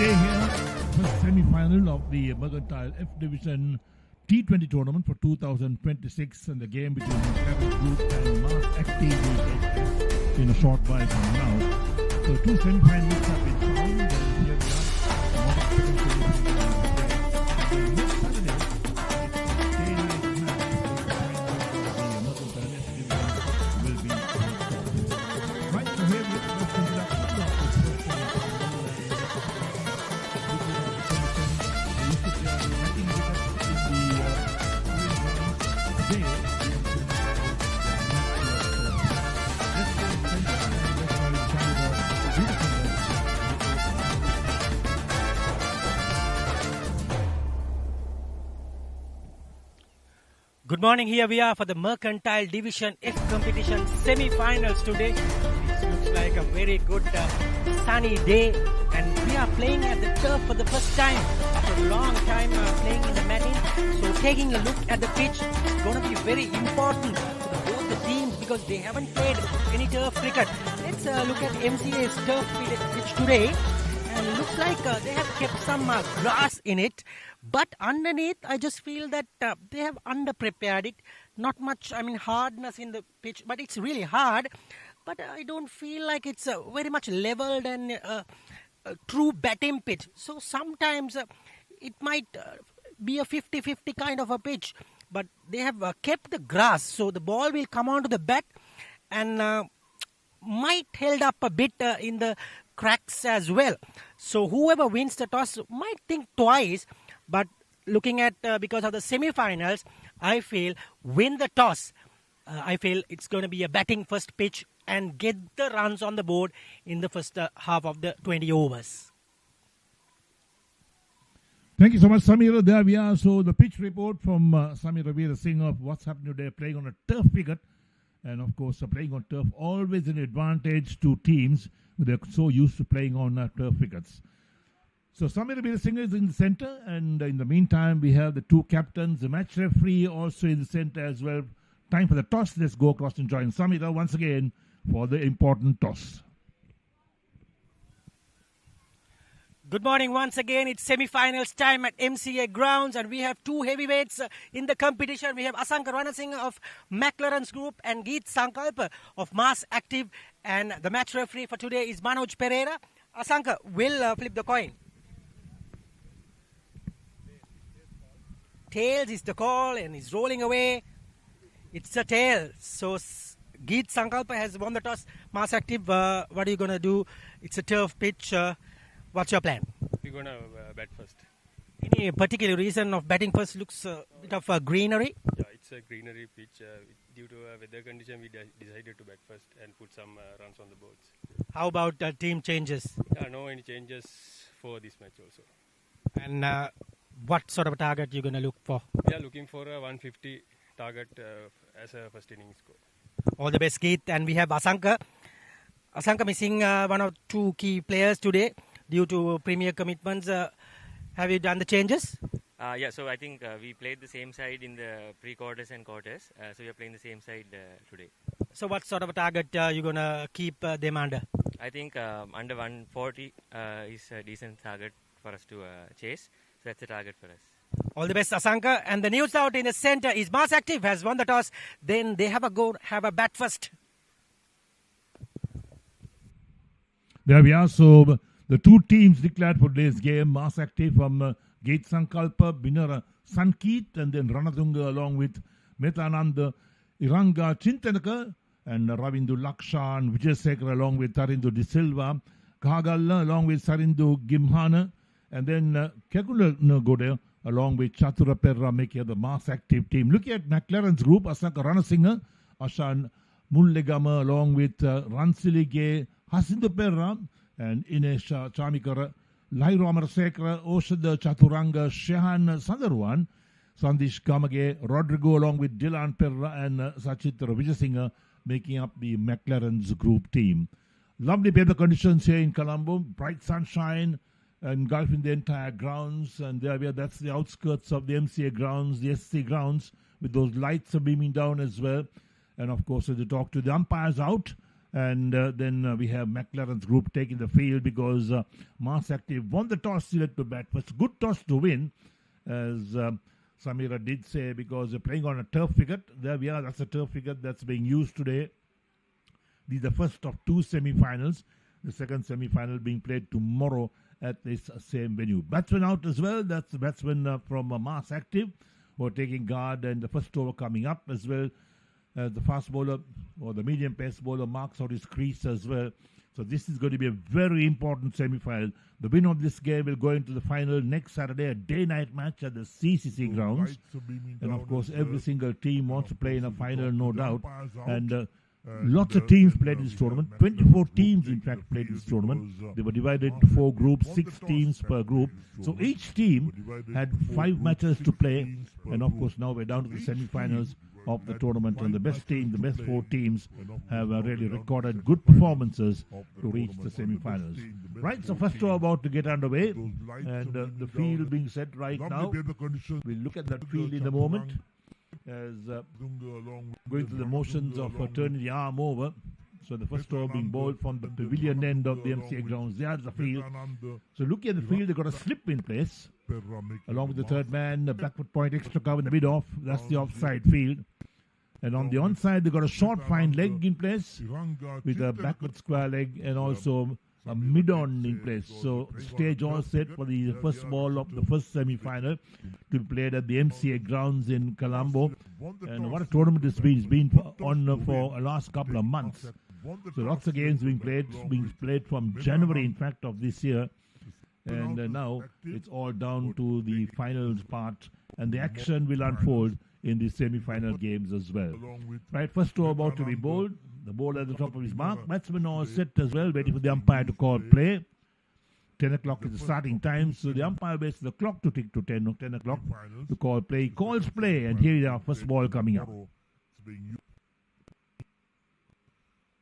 day here, first semi-final of the Mercantile F Division T20 tournament for 2026, and the game between Mclarens Group and Mass Active will take place in a short while from now. So two semi-finalists have been found, and here we are. Next Saturday, it's a day-night match. The Mercantile F Division will be right. So here we have the introduction of the first semi-final. Good morning, here we are for the Mercantile Division F competition semi-finals today. It looks like a very good sunny day, and we are playing at the turf for the first time after a long time playing in the matting. So taking a look at the pitch is going to be very important for both the teams because they haven't played any turf cricket. Let's look at MCA's turf pitch today, and it looks like they have kept some grass in it. But underneath, I just feel that they have underprepared it. Not much, hardness in the pitch, but it's really hard. But I don't feel like it's very much leveled and a true batting pitch. So sometimes it might be a 50-50 kind of a pitch. But they have kept the grass, so the ball will come onto the bat and might held up a bit in the cracks as well. So whoever wins the toss might think twice. But looking at, because of the semi-finals, I feel win the toss. I feel it's going to be a batting first pitch and get the runs on the board in the first half of the 20 overs. Thank you so much, Samir. There we are. So the pitch report from Samir Ravira Singh of what's happening today, playing on a turf wicket. And of course, playing on turf always an advantage to teams. They're so used to playing on turf wickets. So Samir Ravira Singh is in the center, and in the meantime, we have the two captains, the match referee also in the center as well. Time for the toss. Let's go across and join Samira once again for the important toss. Good morning once again. It's semi-finals time at MCA grounds, and we have two heavyweights in the competition. We have Asanka Ranasinghe of Mclarens Group and Geet Sankalpa of Mass Active, and the match referee for today is Manoj Pereira. Asanka will flip the coin. Tails is the call, and he's rolling away. It's a tail. So Geet Sankalpa has won the toss. Mass Active, what are you going to do? It's a turf pitch. What's your plan? We're going to bat first. Any particular reason of batting first? Looks a bit of greenery. Yeah, it's a greenery pitch. Due to weather condition, we decided to bat first and put some runs on the boards. How about team changes? No any changes for this match also. And what sort of a target you're going to look for? We are looking for a 150 target as a first inning score. All the best, Geet. And we have Asanka. Asanka missing one or two key players today due to premier commitments. Have you done the changes? Yeah, so I think we played the same side in the pre-quarters and quarters. So we are playing the same side today. So what sort of a target you're going to keep them under? I think under 140 is a decent target for us to chase. So that's the target for us. All the best, Asanka. And the news out in the center is Mass Active has won the toss. Then they have a bat first. There we are. So the two teams declared for today's game. Mass Active from Geet Sankalpa, Binara Sankeet, and then Ranatunga along with Metananda Iranga Chintanaka, and Ravindu Lakshan, Vijayasekara along with Tarindu De Silva, Kagalla along with Sarindu Gimhana, and then Kekula Nagode along with Chatura Perra making the Mass Active team. Looking at Mclarens Group, Asanka Ranasinghe, Ashan Mullegama along with Ransilige, Hasindu Perra, and Inesha Chamikara, Lairo Amarasekara, Oshada Chaturanga, Shehan Sandarwan, Sandish Kamage, Rodrigo along with Dylan Perra and Sachitra Vijayasinghe making up the Mclarens Group team. Lovely weather conditions here in Colombo, bright sunshine engulfing the entire grounds, and there we are. That's the outskirts of the MCA grounds, the SC grounds, with those lights are beaming down as well. And of course, as you talk to the umpires out, And then we have Mclarens group taking the field because Mass Active won the toss, select to bat. It's a good toss to win, as Samira did say, because they're playing on a turf wicket. There we are, that's a turf wicket that's being used today. These are the first of two semi-finals. The second semi-final being played tomorrow at this same venue. Batsman out as well. That's the batsman from Mass Active who are taking guard, and the first over coming up as well. The fast bowler or the medium pace bowler marks out his crease as well. So this is going to be a very important semi-final. The winner of this game will go into the final next Saturday, a day-night match at the CCC grounds. And of course, every single team wants to play in a final, no doubt. And lots of teams played in this tournament. 24 teams, in fact, played in this tournament. They were divided into 4 groups, 6 teams per group. So each team had 5 matches to play. And of course, now we're down to the semi-finals of the tournament, and the best team, the best 4 teams have really recorded good performances to reach the semi-finals. Right, so first over about to get underway, and the field being set right now. We'll look at that field in a moment, as going through the motions of turning the arm over. So the first over being bowled from the pavilion end of the MCA grounds. There's the field. So looking at the field, they've got a slip in place. Along with the third man, a backward point extra cover in the mid-off. That's the offside field. And on the onside, they've got a short fine leg in place with a backward square leg and also a mid-on in place. So stage all set for the first ball of the first semi-final to be played at the MCA grounds in Colombo. And what a tournament it's been. It's been on for the last couple of months. So lots of games being played from January, in fact, of this year. And now it's all down to the finals part, and the action will unfold in the semi-final games as well. Right, first over about to be bowled. The bowler at the top of his mark. Batsman all set as well, waiting for the umpire to call play. 10 o'clock is the starting time, so the umpire waits the clock to tick to 10 o'clock to call play. He calls play, and here is our first ball coming up.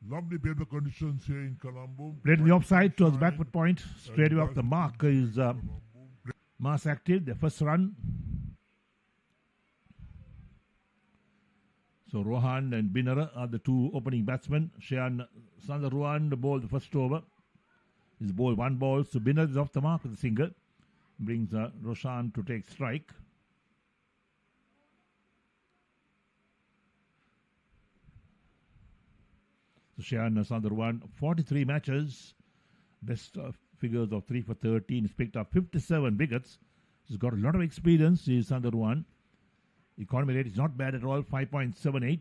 Lovely paper conditions here in Colombo. Played in the offside towards backward point. Straight away off the mark is Mass Active, their first run. So Rohan and Binara are the 2 opening batsmen. Shayan Sandaruan bowled the first over. He's bowled 1 ball. So Binara is off the mark with a single. Brings Roshan to take strike. Shayan Sandarwan, 43 matches, best figures of 3 for 13. He's picked up 57 wickets. He's got a lot of experience. He's Sandarwan. Economy rate is not bad at all, 5.78.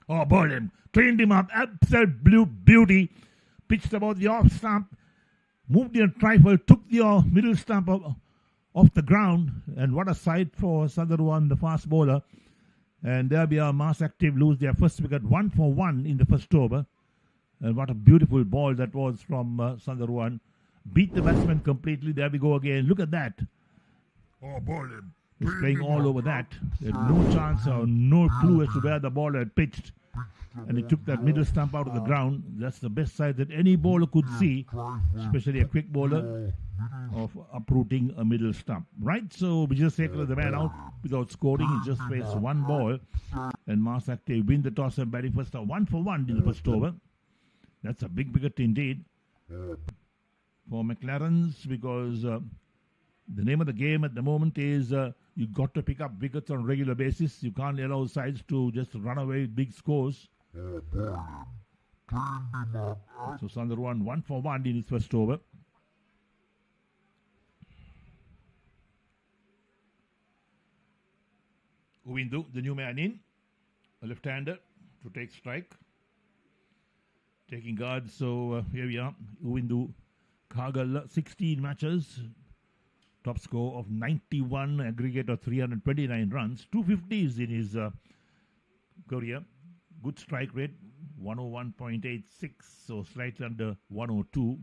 Oh, bowled him. Cleaned him up. Absolute blue beauty. Pitched about the off stump. Moved in a trifle. Took the middle stump off the ground. And what a sight for Sandarwan, the fast bowler. And there we are. Mass Active lose their first wicket. 1 for 1 in the first over. And what a beautiful ball that was from Sandarwan. Beat the batsman completely. There we go again. Look at that. Oh, bowled him. He's playing all over that. He had no chance or no clue as to where the ball had pitched. And he took that middle stump out of the ground. That's the best side that any bowler could see, especially a quick bowler, of uprooting a middle stump. Right, so Vijay Sekhar, the man out without scoring. He just faced 1 ball. And Mass Active win the toss and batting first 1 for 1 in the first over. That's a big wicket indeed for Mclarens, because the name of the game at the moment is you've got to pick up wickets on a regular basis. You can't allow sides to just run away with big scores. So Sandarwan 1 for 1 in his first over. Uvindu, the new man in, a left-hander to take strike. Taking guard, so here we are. Uvindu Kagal, 16 matches. Top score of 91, aggregate of 329 runs. 250s in his career. Good strike rate, 101.86, so slightly under 102.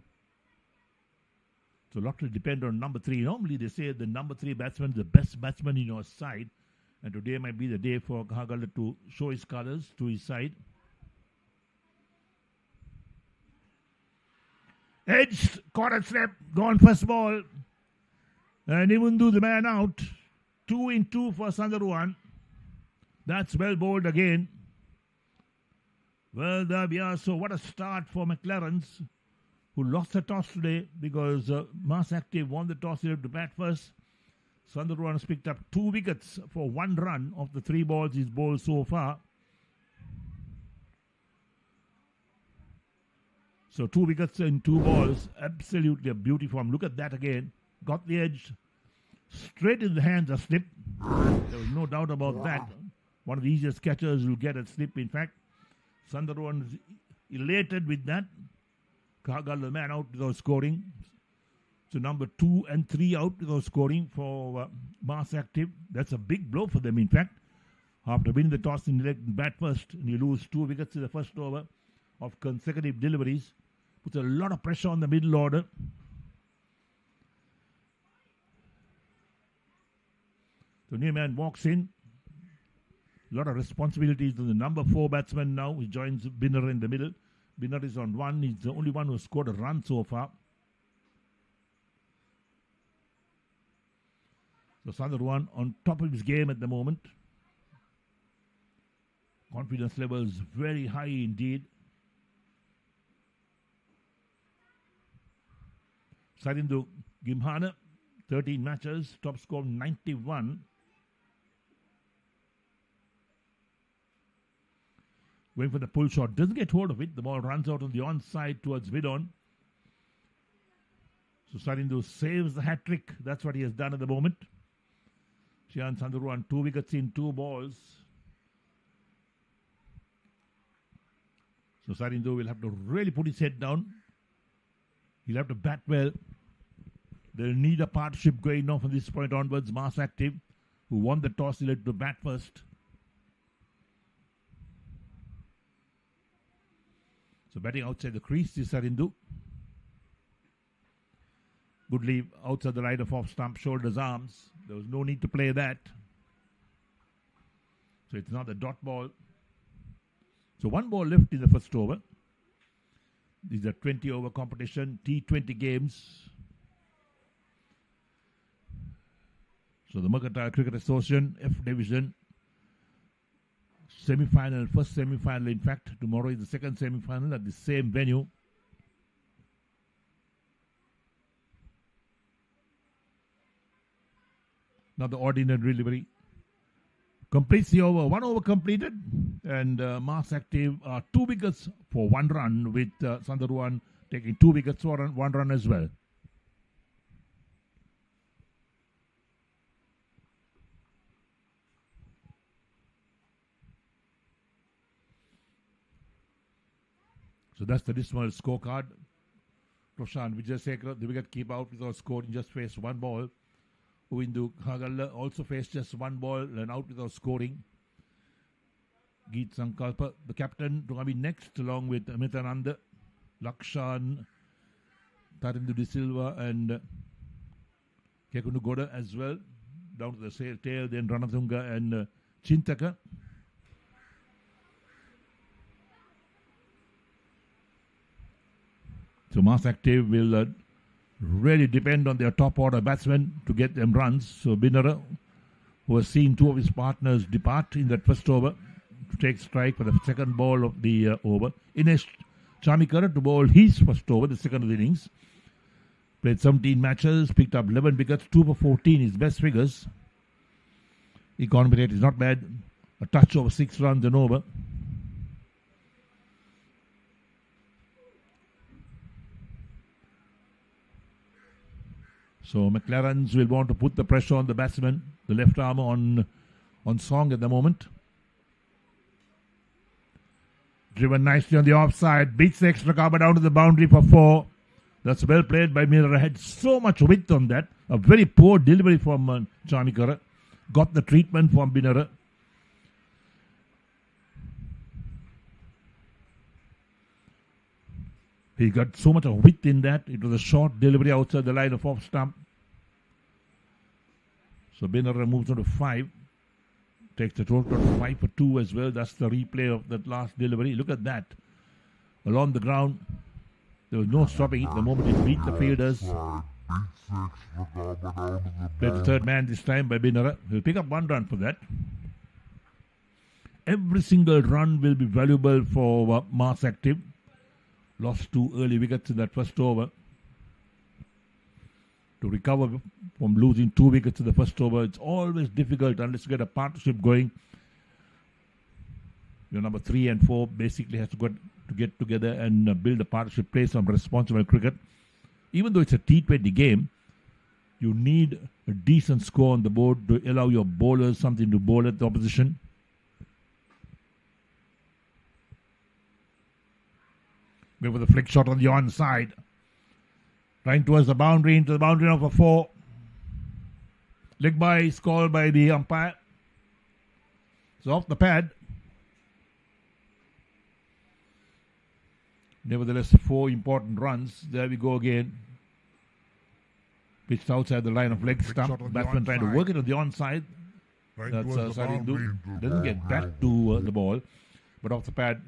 So a lot will depend on number 3. Normally they say the number 3 batsman is the best batsman in your side. And today might be the day for Kahagala to show his colours to his side. Edged, caught a slap, gone first ball. And even though the man out, 2 in 2 for Sandharuwan. That's well bowled again. Well, there we are. So what a start for Mclarens, who lost the toss today because Mass Active won the toss. He had to bat first. Sandharuwan has picked up 2 wickets for 1 run of the 3 balls he's bowled so far. So 2 wickets in 2 balls. Absolutely a beauty for him. Look at that again. Got the edge. Straight in the hands of slip. There was no doubt about that. One of the easiest catchers will get a slip, in fact. Sandharuwan is elated with that. Kahagala, the man out without scoring. So number 2 and 3 out without scoring for Mass Active. That's a big blow for them, in fact. After winning the toss and electing bat first, and you lose 2 wickets in the first over of consecutive deliveries, puts a lot of pressure on the middle order. So new man walks in. A lot of responsibilities to the number 4 batsman now. He joins Binner in the middle. Binner is on 1. He's the only one who has scored a run so far. So Sandharuwan on top of his game at the moment. Confidence levels very high indeed. Sarindu Gimhana, 13 matches, top score 91. Going for the pull shot, doesn't get hold of it. The ball runs out on the onside towards mid-on. So Sarindu saves the hat-trick. That's what he has done at the moment. Shian Sandharuwan, 2 wickets in 2 balls. So Sarindu will have to really put his head down. He'll have to bat well. They'll need a partnership going on from this point onwards. Mass Active, who won the toss, he'll have to bat first. So batting outside the crease is Sarindu. Good leave outside the line of off stump, shoulders, arms. There was no need to play that. So it's not a dot ball. So 1 ball left in the first over. This is a 20-over competition, T20 games. So the Mercantile Cricket Association, F Division, semi-final, first semi-final in fact. Tomorrow is the second semi-final at the same venue. Now the ordinary delivery. Completes the over. 1 over completed. And Mass Active 2 wickets for 1 run, with Sandharuwan taking 2 wickets for 1 run as well. So that's the dismal scorecard. Roshan Vijayasekara, the wicket keeper, out without scoring, just faced 1 ball. Uvindu Kahagala also faced just 1 ball and out without scoring. Geet Sankalpa, the captain, to be next, along with Amitananda, Lakshan, Tarindu De Silva, and Kekunu Goda as well. Down to the tail, then Ranatunga and Chintaka. So Mass Active will really depend on their top order batsmen to get them runs. So Binara, who has seen 2 of his partners depart in that first over, to take strike for the second ball of the over. Ines Chamikara to bowl his first over, the second of the innings. Played 17 matches, picked up 11 wickets, 2 for 14, his best figures. Economy rate is not bad. A touch over 6 runs and over. So Mclarens will want to put the pressure on the batsman, the left arm on song at the moment. Driven nicely on the offside, beats the extra cover down to the boundary for 4. That's well played by Miller. Had so much width on that. A very poor delivery from Chamikara. Got the treatment from Binara. He got so much of width in that. It was a short delivery outside the line of off stump. So Binara moves on to 5. Takes the total to 5 for 2 as well. That's the replay of that last delivery. Look at that. Along the ground. There was no stopping it the moment it beat the fielders. Played the third man this time by Binara. He'll pick up 1 run for that. Every single run will be valuable for Mars Active. Lost 2 early wickets in that first over. To recover from losing 2 wickets in the first over, it's always difficult unless you get a partnership going. Your number 3 and 4 basically has to get together and build a partnership, play some responsible cricket. Even though it's a T20 game, you need a decent score on the board to allow your bowlers something to bowl at the opposition. Go for the flick shot on the onside. Trying towards the boundary, into the boundary of a 4. Leg by is called by the umpire. It's off the pad. Nevertheless, 4 important runs. There we go again. Pitched outside the line of leg stump. Batsman trying to work it on the onside. That's Sarindu. Doesn't get back to the ball. But off the pad,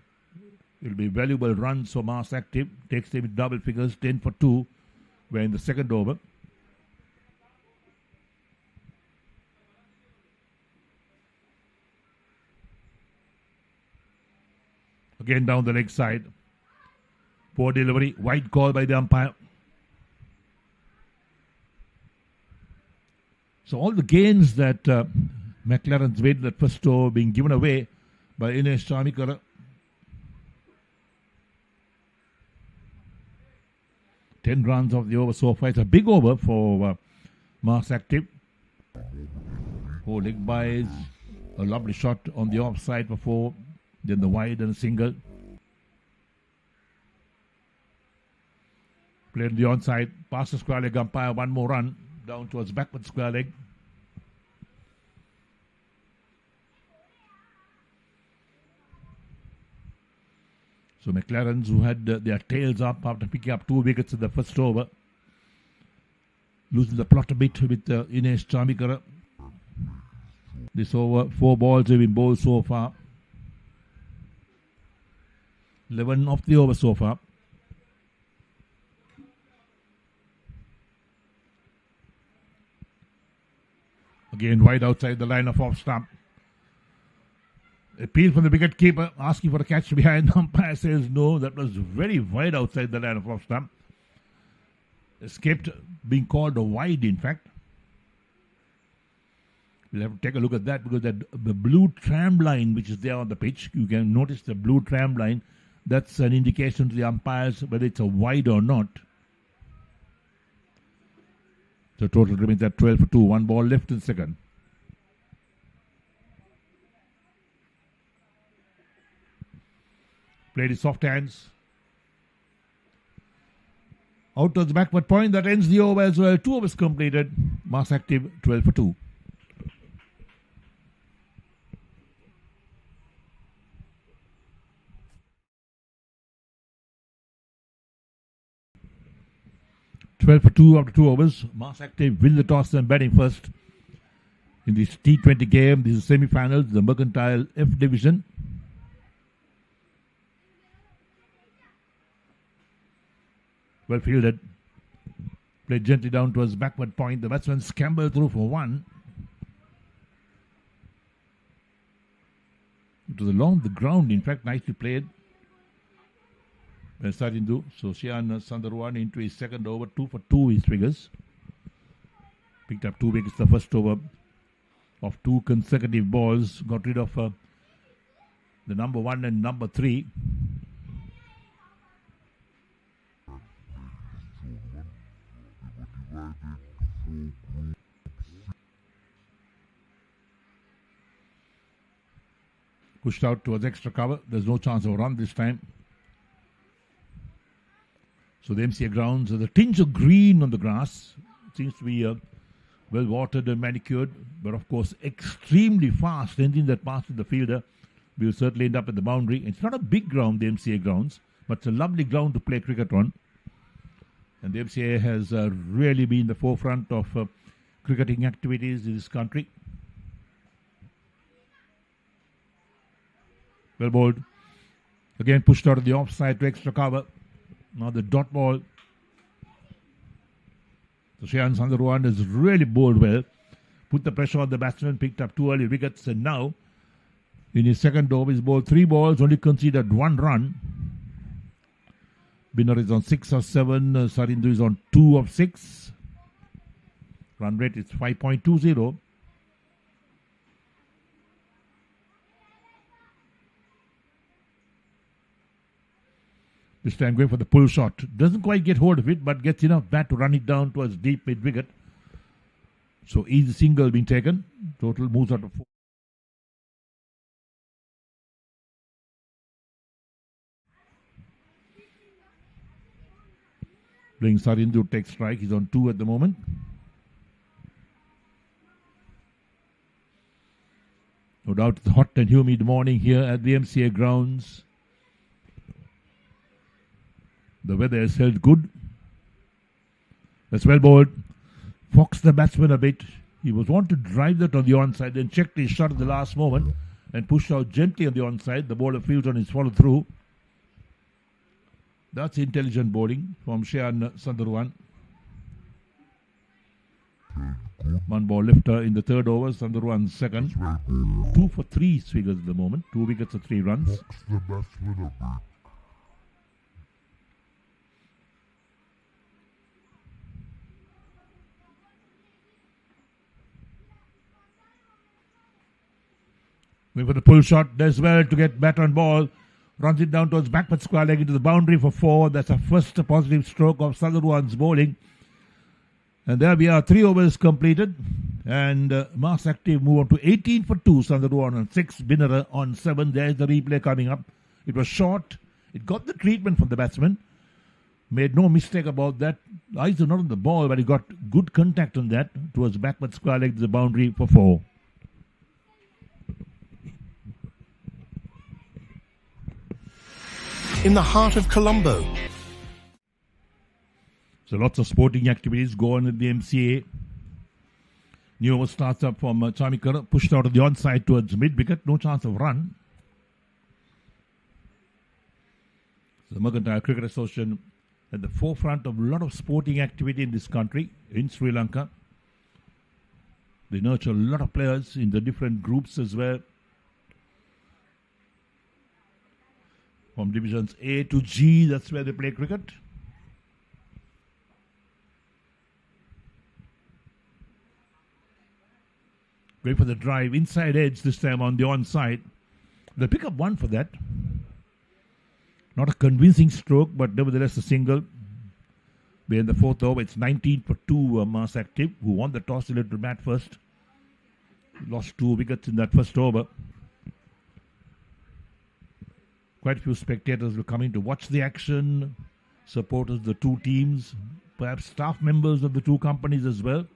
it will be valuable runs for Mars Active. Takes them in double figures, 10 for 2. We're in the second over. Again down the leg side. Poor delivery. Wide call by the umpire. So all the gains that Mclarens made in that first over being given away by Innings Chamikara. 10 runs of the over so far. It's a big over for Mars Active. 4 leg byes. A lovely shot on the offside for 4. Then the wide and a single. Played the onside. Past the square leg umpire. 1 more run. Down towards backward square leg. So Mclarens, who had their tails up after picking up 2 wickets in the first over, losing the plot a bit with Innings Chamikara. This over, 4 balls have been bowled so far. 11 off the over so far. Again wide outside the line of off stump. Appeal from the wicket keeper, asking for a catch behind. The umpire says no. That was very wide outside the line of off stump. Escaped being called a wide, in fact. We'll have to take a look at that because the blue tram line which is there on the pitch, you can notice the blue tram line. That's an indication to the umpires whether it's a wide or not. So total remains at 12 for 2. 1 ball left in second. Played his soft hands. Out towards the backward point. That ends the over as well. 2 overs completed. Mars Active 12 for 2. For 2 after 2 overs. Mars Active win the toss and batting first in this T20 game. This is semi-finals, the Mercantile F Division. Well fielded. Played gently down towards backward point. The batsman scampered through for 1. It was along the ground, in fact, nicely played. Sarindu. So Shian Sundarwan into his second over, 2 for 2 his figures. Picked up 2 wickets the first over of 2 consecutive balls. Got rid of the number 1 and number 3. Pushed out towards extra cover. There's no chance of a run this time. So the MCA grounds, the tinge of green on the grass. It seems to be well watered and manicured, but of course extremely fast. Anything that passes the fielder will certainly end up at the boundary. It's not a big ground, the MCA grounds, but it's a lovely ground to play cricket on. And the MCA has really been the forefront of cricketing activities in this country. Well bowled. Again pushed out of the offside to extra cover. Now the dot ball. So Shayan Sundarwan has really bowled well. Put the pressure on the batsman, picked up 2 early wickets, and now in his second over, he's bowled 3 balls, only conceded 1 run. Binner is on 6 of 7, Sarindu is on 2 of 6. Run rate is 5.20. This time going for the pull shot. Doesn't quite get hold of it, but gets enough bat to run it down towards deep mid wicket. So easy single being taken. Total moves out of 4. Playing Sarindu take strike. He's on 2 at the moment. No doubt it's a hot and humid morning here at the MCA grounds. The weather has held good. That's well bowled. Foxed the batsman a bit. He was wanting to drive that on the onside, then checked his shot at the last moment and pushed out gently on the onside. The bowler fields on his follow through. That's intelligent bowling from Shayan Sundarwan. 1 ball lifter in the third over. Sundarwan second. 2 for 3 figures at the moment. 2 wickets for 3 runs. Going for the pull shot. Does well to get bat on ball. Runs it down towards backward square leg into the boundary for 4. That's a first positive stroke of Sundarwan's bowling. And there we are, 3 overs completed. And Mass Active move on to 18 for 2. Sundarwan on 6. Binner on 7. There's the replay coming up. It was short. It got the treatment from the batsman. Made no mistake about that. Eyes are not on the ball, but he got good contact on that towards backward square leg to the boundary for 4. In the heart of Colombo. So lots of sporting activities go on at the MCA. New over starts up from Chamikar, pushed out of the onside towards mid-wicket. No chance of run. So the Mercantile Cricket Association at the forefront of a lot of sporting activity in this country, in Sri Lanka. They nurture a lot of players in the different groups as well. From divisions A to G, that's where they play cricket. Going for the drive, inside edge this time on the onside. They pick up 1 for that. Not a convincing stroke, but nevertheless a single. We're in the 4th over. It's 19 for 2 Mass Active, who won the toss, elected to bat first. Lost 2 wickets in that first over. Quite a few spectators were coming to watch the action. Supporters of the 2 teams. Perhaps staff members of the 2 companies as well.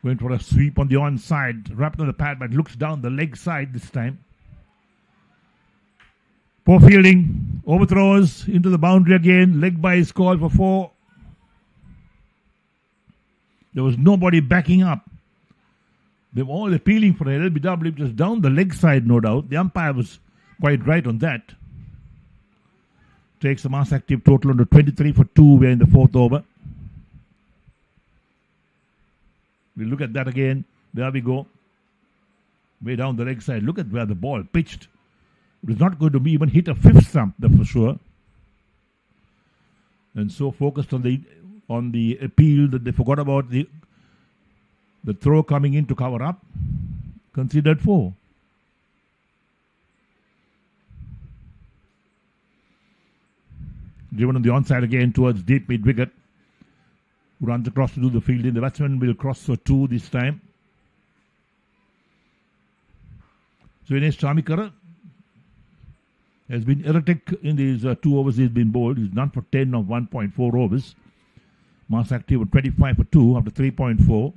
Going for a sweep on the onside. Wrapped on the pad, but looks down the leg side this time. Poor fielding. Overthrows into the boundary again. Leg by is called for 4. There was nobody backing up. They were all appealing for an LBW, just down the leg side, no doubt. The umpire was quite right on that. Takes the Mass Active total on to 23 for 2. We're in the 4th over. We'll look at that again. There we go. Way down the leg side. Look at where the ball pitched. It was not going to be even hit a 5th stump, that's for sure. And so focused on the appeal that they forgot about the throw coming in to cover up. Considered 4. Driven on the onside again towards deep mid wicket. Runs across to do the fielding. The batsman will cross for 2 this time. So Ines Chamikara has been erratic in these 2 overs he's been bowled. He's done for 10 of 1.4 overs. Mass Active on 25 for 2 after 3.4.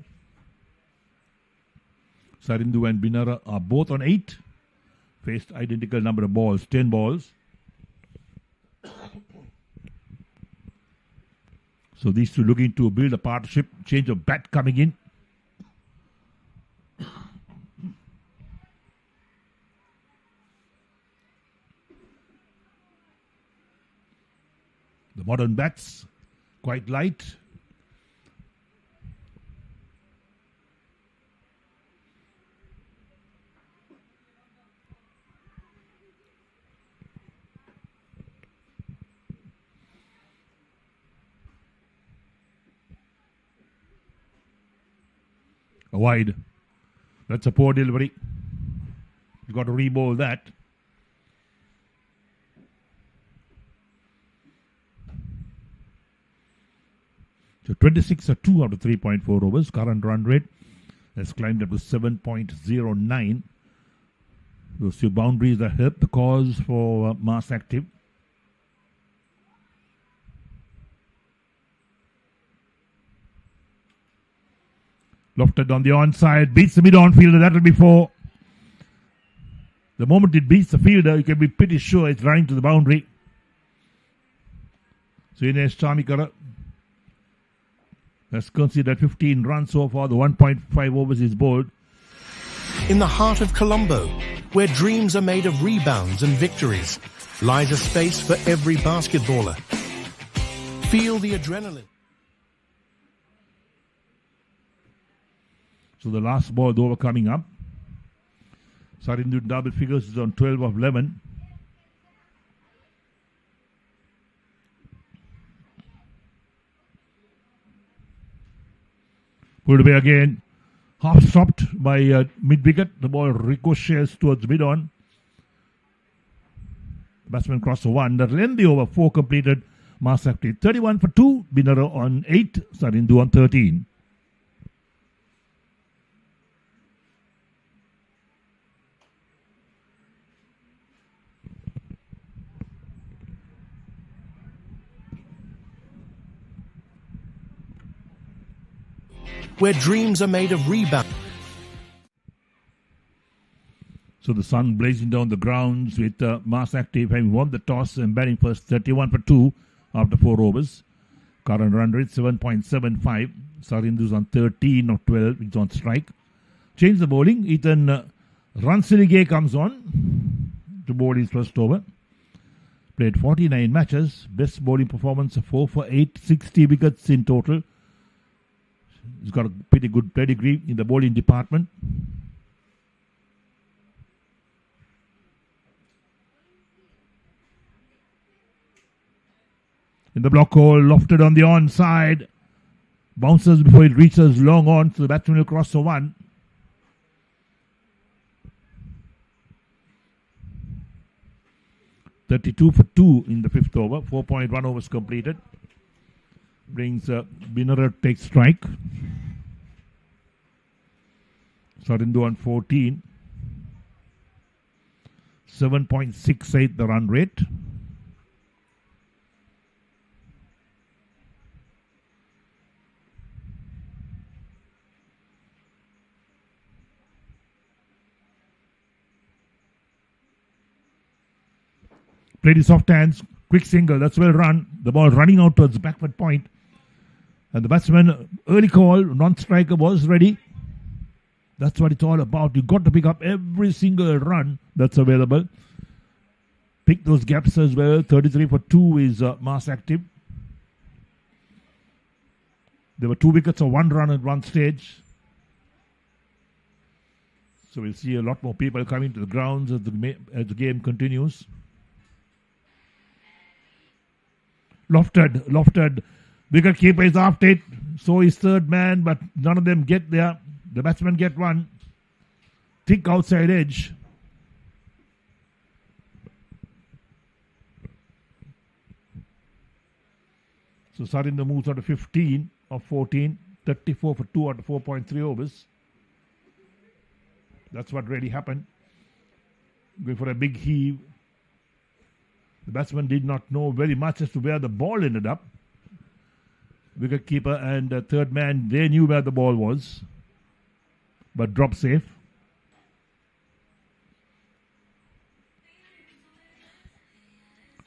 Sarindu and Binara are both on 8. Faced identical number of balls, 10 balls. So these 2 looking to build a partnership. Change of bat coming in. The modern bats, quite light. A wide. That's a poor delivery. You've got to re-bowl that. So 26 are 2 out of 3.4 overs. Current run rate has climbed up to 7.09. Those two boundaries that help the cause for mass active. Lofted on the onside, beats the mid-on fielder, that'll be 4. The moment it beats the fielder, you can be pretty sure it's running to the boundary. So Ines Chamikara has considered 15 runs so far, the 1.5 overs is bowled. In the heart of Colombo, where dreams are made of rebounds and victories, lies a space for every basketballer. Feel the adrenaline. So the last ball, the over coming up. Sarindu double figures is on 12 of 11. Pulled away again. Half stopped by mid-wicket. The ball ricochets towards mid-on. Batsman crossed the 1. That'll end the over. 4 completed. Mass active 31 for 2. Binara on 8. Sarindu on 13. Where dreams are made of rebound. So the sun blazing down the grounds with mass active having won the toss and batting first 31 for 2 after 4 overs. Current run rate 7.75. Sarindu's on 13 of 12. It's on strike. Change the bowling. Ethan Ransilige comes on to bowl his first over. Played 49 matches. Best bowling performance of 4 for 8. 60 wickets in total. He's got a pretty good pedigree in the bowling department. In the block hole, lofted on the onside. Bounces before it reaches long on, so the batsman will cross the 1. (32 for 2 in the 5th over. 4.1 overs completed. Brings Binara takes strike. Sarindu on 14. 7.68 the run rate. Played his soft hands, quick single, that's well run. The ball running out towards the backward point. And the batsman, early call, non-striker was ready. That's what it's all about. You've got to pick up every single run that's available. Pick those gaps as well. 33 for 2 is mass active. There were 2 wickets or 1 run at one stage. So we'll see a lot more people coming to the grounds as the game continues. Lofted. Wicket keeper is after it. So is third man, but none of them get there. The batsmen get 1. Thick outside edge. So Sarindu moves out of 15 of 14. 34 for 2 out of 4.3 overs. That's what really happened. Going for a big heave. The batsman did not know very much as to where the ball ended up. Wicket keeper and third man, they knew where the ball was, but dropped safe.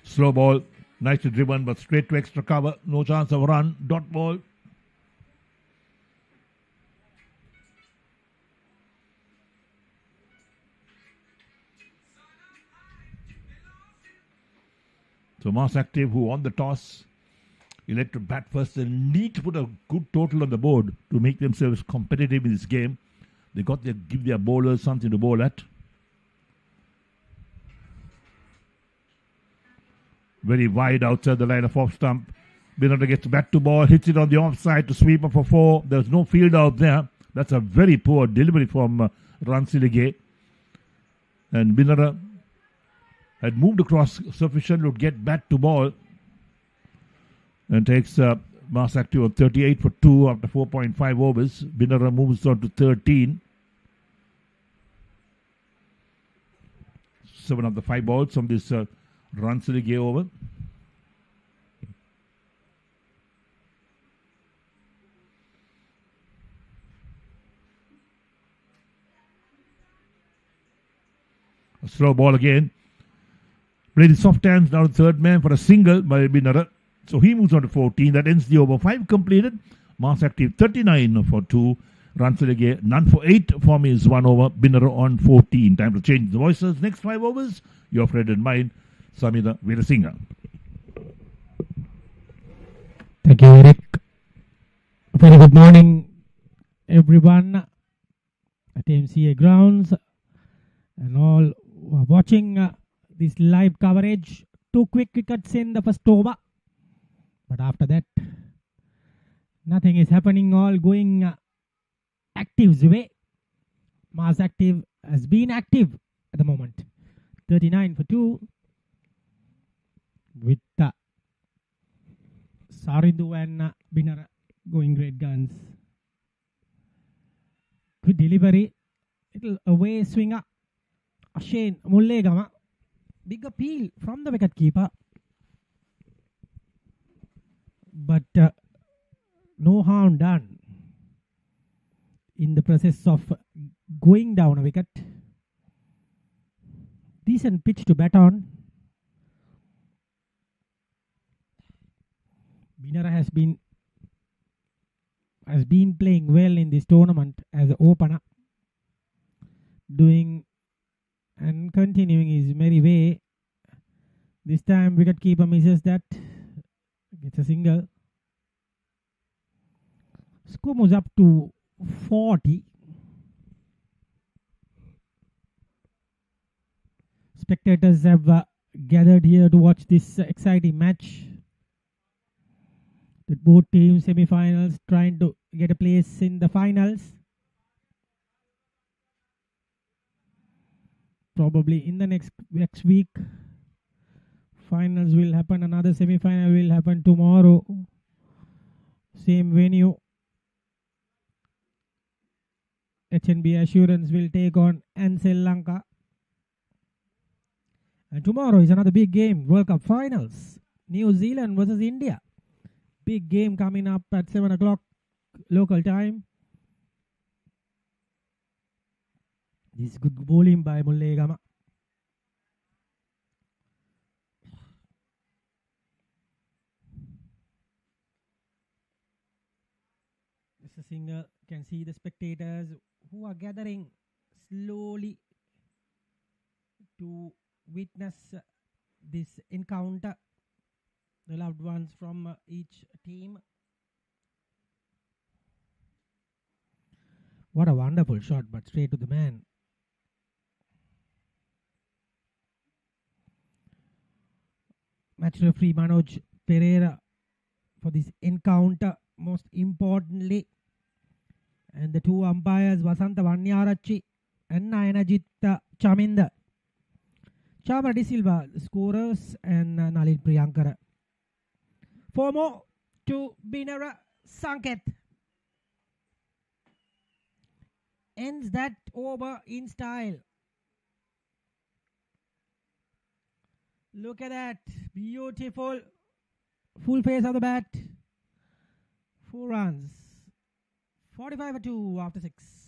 Slow ball, nicely driven, but straight to extra cover. No chance of a run. Dot ball. So Mass Active, who won the toss, elect to bat first. They need to put a good total on the board to make themselves competitive in this game. They got to give their bowlers something to bowl at. Very wide outside the line of off stump. Binara gets back to ball, hits it on the offside to sweep up for 4. There's no field out there. That's a very poor delivery from Ransilige. And Binara had moved across sufficiently to get back to ball and takes mass active of 38 for 2 after 4.5 overs. Binara moves on to 13. 7 of the 5 balls from this Ransilige over. A slow ball again. Played in soft hands now, the third man for a single by Binara. So he moves on to 14. That ends the over. 5 completed. Mass active 39 for 2. Ransilige none for 8. For me is 1 over. Binara on 14. Time to change the voices. Next 5 overs. Your friend and mine, Samida Veerasinghe. Thank you, Eric. Very good morning, everyone at MCA grounds and all who are watching this live coverage. 2 quick wickets in the first over, but after that, nothing is happening. All going active's way. Mass active has been active at the moment. 39 for 2 with Sarindu and Binara going great guns. Good delivery. Little away swinger. Ashane Mullegama. Big appeal from the wicket keeper. But no harm done in the process of going down a wicket. Decent pitch to bat on. Binara has been playing well in this tournament as an opener, doing and continuing his merry way. This time wicketkeeper misses that, gets a single. Score moves up to 40. Spectators have gathered here to watch this exciting match. With both teams semi-finals trying to get a place in the finals. Probably in the next week, finals will happen. Another semi-final will happen tomorrow. Same venue. HNB Assurance will take on Sri Lanka. And tomorrow is another big game, World Cup finals. New Zealand versus India. Big game coming up at 7 o'clock local time. This is good bowling by Mullegama. Just a single. Can see the spectators who are gathering slowly to witness this encounter. The loved ones from each team. What a wonderful shot, but straight to the man. Match referee Manoj Pereira for this encounter, most importantly. And the 2 umpires, Vasanta Vanyarachi and Nayanajit Chaminda. Chamara De Silva, the scorers, and Nalin Priyankara. 4 more to Binara Sanket. Ends that over in style. Look at that. Beautiful. Full face of the bat. 4 runs. 45 for 2 after 6.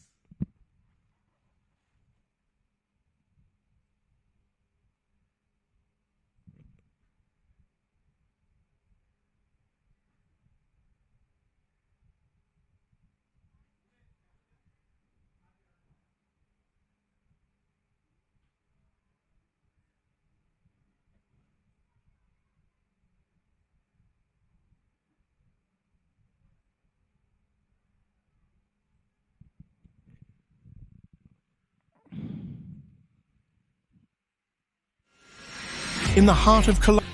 in the heart of Colombo.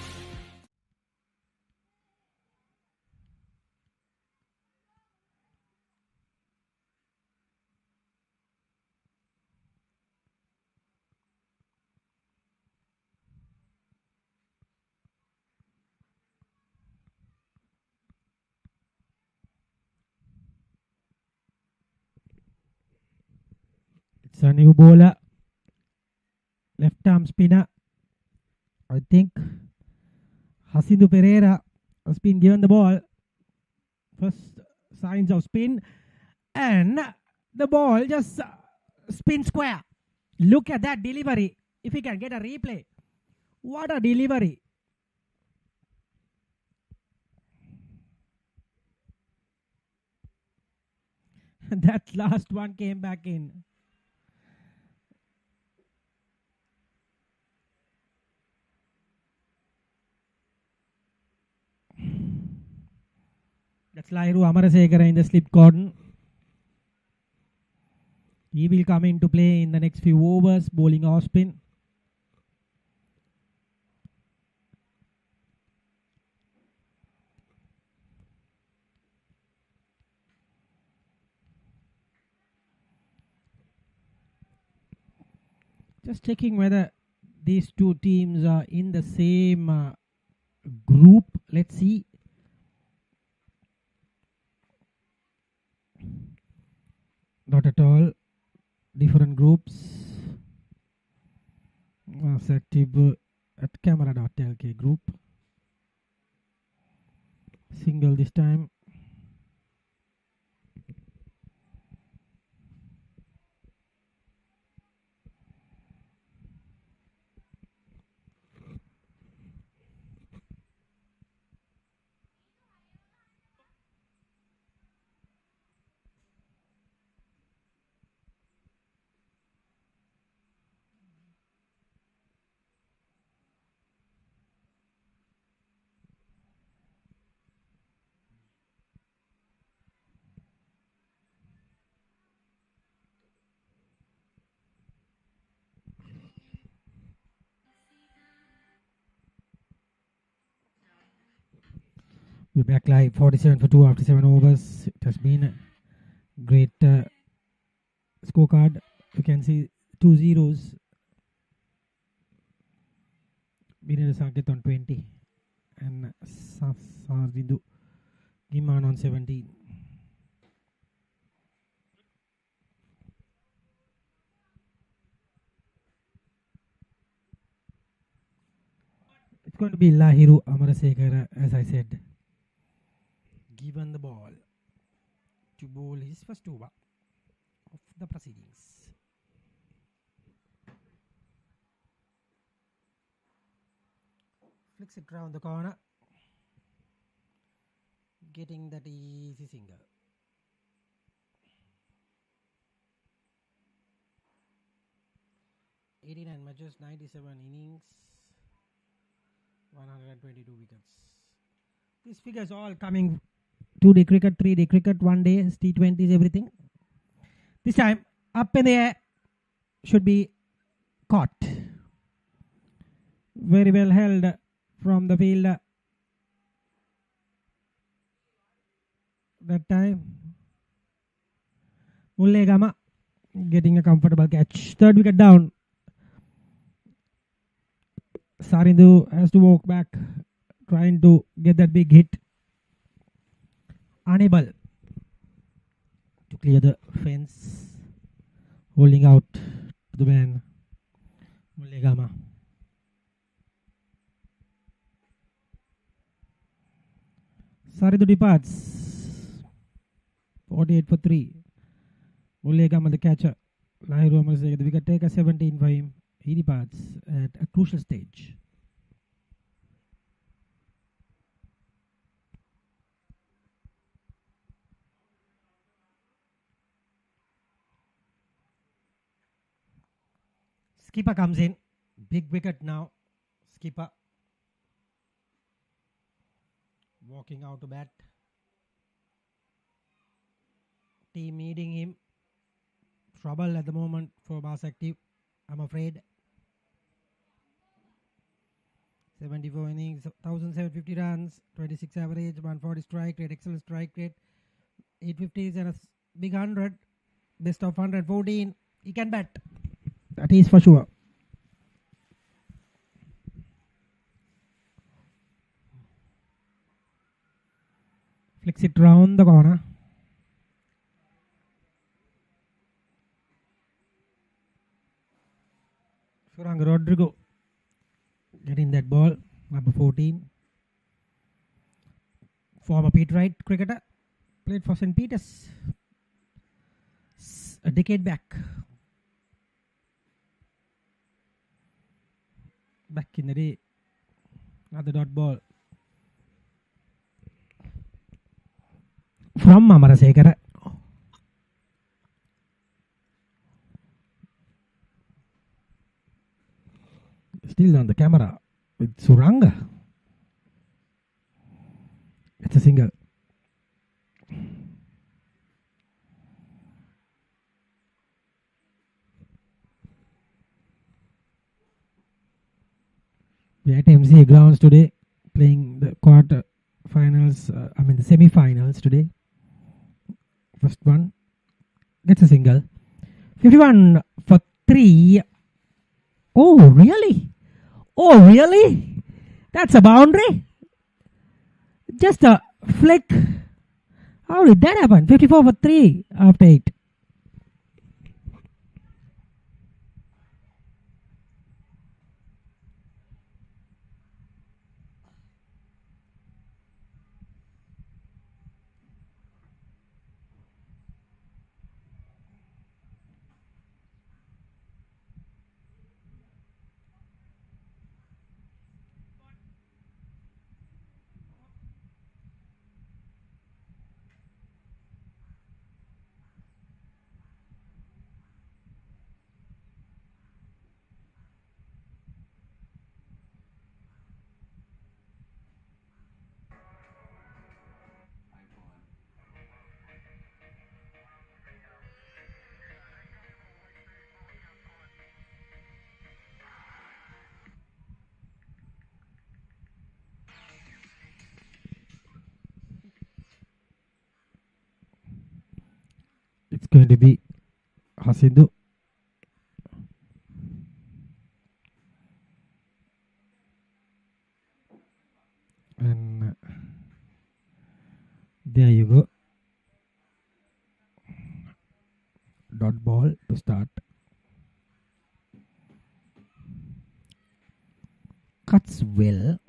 It's a new bowler. Left arm spinner. I think Hasindu Pereira has been given the ball. First signs of spin. And the ball just spin square. Look at that delivery. If we can get a replay. What a delivery. That last one came back in. That's Lairu Amarasekara in the slip cordon. He will come into play in the next few overs, bowling off spin. Just checking whether these two teams are in the same group. Let's see. Not at all. Different groups. Was active at camera.lk group. Single this time. We're back live, 47 for 2 after 7 overs. It has been a great scorecard. You can see 2 zeros. Binera Sanketh on 20 and Sarvindu Giman on 17. It's going to be Lahiru Amarasekara, as I said. Given the ball to bowl his first over of the proceedings. Flicks it round the corner, getting that easy single. (89 matches, 97 innings, 122 wickets). These figures all coming 2-day cricket, 3-day cricket, 1 day, T20s, everything. This time, up in the air, should be caught. Very well held from the fielder. That time, Mullegama getting a comfortable catch. Third wicket down. Sarindu has to walk back, trying to get that big hit. Unable to clear the fence, holding out to the man Mullegama. Sarindu departs 48 for 3. Mullegama the catcher. Lahiru Amarasekara the wicket taker, 17 for him. He departs at a crucial stage. Skipper comes in. Big wicket now. Skipper walking out to bat. Team needing him. Trouble at the moment for Bas Active, I'm afraid. 74 innings, 1,750 runs, 26 average, 140 strike rate, excellent strike rate, 850s and a big 100, best of 114. He can bat. That is for sure. Flicks it round the corner. Suranga Rodrigo getting that ball, number 14. Former Pete Wright cricketer, played for St. Peter's a decade back. Back in the day. Another dot ball from Amarasekara. Still on the camera with Suranga. It's a single. We're at MCA grounds today, playing the the semi-finals today. First one gets a single. 51 for 3. Oh, really? Oh, really? That's a boundary? Just a flick. How did that happen? 54 for 3 after 8. It's going to be Hasidhu. And there you go. Dot ball to start. Cuts well.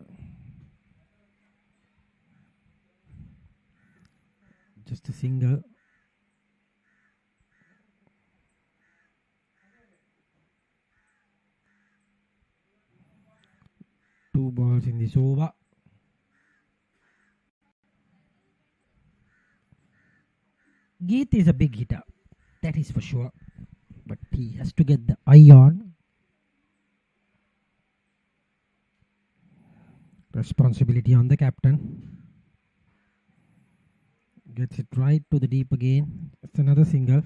Just a single. Two balls in this over. Geet is a big hitter, that is for sure. But he has to get the eye on. Responsibility on the captain. Gets it right to the deep again. It's another single.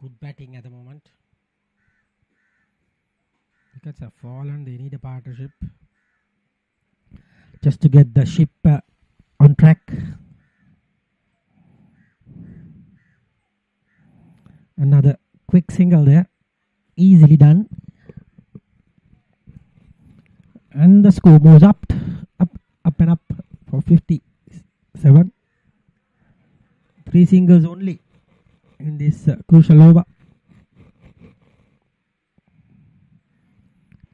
Good batting at the moment. Wickets have fallen. They need a partnership just to get the ship on track. Another quick single there. Easily done. And the score moves up and up for 57. 3 singles only in this crucial over.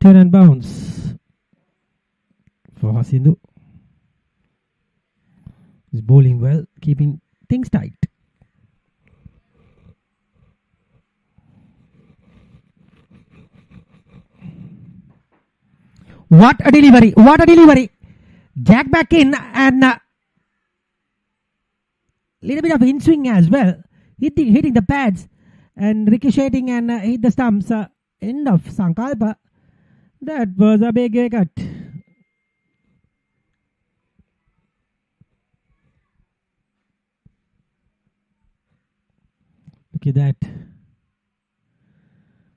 Turn and bounce for Hasidhu. He's bowling well, keeping things tight. What a delivery! What a delivery! Jack back in and little bit of in swing as well. Hitting the pads and ricocheting and hit the stumps. End of Sankalpa. That was a big cut. Look at that.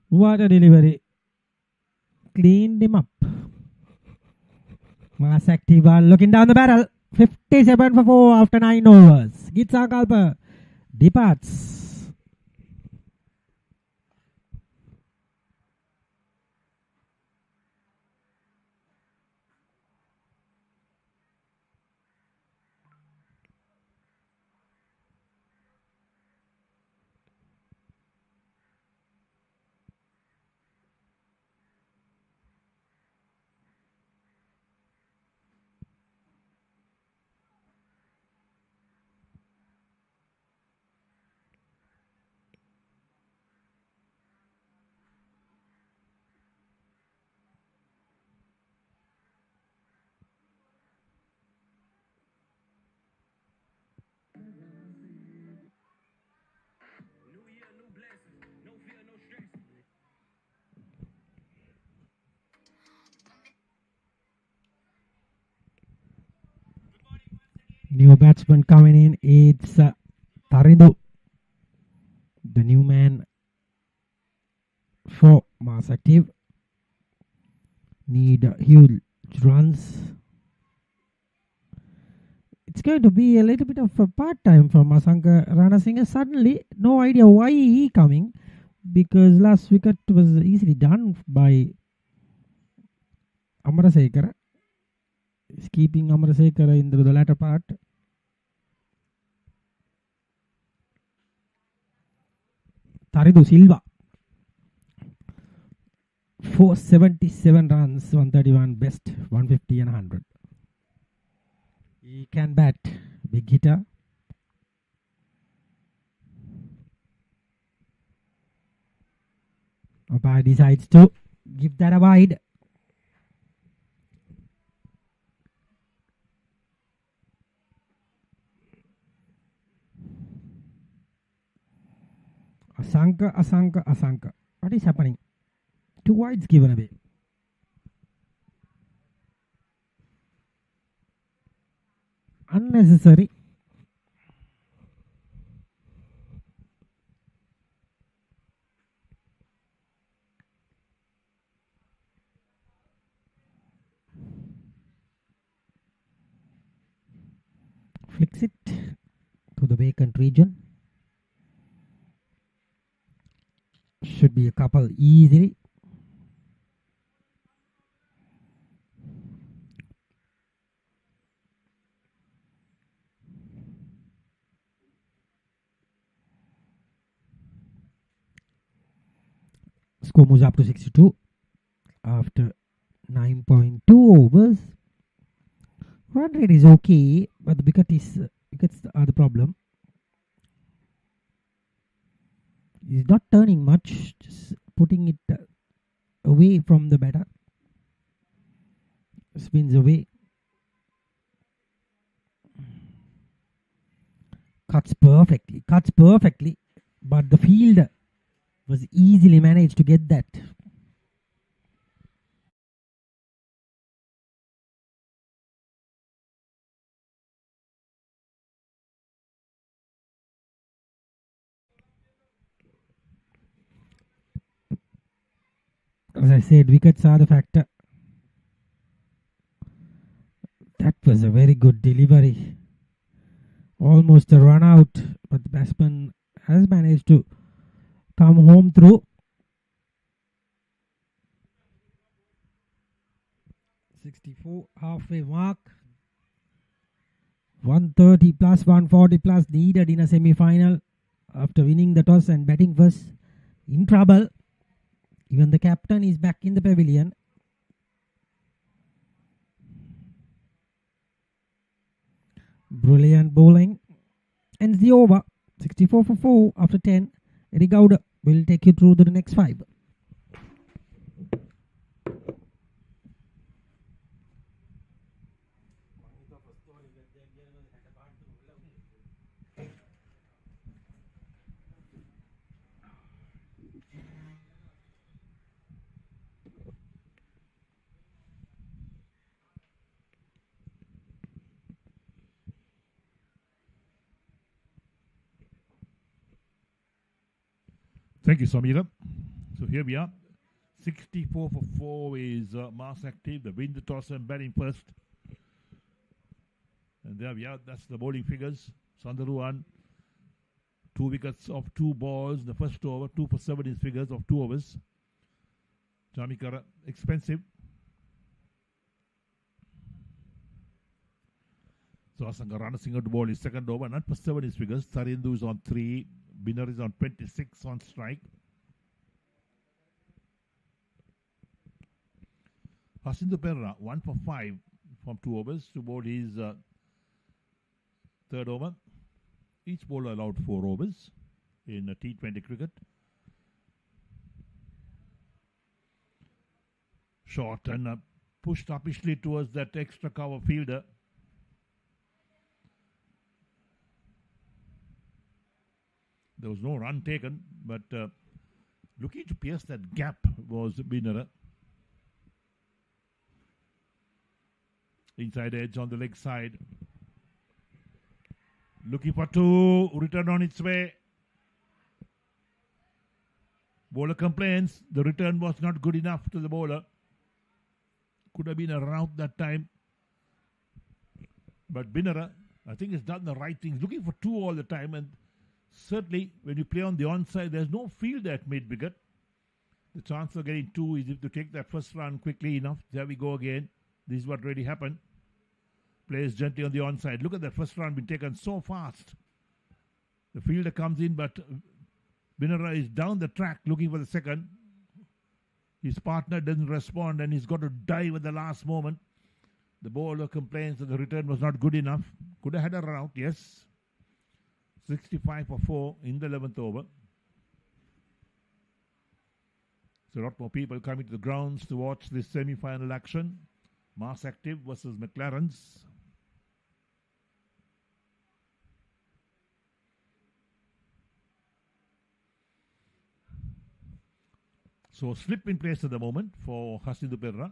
What a delivery. Cleaned him up. Mass active ball looking down the barrel. 57 for 4 after 9 overs. Git Sankalpa departs. New batsman coming in. It's Taridu, the new man for Mass Active. Need huge runs. It's going to be a little bit of a part time for Masanka Ranasinghe. Suddenly, no idea why he coming, because last wicket was easily done by Amarasekara. He's keeping Amarasekara in the latter part. Taridu Silva. 477 runs, 131 best, 150 and 100. He can bat. Big hitter. Umpire decides to give that a wide. Asanka. What is happening? 2 wides given away. Unnecessary. Flicks it to the vacant region. Should be a couple easily. Score moves up to 62 after 9.2 overs. Run rate is okay, but the wickets are the problem. He's not turning much, just putting it away from the batter. Spins away. Cuts perfectly, but the fielder was easily managed to get that. As I said, wickets are the factor. That was a very good delivery. Almost a run out, but the batsman has managed to come home through. 64 halfway mark. 130 plus 140 plus needed in a semi-final after winning the toss and batting first. In trouble. Even the captain is back in the pavilion. Brilliant bowling. Ends the over. 64 for 4 after 10. Eddie Gowda will take you through to the next 5. Thank you, Samira. So here we are. 64 for 4 is Mars Active. They win the toss and batting first. And there we are. That's the bowling figures. Sandaruan, 2 wickets of 2 balls. The first over, 2 for 7 is figures of 2 overs. Jamikara, expensive. So Asanga Ranasinghe to bowl is second over. Not for 7 is figures. Sarindu is on 3. Binner is on 26 on strike. Hasindu Perra, 1 for 5 from 2 overs to bowl his third over. Each bowler allowed 4 overs in a T20 cricket. Short and pushed uppishly towards that extra cover fielder. There was no run taken, but looking to pierce that gap was Binner. Inside edge on the leg side. Looking for 2. Return on its way. Bowler complains. The return was not good enough to the bowler. Could have been a rout that time. But Binner, I think, has done the right things. Looking for 2 all the time. And certainly, when you play on the onside, there's no field at mid-wicket. The chance of getting 2 is if to take that first run quickly enough. There we go again. This is what really happened. Plays gently on the onside. Look at that first run being taken so fast. The fielder comes in, but Binner is down the track looking for the second. His partner doesn't respond and he's got to dive at the last moment. The bowler complains that the return was not good enough. Could have had a rout, yes. 65 for 4 in the 11th over. So a lot more people coming to the grounds to watch this semi-final action. Mars Active versus Mclarens. So slip in place at the moment for Hasindu Perra.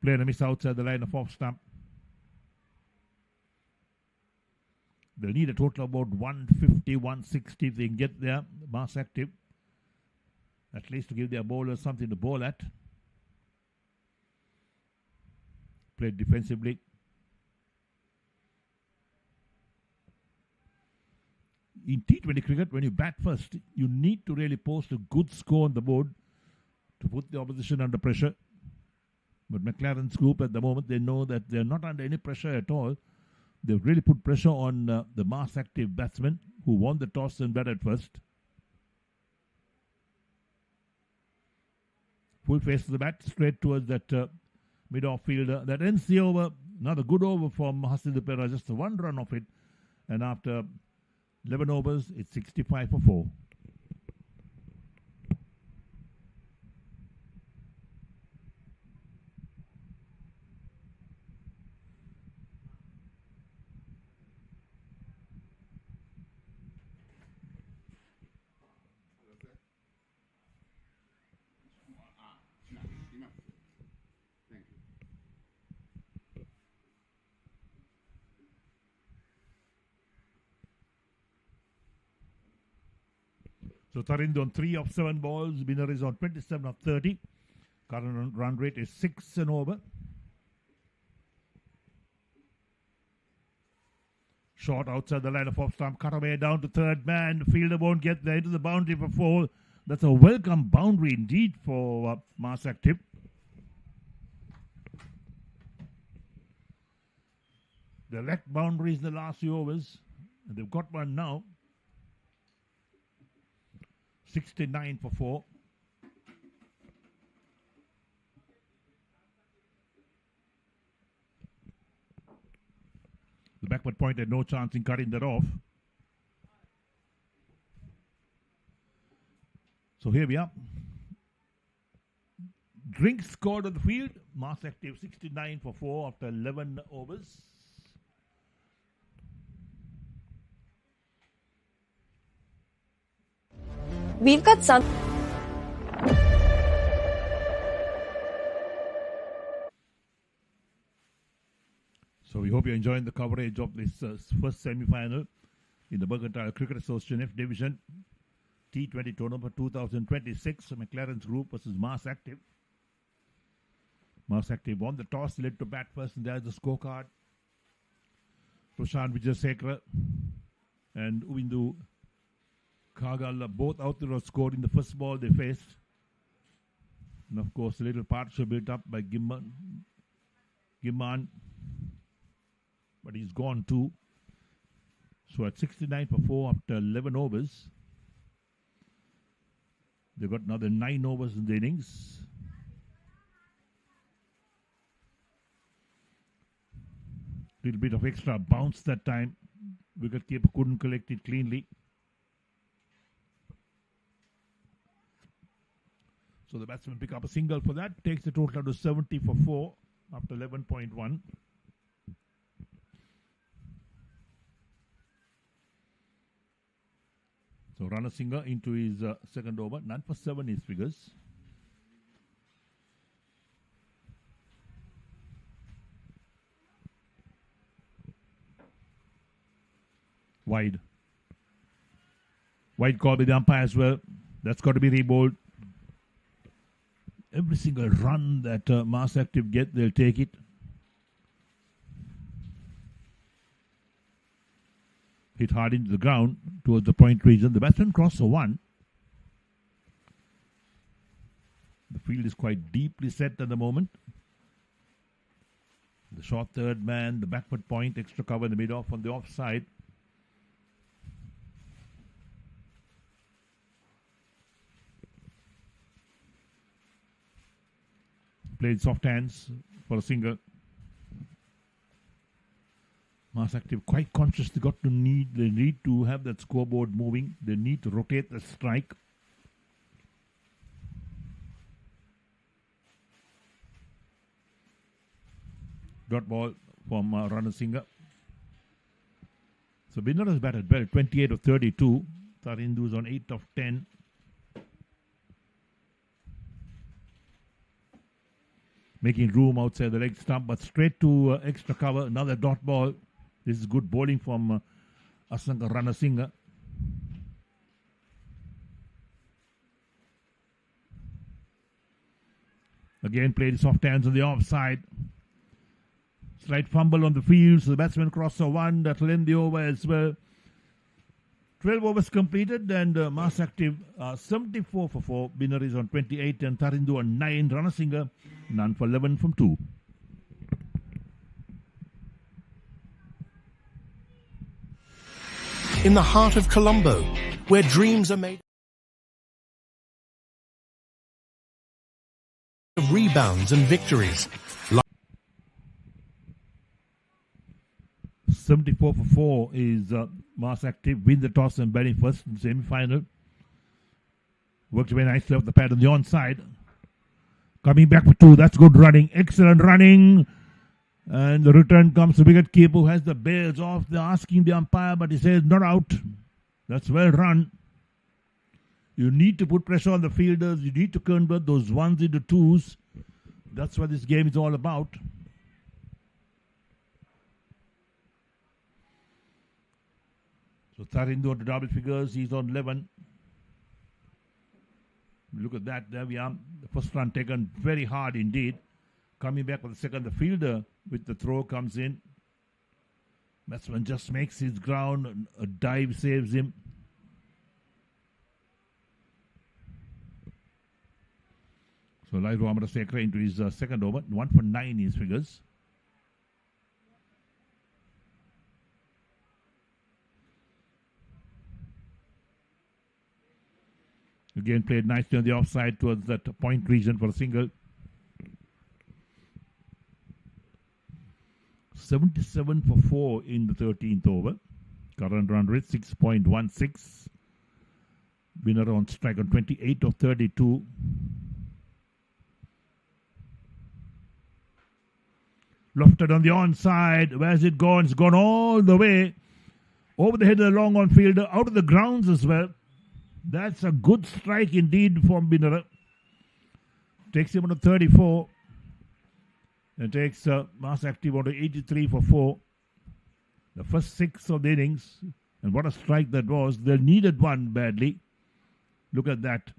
Player miss outside the line of off stump. They'll need a total of about 150, 160 if they can get there. Mars Active. At least to give their bowlers something to bowl at. Played defensively. In T20 cricket, when you bat first, you need to really post a good score on the board to put the opposition under pressure. But Mclaren's group at the moment, they know that they're not under any pressure at all. They've really put pressure on the Mars Active batsmen who won the toss and batted first. Full face to the bat, straight towards that mid-off fielder. That ends the over. Another good over from Hasindu Perra, just the 1 run off it. And after 11 overs, it's 65 for 4. So Tarindu on 3 of 7 balls. Binner is on 27 of 30. Current run rate is 6 and over. Short outside the line of off stump. Cut away down to third man. Fielder won't get there into the boundary for 4. That's a welcome boundary indeed for Mars Active. They lacked boundaries in the last few overs. And they've got one now. 69 for 4. The backward point had no chance in cutting that off. So here we are. Drinks scored on the field. Mars Active 69 for 4 after 11 overs. We've got some. So we hope you're enjoying the coverage of this first semi-final. in the Mercantile Cricket Association F Division T20 Tournament 2026. Mclarens Group versus Mars Active. Mars Active won the toss, led to bat first, and there's the scorecard. Prashant Vijayasekara and Uvindu Kagal both out there scored in the first ball they faced. And of course, a little partnership built up by Gimman, but he's gone too. So at 69 for 4 after 11 overs, they got another 9 overs in the innings. Little bit of extra bounce that time. Wicketkeeper couldn't collect it cleanly. So the batsman pick up a single for that. Takes the total to 70 for 4 after 11.1. So Ranasinghe into his second over. None for 7 his figures. Wide. Wide call by the umpire as well. That's got to be rebowled. Every single run that Mars Active get, they'll take it. Hit hard into the ground towards the point region. The batsman crossed for 1. The field is quite deeply set at the moment. The short third man, the backward point, extra cover in the mid-off on the offside. Played soft hands for a single. Mars Active quite conscious they need to have that scoreboard moving. They need to rotate the strike. Dot ball from Ranasinghe. So Binner has batted well, 28 of 32. Tarindu's on 8 of 10. Making room outside the leg stump, but straight to extra cover. Another dot ball. This is good bowling from Asanka Ranasinghe. Again, played soft hands on the offside. Slight fumble on the field, so the batsman crossed for 1. That will end the over as well. 12 overs completed, and Mars Active 74 for 4. Binner is on 28 and Tarindu on 9. Ranasinghe none for 11 from 2. In the heart of Colombo, where dreams are made of rebounds and victories. 74 for 4 is Mars Active. Win the toss and batting first in the semi-final. Worked very nicely off the pad on the onside. Coming back for 2. That's good running. Excellent running. And the return comes to wicketkeeper who has the bails off. They're asking the umpire, but he says not out. That's well run. You need to put pressure on the fielders. You need to convert those 1s into 2s. That's what this game is all about. So Tarindu to double figures. He's on 11. Look at that. There we are. The first run taken very hard indeed. Coming back for the second. The fielder with the throw comes in. Batsman just makes his ground. A dive saves him. So Lairu Amarasekara into his second over. 1 for 9 his figures. Again played nicely on the offside towards that point region for a single. 77 for 4 in the 13th over. Current run rate 6.16. Winner on strike on 28 of 32. Lofted on the onside. Where's it gone? It's gone all the way. Over the head of the long on fielder. Out of the grounds as well. That's a good strike indeed from Binner. Takes him on to 34. And takes Mars Active on to 83 for 4. The first 6 of the innings. And what a strike that was. They needed one badly. Look at that.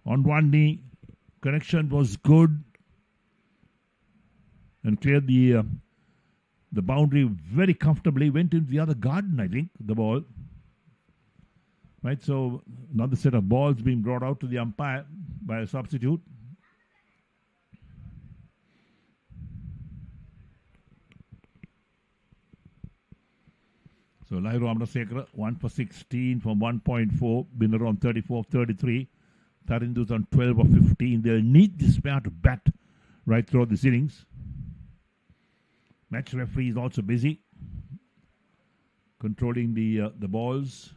On one knee, connection was good and cleared the boundary very comfortably. Went into the other garden, I think, the ball. Right, so another set of balls being brought out to the umpire by a substitute. So Lahiru Amarasekara, 1 for 16 from 1.4. Binner on 34 of 33. Tarindu's on 12 of 15. They'll need this pair to bat right throughout this innings. Match referee is also busy controlling the balls.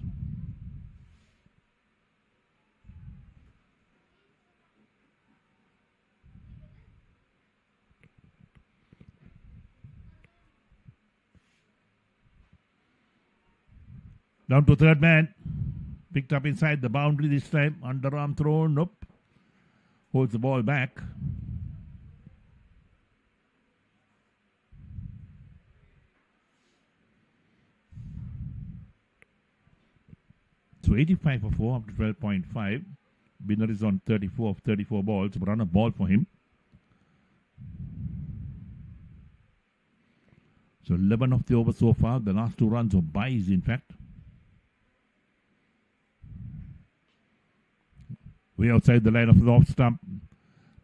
Down to third man. Picked up inside the boundary this time. Underarm throw. Nope. Holds the ball back. So 85 for 4 up to 12.5. Binner is on 34 of 34 balls. Run a ball for him. So 11 of the over so far. The last 2 runs were byes, in fact. Way outside the line of the off stump.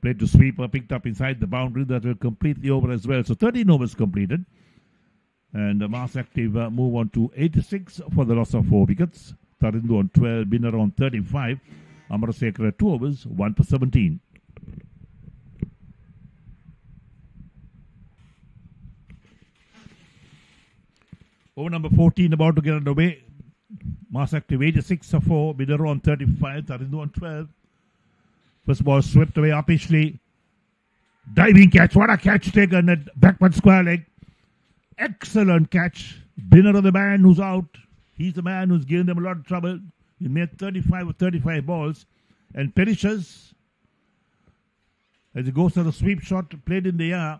Played to sweeper, picked up inside the boundary. That will complete the over as well. So 13 overs completed. And Mass Active move on to 86 for the loss of 4 wickets. Tarindu on 12, Binner on 35. Amarasekara 2 overs, 1 for 17. Over number 14 about to get underway. Mass Active 86 for 4, Binner on 35, Tarindu on 12. First ball swept away uppishly. Diving catch. What a catch taken at backward square leg. Excellent catch. Binner of the man who's out. He's the man who's given them a lot of trouble. He made 35 of 35 balls and perishes as he goes to the sweep shot played in the air.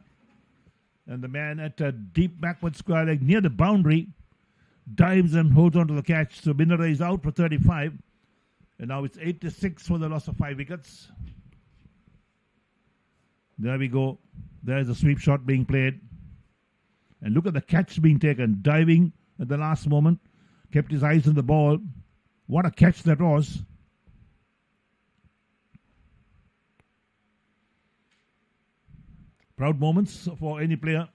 And the man at a deep backward square leg near the boundary dives and holds on to the catch. So Binner is out for 35. And now it's 86 for the loss of 5 wickets. There we go. There's a sweep shot being played. And look at the catch being taken. Diving at the last moment. Kept his eyes on the ball. What a catch that was. Proud moments for any player.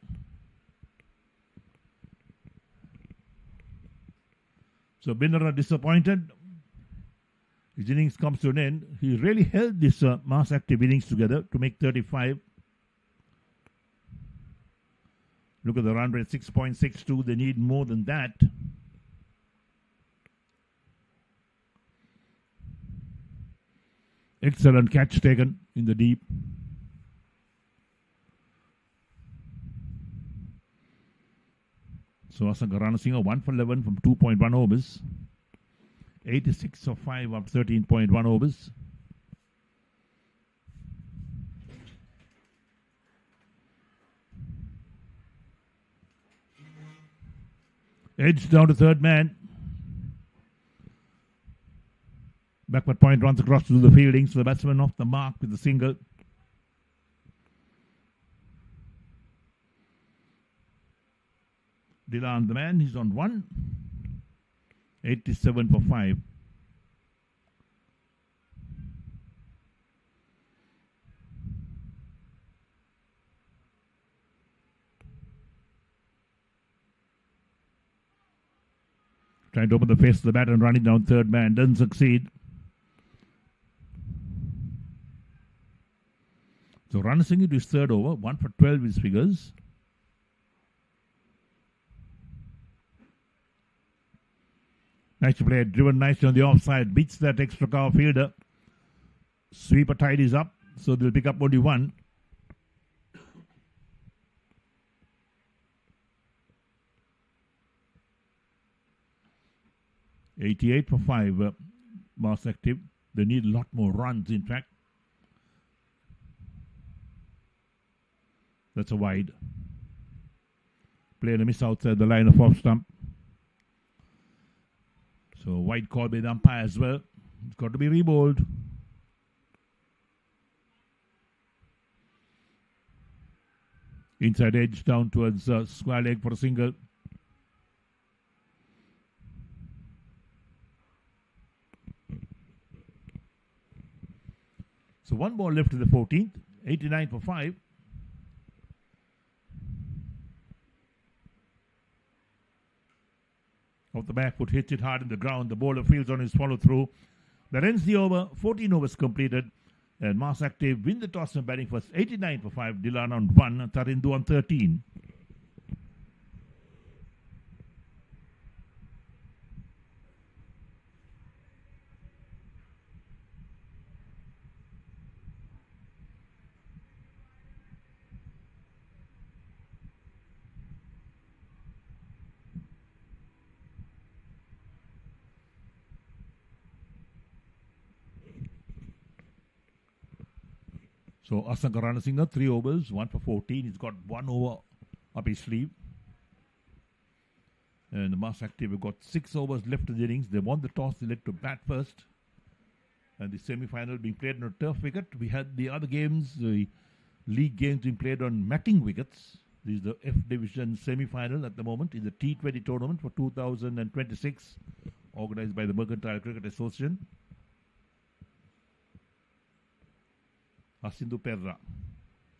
So Binner disappointed. His innings comes to an end. He really held this Mass Active innings together to make 35. Look at the run rate, 6.62. They need more than that. Excellent catch taken in the deep. So Asanka Ranasinghe 1 for 11 from 2.1 overs. 86 of 5 up 13.1 overs. Edge down to third man. Backward point runs across to the fielding. So the batsman off the mark with the single. Dilan the man, he's on 1. 87 for 5. Trying to open the face of the bat and running down third man. Doesn't succeed. So Ranasinghe to his third over. 1 for 12 his figures. Nice play, driven nicely on the offside, beats that extra cover fielder. Sweeper tide is up, so they'll pick up only 1. $88 for 5, Mass Active. They need a lot more runs, in fact. That's a wide. Playing a miss outside the line of off stump. So wide call by the umpire as well. It's got to be rebowled. Inside edge down towards square leg for a single. So one ball left in the 14th. 89 for 5. Off the back foot, hits it hard in the ground. The bowler fields on his follow through. That ends the over. 14 overs completed. And Mass Active win the toss and batting first. 89 for 5. Dilan on 1. Tarindu on 13. So Asanka Ranasinghe, 3 overs, 1 for 14. He's got 1 over up his sleeve. And the Mass Active have got 6 overs left in the innings. They won the toss, they led to bat first. And the semi-final being played on a turf wicket. We had the other games, the league games being played on matting wickets. This is the F Division semi-final at the moment in the T20 tournament for 2026, organized by the Mercantile Cricket Association. Hasindu Perra.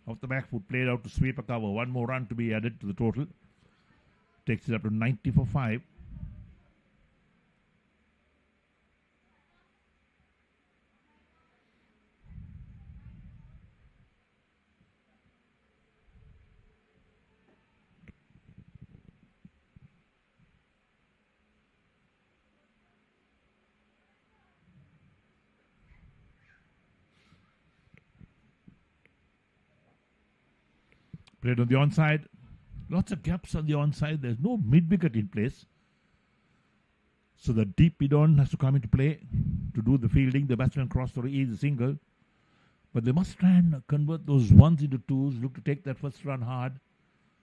Off the back foot, played out to sweep a cover. 1 more run to be added to the total. Takes it up to 90 for 5. Played on the onside. Lots of gaps on the onside. There's no mid-wicket in place. So the deep mid-on has to come into play to do the fielding. The batsman cross for is a single. But they must try and convert those ones into twos. Look to take that first run hard.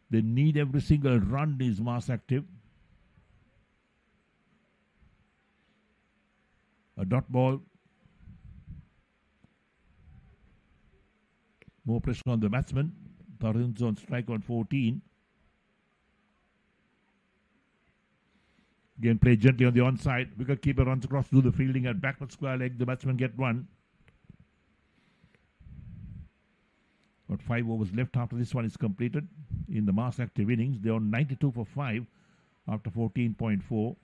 They need every single run is Mass Active. A dot ball. More pressure on the batsman. Tarun's on strike on 14. Again, play gently on the onside. Wicketkeeper runs across to do the fielding at backward square leg. The batsman get 1. Got 5 overs left after this one is completed in the Mass Active innings. They're on 92 for 5 after 14.4.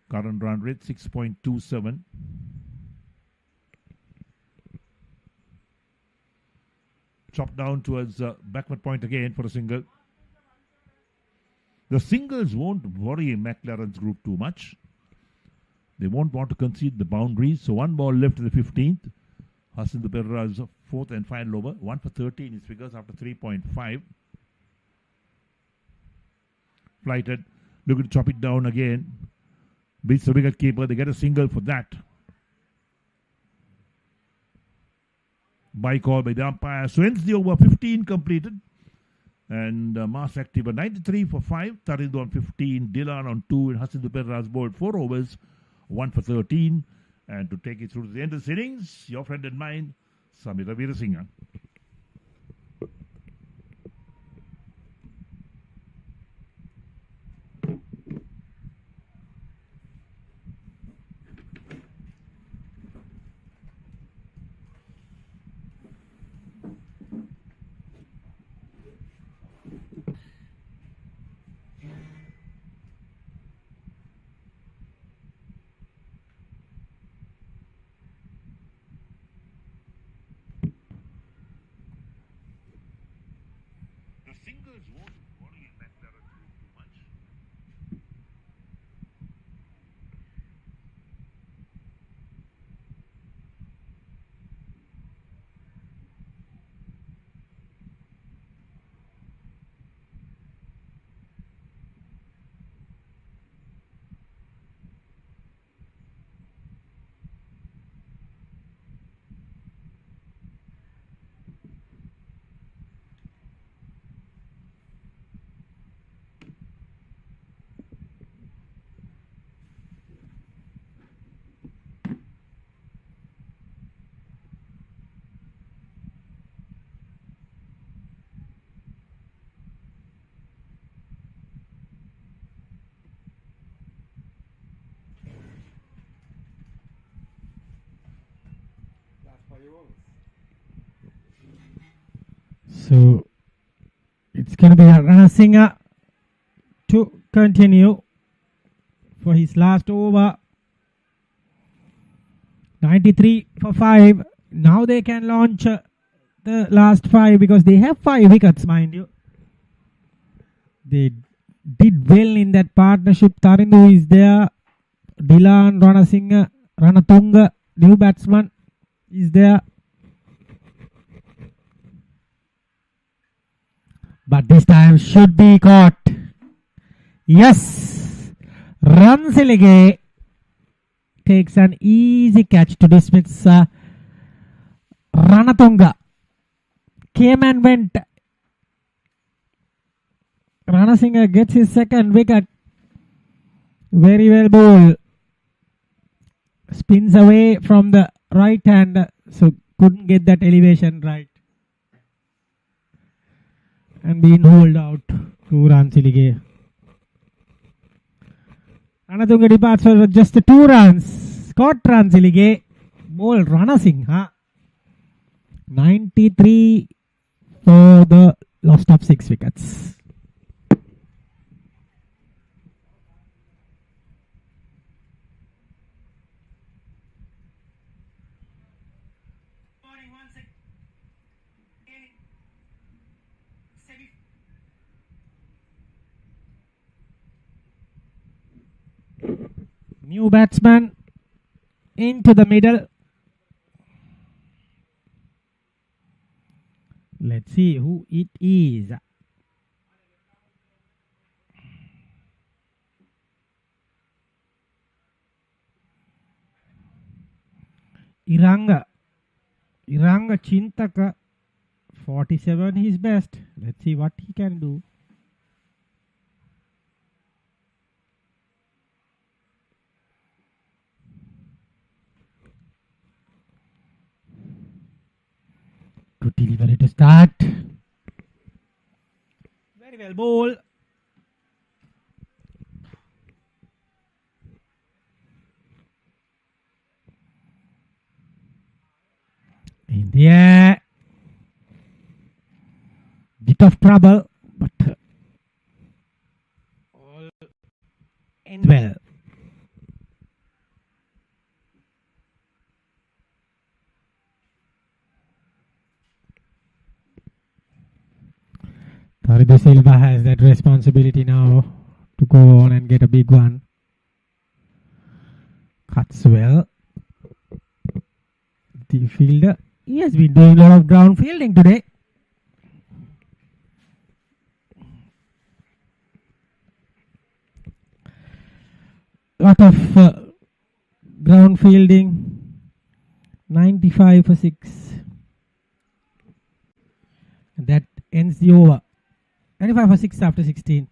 Current run rate 6.27. Chopped down towards backward point again for a single. The singles won't worry Mclarens group too much. They won't want to concede the boundaries. So 1 ball left in the 15th. Hasindu Perra's 4th and final over. 1 for 13 his figures after 3.5. Flighted. Looking to chop it down again. Beats the wicket keeper. They get a single for that. By call by the umpire. So ends the over. 15 completed. And Mass Active 93 for 5. Tarindu on 15. Dilan on 2. And Hasindu Perra's bowled 4 overs. 1 for 13. And to take it through to the end of the innings, your friend and mine, Samira Veerasinghe. Singles won't worry Mclarens group too much. So it's going to be Ranasinghe to continue for his last over. 93 for 5. Now they can launch the last 5 because they have 5 wickets, mind you. They did well in that partnership. Tarindu is there. Dilan, Ranasinghe, Ranatunga, new batsman is there. But this time should be caught. Yes. Ransilige takes an easy catch to dismiss Ranatunga. Came and went. Ranasinghe gets his second wicket. Very well bowled. Spins away from the right hand, so couldn't get that elevation right. And being hauled out to Ransilige. Ranatunga departs for just 2 runs. Caught Ransilige. Bowled Ranasinghe. 93 for the loss of 6 wickets. New batsman into the middle. Let's see who it is. Iranga Chintaka, 47 his best. Let's see what he can do. Good delivery to start. Very well bowled. In the air. Bit of trouble, but all end well. Tarindu Silva has that responsibility now to go on and get a big one. Cuts well. The fielder, he has been doing a lot of ground fielding today. Lot of ground fielding. 95 for 6. And that ends the over. 95 for 6 after 16.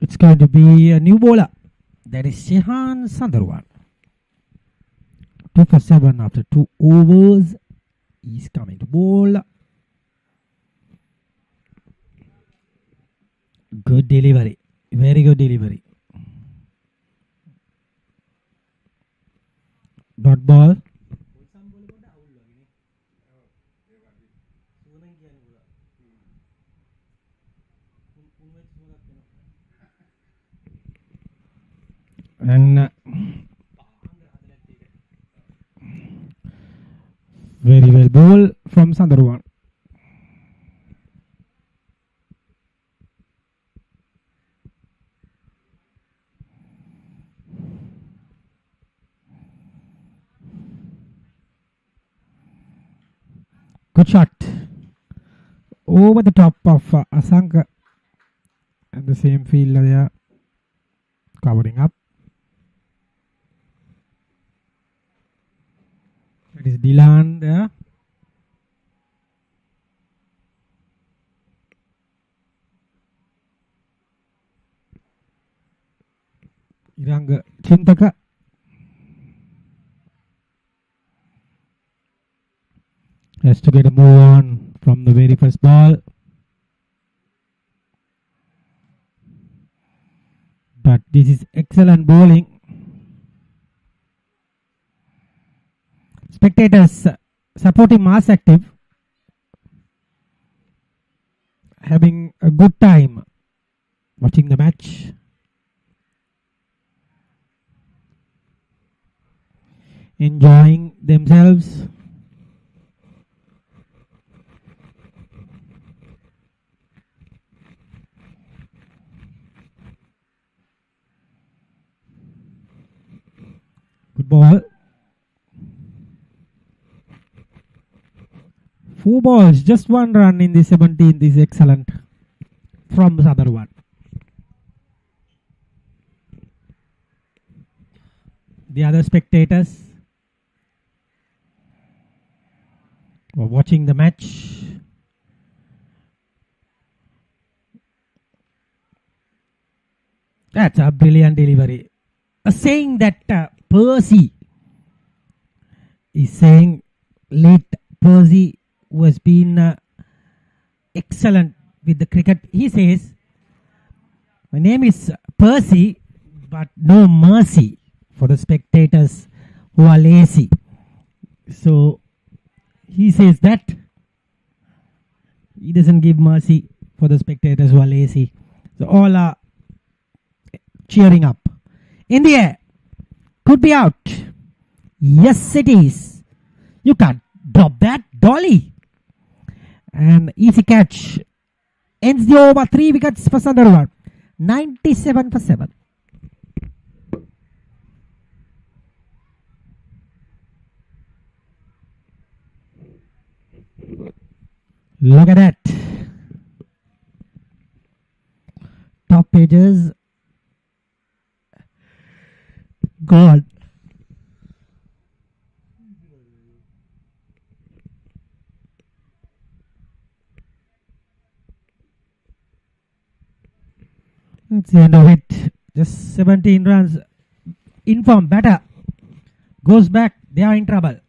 It's going to be a new bowler. That is Shehan Sundarwan. 2 for 7 after 2 overs. He's coming to bowl. Good delivery. Very good delivery. Dot ball. And very well ball from Sundarwan. Good shot over the top of Asanka, and the same fielder there covering up. That is Dilan there. Iranga Chintaka. to get a move on from the very first ball. But this is excellent bowling. Spectators supporting Mass Active, having a good time watching the match. Enjoying themselves. Good ball. 4 balls, just 1 run in the 17th is excellent from the other one. The other spectators were watching the match. That's a brilliant delivery. Saying that Percy is saying, late Percy, who has been excellent with the cricket, he says, my name is Percy, but no mercy for the spectators who are lazy. So he says that he doesn't give mercy for the spectators who are lazy. So all are cheering up. In the air, could be out. Yes, it is. You can't drop that, Dolly. And easy catch. Ends the over. 3 wickets for Sunderland. 97 for 7. Look at that. Top pages. God. That's the end of it. Just 17 runs. Inform batter goes back. They are in trouble.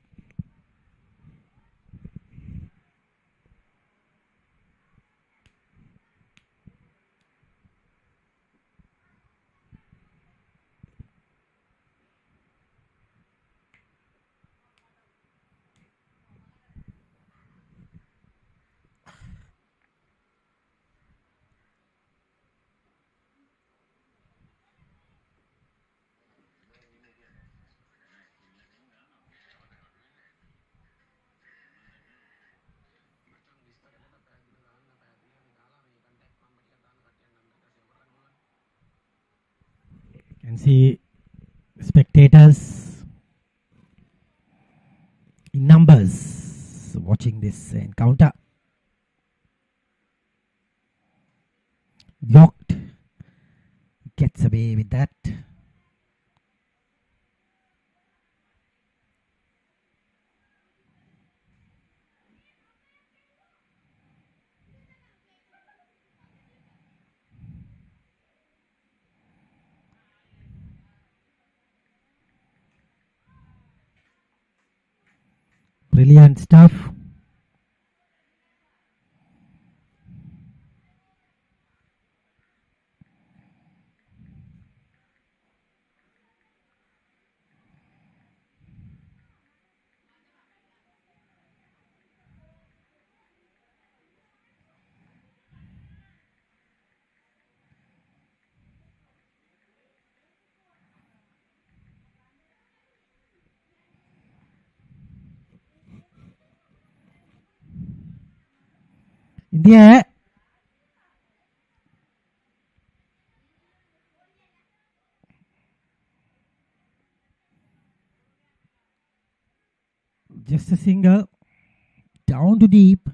Can see spectators in numbers watching this encounter. Locked, gets away with that. Brilliant stuff. In the air. Just a single. Down to deep.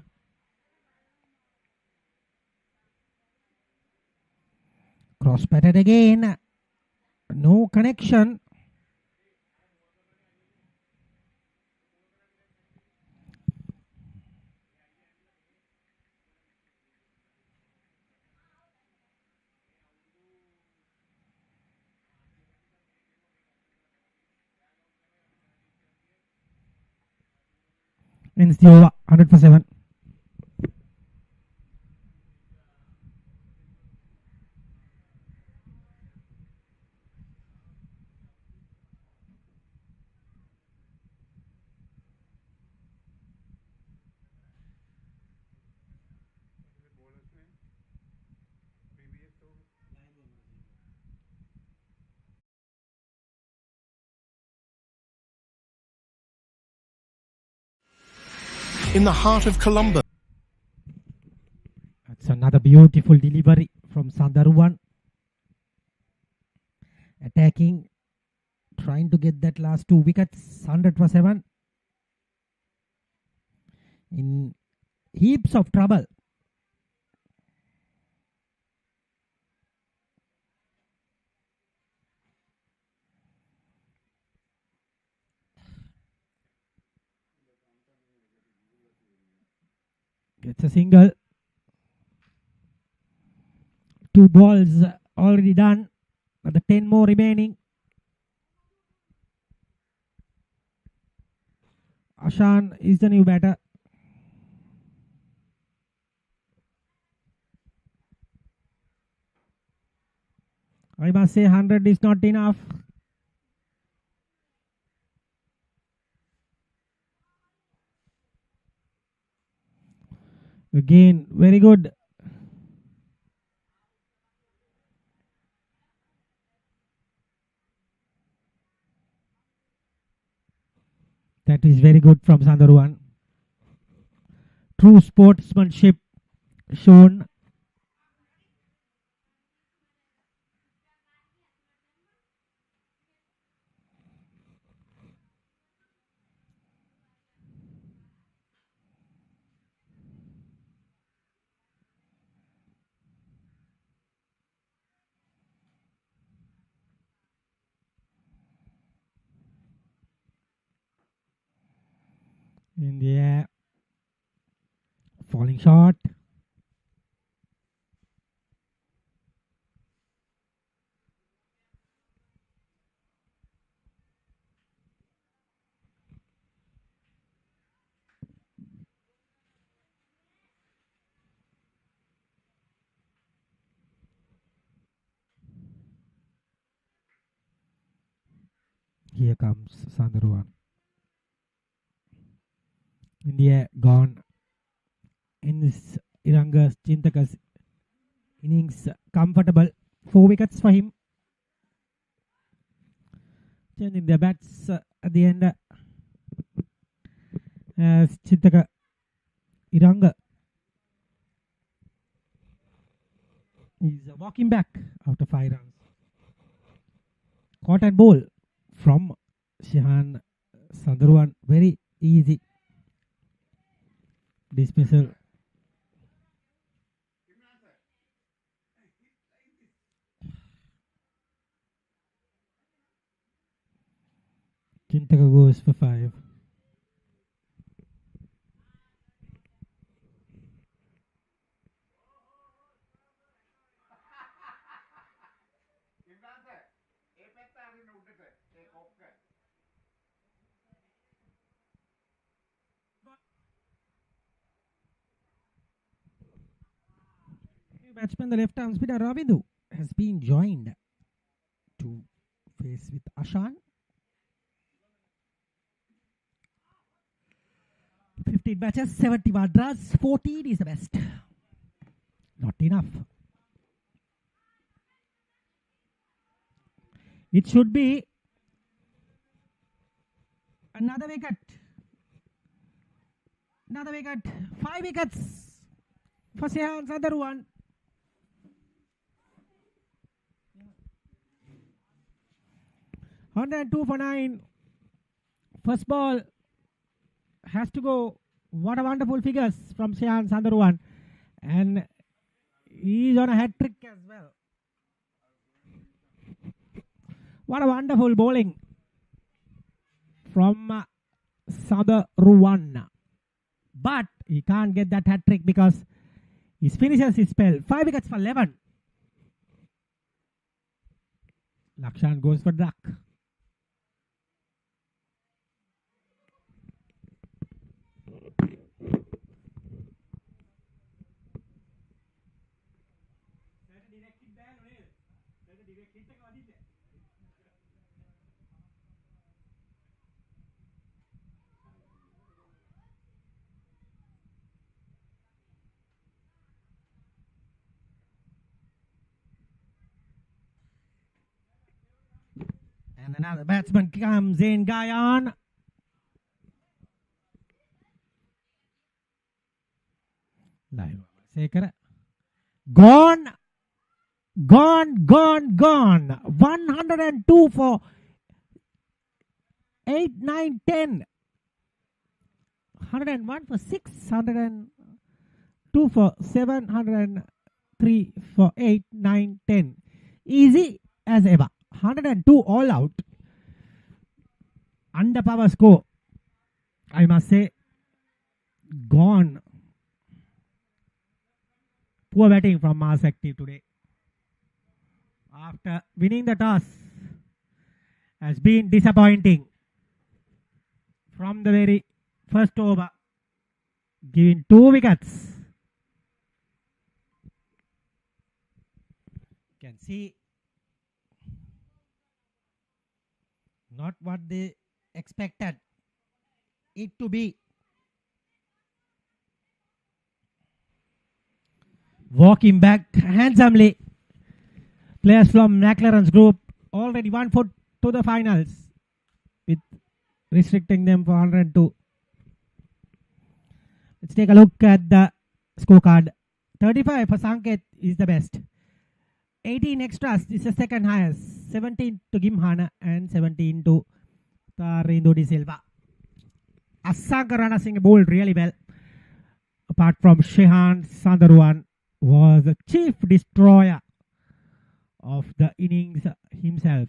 Cross batted again. No connection. Ends the over 100 for 7. In the heart of Colombo. That's another beautiful delivery from Sandaruwan. Attacking, trying to get that last 2 wickets. 100 for 7. In heaps of trouble. Gets a single. 2 balls already done. The 10 more remaining. Ashan is the new batter. I must say 100 is not enough. Again, very good. That is very good from Sandaruwan. True sportsmanship shown. In the air. Falling short. Here comes Sandaruwan. In the air, gone. In this Iranga's Chintaka's innings, comfortable. 4 wickets for him. Changing their bats at the end. As Chintaka Iranga is walking back after 5 runs. Caught and ball from Shihan Sandaruwan. Very easy dismissal. Chintaka goes for 5. Batsman, the left arm spinner Ravindu, has been joined to face with Ashan. 15 matches, 71 runs, 14 is the best. Not enough. It should be another wicket. Another wicket. 5 wickets for Sehan Sandaruwan. Hundred 2 for 9. First ball has to go. What a wonderful figures from Sehan Sandaruwan. And he's on a hat trick as well. What a wonderful bowling from Sandaruwan. But he can't get that hat trick because he finishes his spell. 5 wickets for 11. Lakshan goes for duck. And another batsman comes in, Gayan. Gone. 102 for 8, 9, 10. 101 for 6, 102 for 7, 103 for 8, 9, 10. Easy as ever. 102 all out. Under power score, I must say, gone. Poor batting from Mars Active today. After winning the toss, has been disappointing. From the very first over, giving 2 wickets. You can see not what they expected it to be. Walking back handsomely. Players from Mclarens group already 1 foot to the finals, with restricting them for 102. Let's take a look at the scorecard. 35 for Sanket is the best. 18 extras is the second highest. 17 to Gimhana and 17 to Tarindu De Silva. Asanka Rana Singh bowled really well. Apart from Shehan, Sandaruan was the chief destroyer of the innings himself.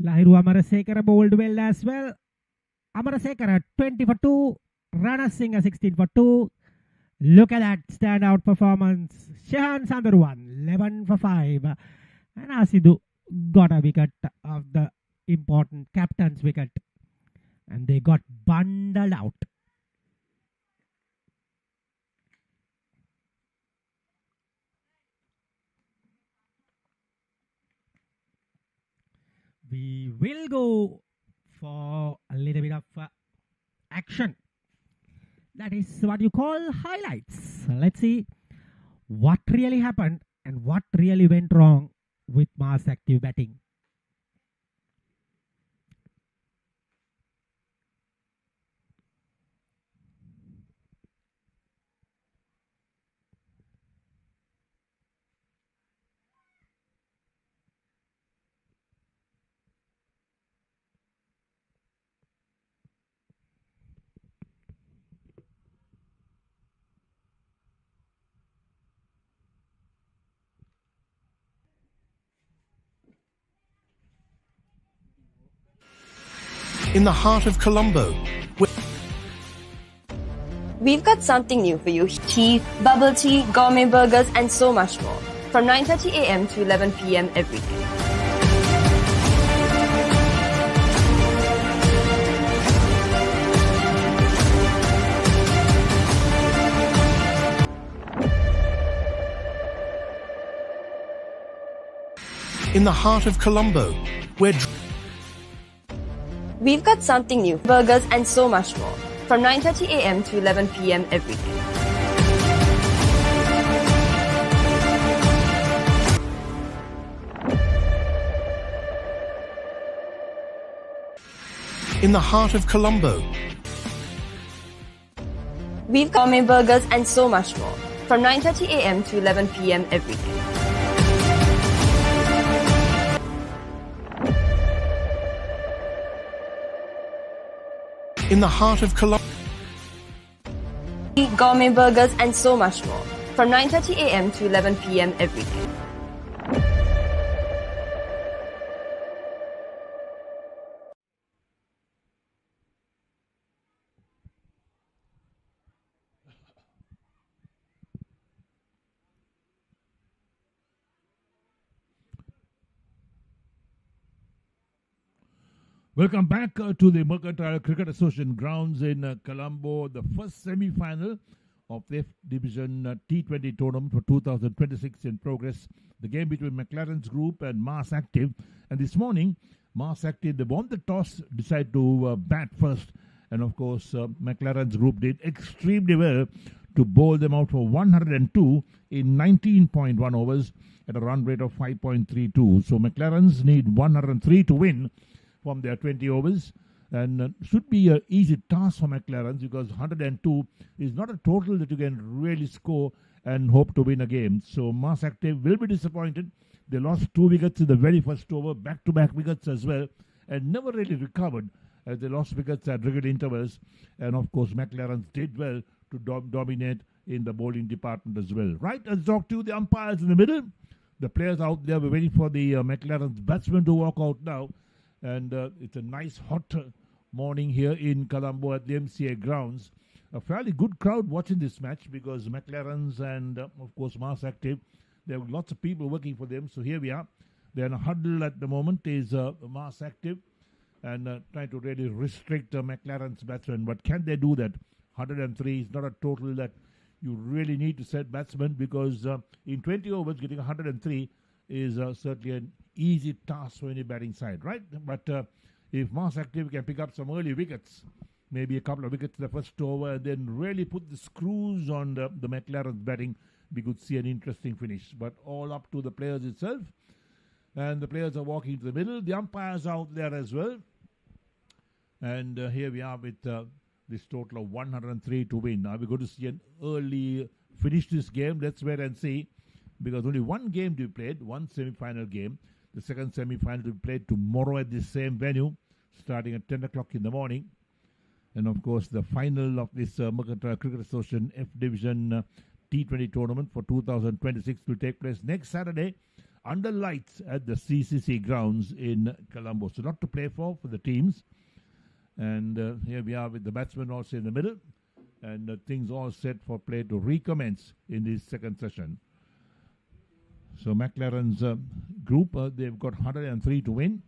Lahiru Amarasekara bowled well as well. Amarasekara 20 for 2. Rana Singh 16 for 2. Look at that standout performance. Shehan Sandaruan 11 for 5. And Asidu got a wicket of the important captain's wicket. And they got bundled out. We will go for a little bit of action. That is what you call highlights. Let's see what really happened and what really went wrong with Mars Active batting. In the heart of Colombo, We've got something new for you. Tea, bubble tea, gourmet burgers and so much more. From 9:30 a.m. to 11 p.m. every day. in the heart of Colombo, where We've got something new. Burgers and so much more. From 9:30 a.m. to 11 p.m. every day. in the heart of Colombo, We've got gourmet burgers and so much more. From 9:30 a.m. to 11 p.m. every day. in the heart of Colombo, Gourmet burgers and so much more. From 9:30 a.m. to 11 p.m. every day. Welcome back to the Mercantile Cricket Association grounds in Colombo, the first semi-final of the F Division T20 tournament for 2026 in progress. The game between Mclarens Group and Mars Active. And this morning, Mars Active, they won the toss, decided to bat first. And of course, Mclarens Group did extremely well to bowl them out for 102 in 19.1 overs at a run rate of 5.32. So Mclarens need 103 to win from their 20 overs. And should be an easy task for Mclarens because 102 is not a total that you can really score and hope to win a game. So Mars Active will be disappointed. They lost 2 wickets in the very first over, back-to-back wickets as well, and never really recovered as they lost wickets at regular intervals. And of course, Mclarens did well to dominate in the bowling department as well. Right, let's talk to the umpires in the middle. The players out there were waiting for the Mclarens batsmen to walk out now. And it's a nice hot morning here in Colombo at the MCA grounds. A fairly good crowd watching this match because Mclarens and, of course, Mars Active, there are lots of people working for them. So here we are. They're in a huddle at the moment is Mars Active and trying to really restrict Mclarens batsmen. But can they do that? 103 is not a total that you really need to set batsmen because in 20 overs, getting 103 is certainly an easy task for any batting side, right? But if Mars Active can pick up some early wickets, maybe a couple of wickets in the first over, and then really put the screws on the Mclarens batting, we could see an interesting finish. But all up to the players itself. And the players are walking to the middle. The umpires out there as well. And here we are with this total of 103 to win. Now we're going to see an early finish this game. Let's wait and see. Because only one game to be played, one semi-final game. The second semi-final to be played tomorrow at this same venue, starting at 10 o'clock in the morning. And of course, the final of this Mercantile Cricket Association F Division T20 tournament for 2026 will take place next Saturday under lights at the CCC grounds in Colombo. So not to play for the teams. And here we are with the batsmen also in the middle. And things all set for play to recommence in this second session. So Mclarens group, they've got 103 to win.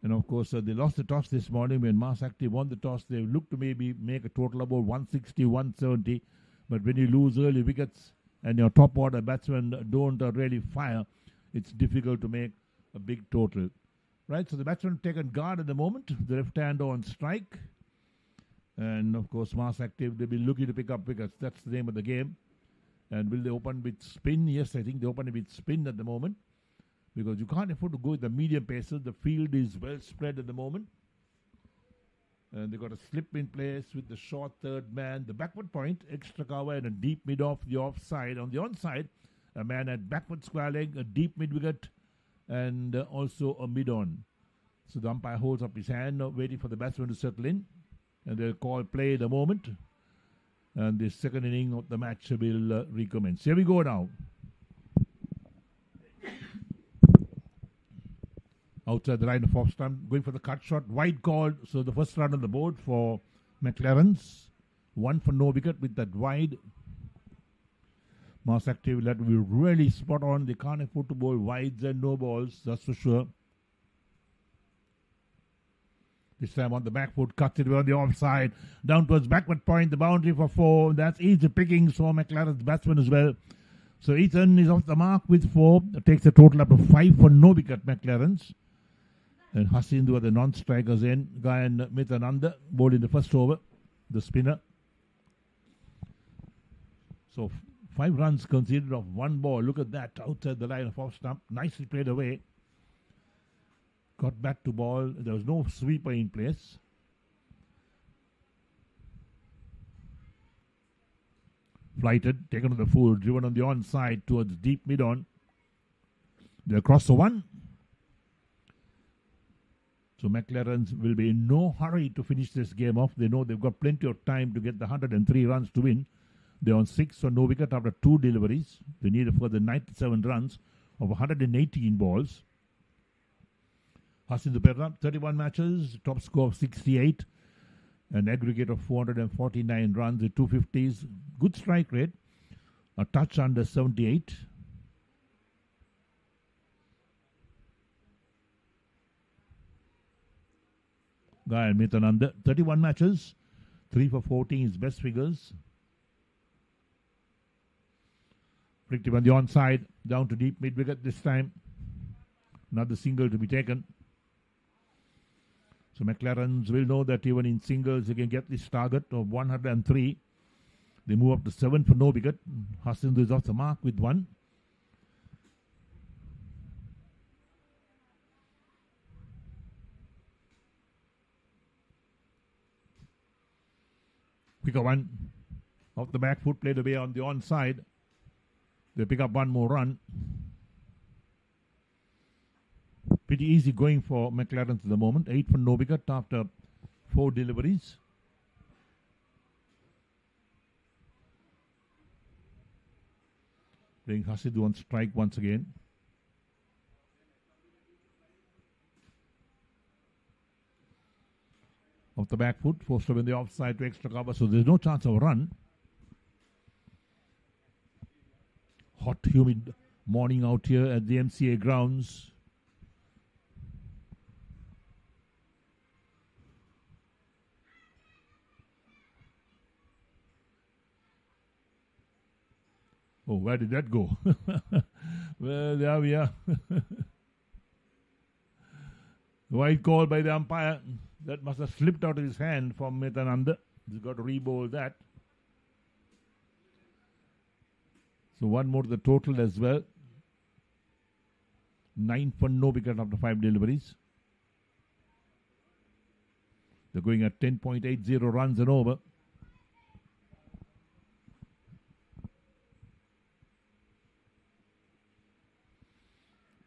And of course, they lost the toss this morning when Mars Active won the toss. They looked to maybe make a total about 160, 170. But when you lose early wickets and your top order batsmen don't really fire, it's difficult to make a big total. Right, so the batsmen taken guard at the moment. The left-hander on strike. And of course, Mars Active, they'll be looking to pick up wickets. That's the name of the game. And will they open with spin? Yes, I think they open with spin at the moment. Because you can't afford to go with the medium paces. The field is well spread at the moment. And they've got a slip in place with the short third man. The backward point, extra cover and a deep mid off the offside. On the onside, a man at backward square leg, a deep mid wicket, and also a mid on. So the umpire holds up his hand, waiting for the batsman to settle in. And they'll call play at the moment. And the second inning of the match will recommence. Here we go now. Outside the line of off stump, going for the cut shot. Wide called. So the first run on the board for Mclarens. One for no wicket with that wide. Mars Active will be really spot on. They can't afford to bowl wides and no balls, that's for sure. This time on the back foot, cuts it on the offside. Down towards backward point, the boundary for 4. That's easy pickings for Mclarens batsman as well. So Ethan is off the mark with 4. Takes a total up to 5 for no wicket, Mclarens. And Hasindu are the non-strikers in. Guy and Mithananda bowled in the first over, the spinner. So 5 runs conceded off 1 ball. Look at that, outside the line of off stump. Nicely played away. Got back to ball. There was no sweeper in place. Flighted, taken to the full, driven on the onside towards deep mid-on. They'll cross the 1. So Mclarens will be in no hurry to finish this game off. They know they've got plenty of time to get the 103 runs to win. They're on 6 for no wicket after 2 deliveries. They need a further 97 runs of 118 balls. Hasin Duperra, 31 matches, top score of 68, an aggregate of 449 runs with 250s, good strike rate, a touch under 78. Guy and Mithananda, 31 matches, 3 for 14 is best figures. Flicked him on the onside, down to deep mid-wicket this time. Another single to be taken. So Mclarens will know that even in singles they can get this target of 103. They move up to 7 for no wicket. Hasindhu is off the mark with 1. Quicker one. Off the back foot, played away on the onside. They pick up one more run. Pretty easy going for Mclarens at the moment. 8 for no wicket after 4 deliveries. Playing Hasindhu on strike once again. Off the back foot, forced to win the offside to extra cover, so there's no chance of a run. Hot, humid morning out here at the MCA grounds. Oh, where did that go? Well, there we are. White call by the umpire. That must have slipped out of his hand from Metananda. He's got to re-bowl that. So one more to the total as well. 9 for no wicket after 5 deliveries. They're going at 10.80 runs and over.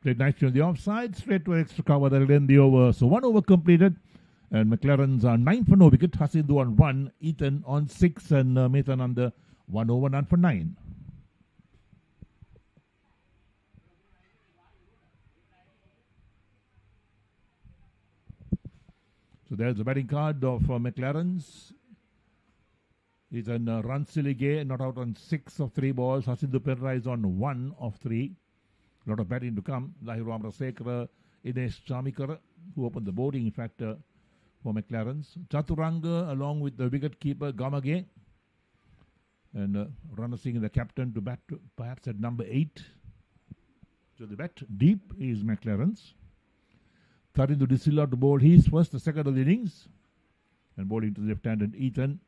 Played nicely on the offside, straight to extra cover. That'll end the over. So 1 over completed. And Mclarens are 9 for no wicket. Hasindhu on 1, Ethan on 6, and Metananda 1 over, none for 9. So there's the batting card of Mclarens. Ethan Ransilige not out on 6 of 3 balls. Hasindhu Perra is on 1 of 3. A lot of batting to come. Lahiru Amrasekara, Ines Chamikar, who opened the boarding, in fact, for Mclarens. Chaturanga, along with the wicket keeper Gamage. And Rana Singh, the captain, to bat perhaps at number 8. So the bat deep is Mclarens. Tharindo De Silva to bowl his first, the second of the innings. And bowling to the left-handed Ethan.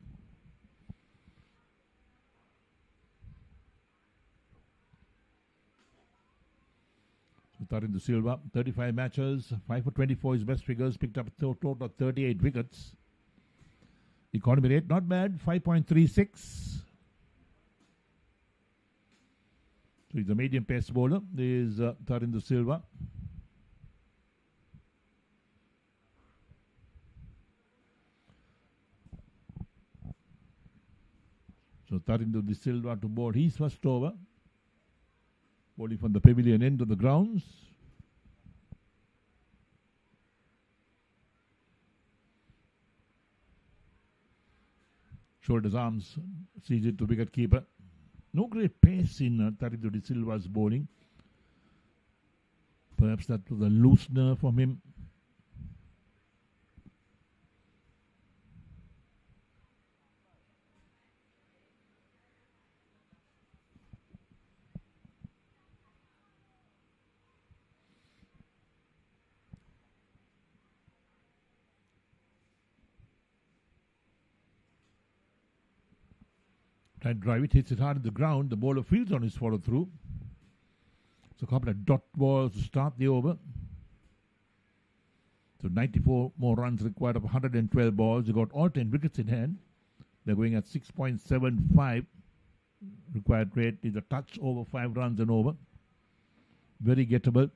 Tharindo De Silva, 35 matches, 5 for 24 his best figures, picked up a total of 38 wickets. Economy rate, not bad, 5.36. So he's a medium pace bowler. There is Tharindo De Silva. So Tharindo De Silva to bowl his first over. Bowling from the pavilion end of the grounds. Shoulders, arms, sees it to wicket keeper. No great pace in Tharindo De Silva's bowling. Perhaps that was a loosener from him. Try and drive it, hits it hard in the ground. The bowler fields on his follow through. So a couple of dot balls to start the over. So 94 more runs required of 112 balls. They got all 10 wickets in hand. They're going at 6.75. Required rate is a touch over 5 runs and over. Very gettable.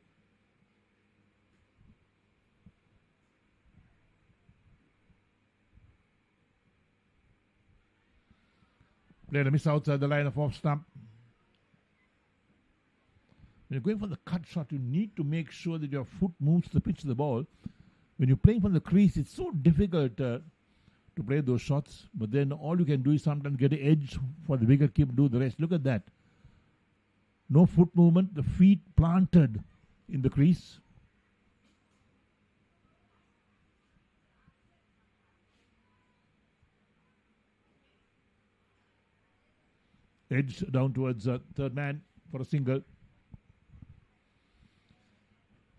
Played a miss outside the line of off stump. When you're going for the cut shot, you need to make sure that your foot moves to the pitch of the ball. When you're playing from the crease, it's so difficult to play those shots. But then all you can do is sometimes get an edge for the wicket keeper, do the rest. Look at that. No foot movement, the feet planted in the crease. Edge down towards third man. for a single.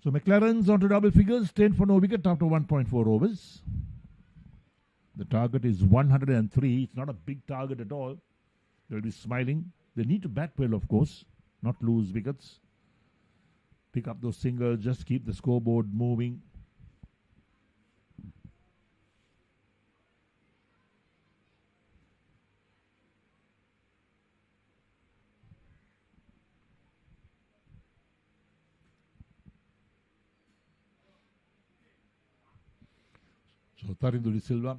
So Mclarens onto double figures, 10 for no wicket after 1.4 overs. The target is 103. It's not a big target at all. They'll be smiling. They need to bat well, of course, not lose wickets. Pick up those singles, just keep the scoreboard moving. So Tarindo De Silva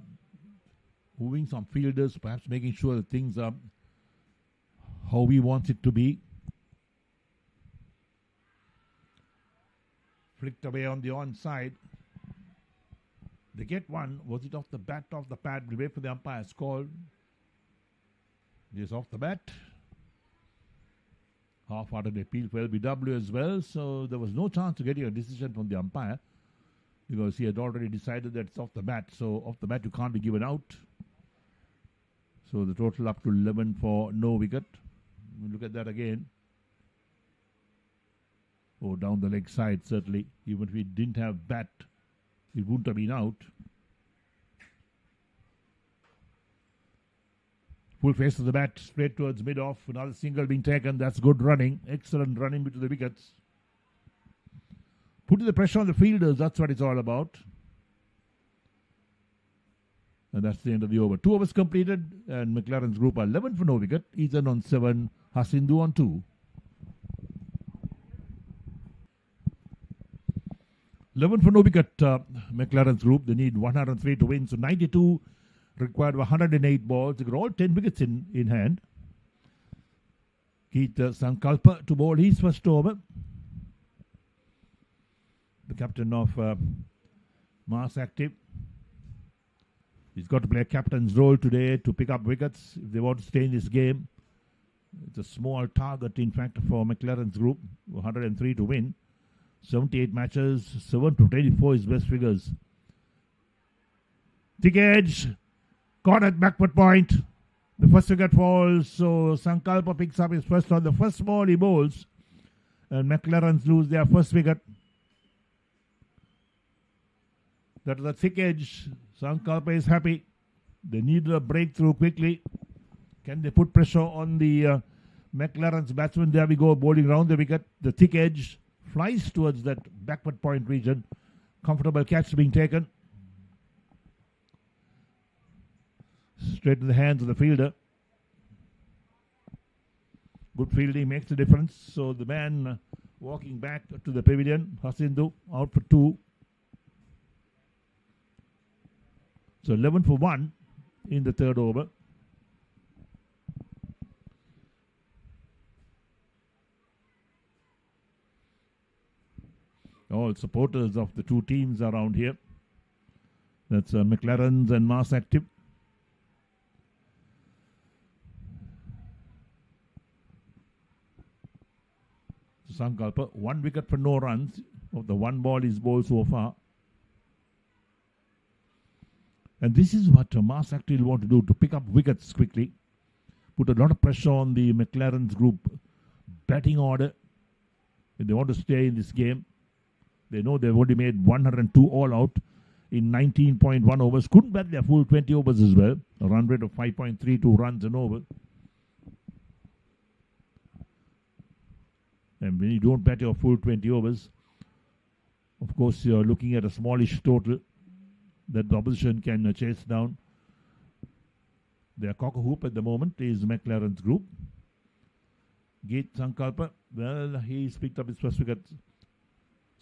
moving some fielders, perhaps making sure that things are how he wants it to be. Flicked away on the onside. They get one. Was it off the bat, off the pad? We'll wait for the umpire's call. It is off the bat. Half-hearted appeal for LBW as well. So there was no chance of getting a decision from the umpire because he had already decided that it's off the bat. So off the bat you can't be given out. So the total up to 11 for no wicket. We'll look at that again. Oh, down the leg side, certainly. Even if we didn't have bat, it wouldn't have been out. Full face of the bat, straight towards mid-off. Another single being taken. That's good running. Excellent running between the wickets. Putting the pressure on the fielders, that's what it's all about. And that's the end of the over. 2 overs completed, and Mclarens group are 11 for no wicket. Ethan on 7, Hasindu on 2. 11 for no wicket, Mclarens group. They need 103 to win. So 92 required 108 balls. They got all 10 wickets in hand. Keith Sankalpa to bowl his first over. The captain of Mars Active. He's got to play a captain's role today to pick up wickets if they want to stay in this game. It's a small target, in fact, for Mclarens group. 103 to win. 78 matches, 7 to 24 is best figures. Thick edge, caught at backward point. The first wicket falls, so Sankalpa picks up his first on the first ball he bowls. And Mclarens lose their first wicket. That is a thick edge. Sankalpa is happy. They need a breakthrough quickly. Can they put pressure on the Mclarens batsman? There we go, bowling round the wicket. The thick edge flies towards that backward point region. Comfortable catch being taken. Straight in the hands of the fielder. Good fielding makes a difference. So the man walking back to the pavilion, Hasindu, out for 2. So 11 for 1 in the third over. All supporters of the two teams around here. That's Mclarens and Mars Active. Sankalpa, 1 wicket for no runs of the 1 ball he's bowled so far. And this is what Mars Active will want to do, to pick up wickets quickly. Put a lot of pressure on the Mclarens group batting order. If they want to stay in this game. They know they've only made 102 all out in 19.1 overs. Couldn't bat their full 20 overs as well. A run rate of 5.32 runs an over. And when you don't bat your full 20 overs, of course you're looking at a smallish total that the opposition can chase down. Their cock-a-hoop at the moment is Mclarens group. Gate Sankalpa, well, he's picked up his first wicket.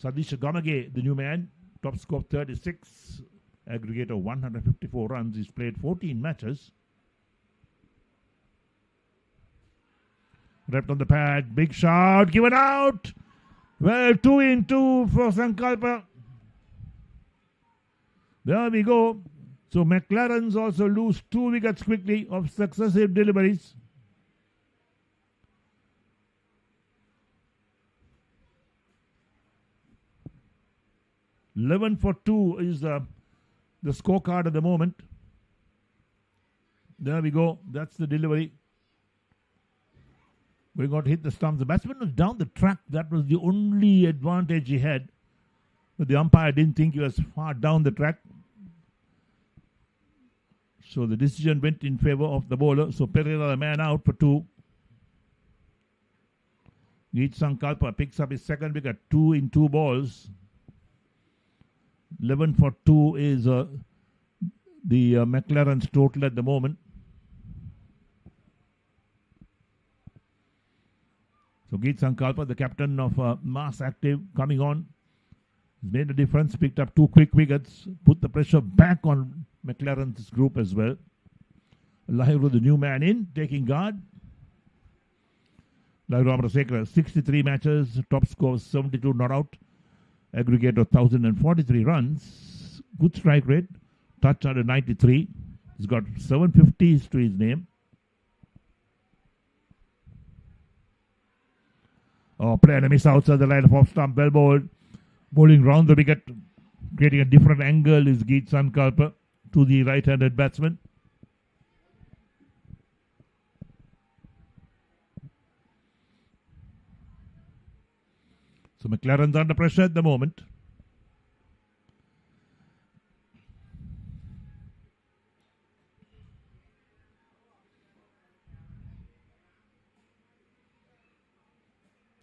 Sadish Gamage, the new man, top score of 36, aggregate of 154 runs. He's played 14 matches. Wrapped on the pad, big shot, given out. Well, 2 in 2 for Sankalpa. There we go. So Mclarens also lose 2 wickets quickly of successive deliveries. $11 for 2 is the scorecard at the moment. There we go. That's the delivery. Going out to hit the stumps. The batsman was down the track. That was the only advantage he had. But the umpire didn't think he was far down the track. So the decision went in favour of the bowler. So Pereira, the man out for 2. Geet Sankalpa picks up his second wicket. 2 in 2 balls. 11 for 2 is the Mclarens total at the moment. So Geet Sankalpa, the captain of Mass Active, coming on. He's made a difference, picked up 2 quick wickets, put the pressure back on Mclarens' group as well. Lahiru, the new man in, taking guard. Lahiru Amarasekara, 63 matches, top score 72 not out. Aggregate of 1,043 runs. Good strike rate. Touch under 93. He's got 750s to his name. Oh, play and a miss outside the line of off stump. Well bowled. Bowling round the wicket. Creating a different angle is Geet Sankalpa to the right-handed batsman. So Mclaren's under pressure at the moment.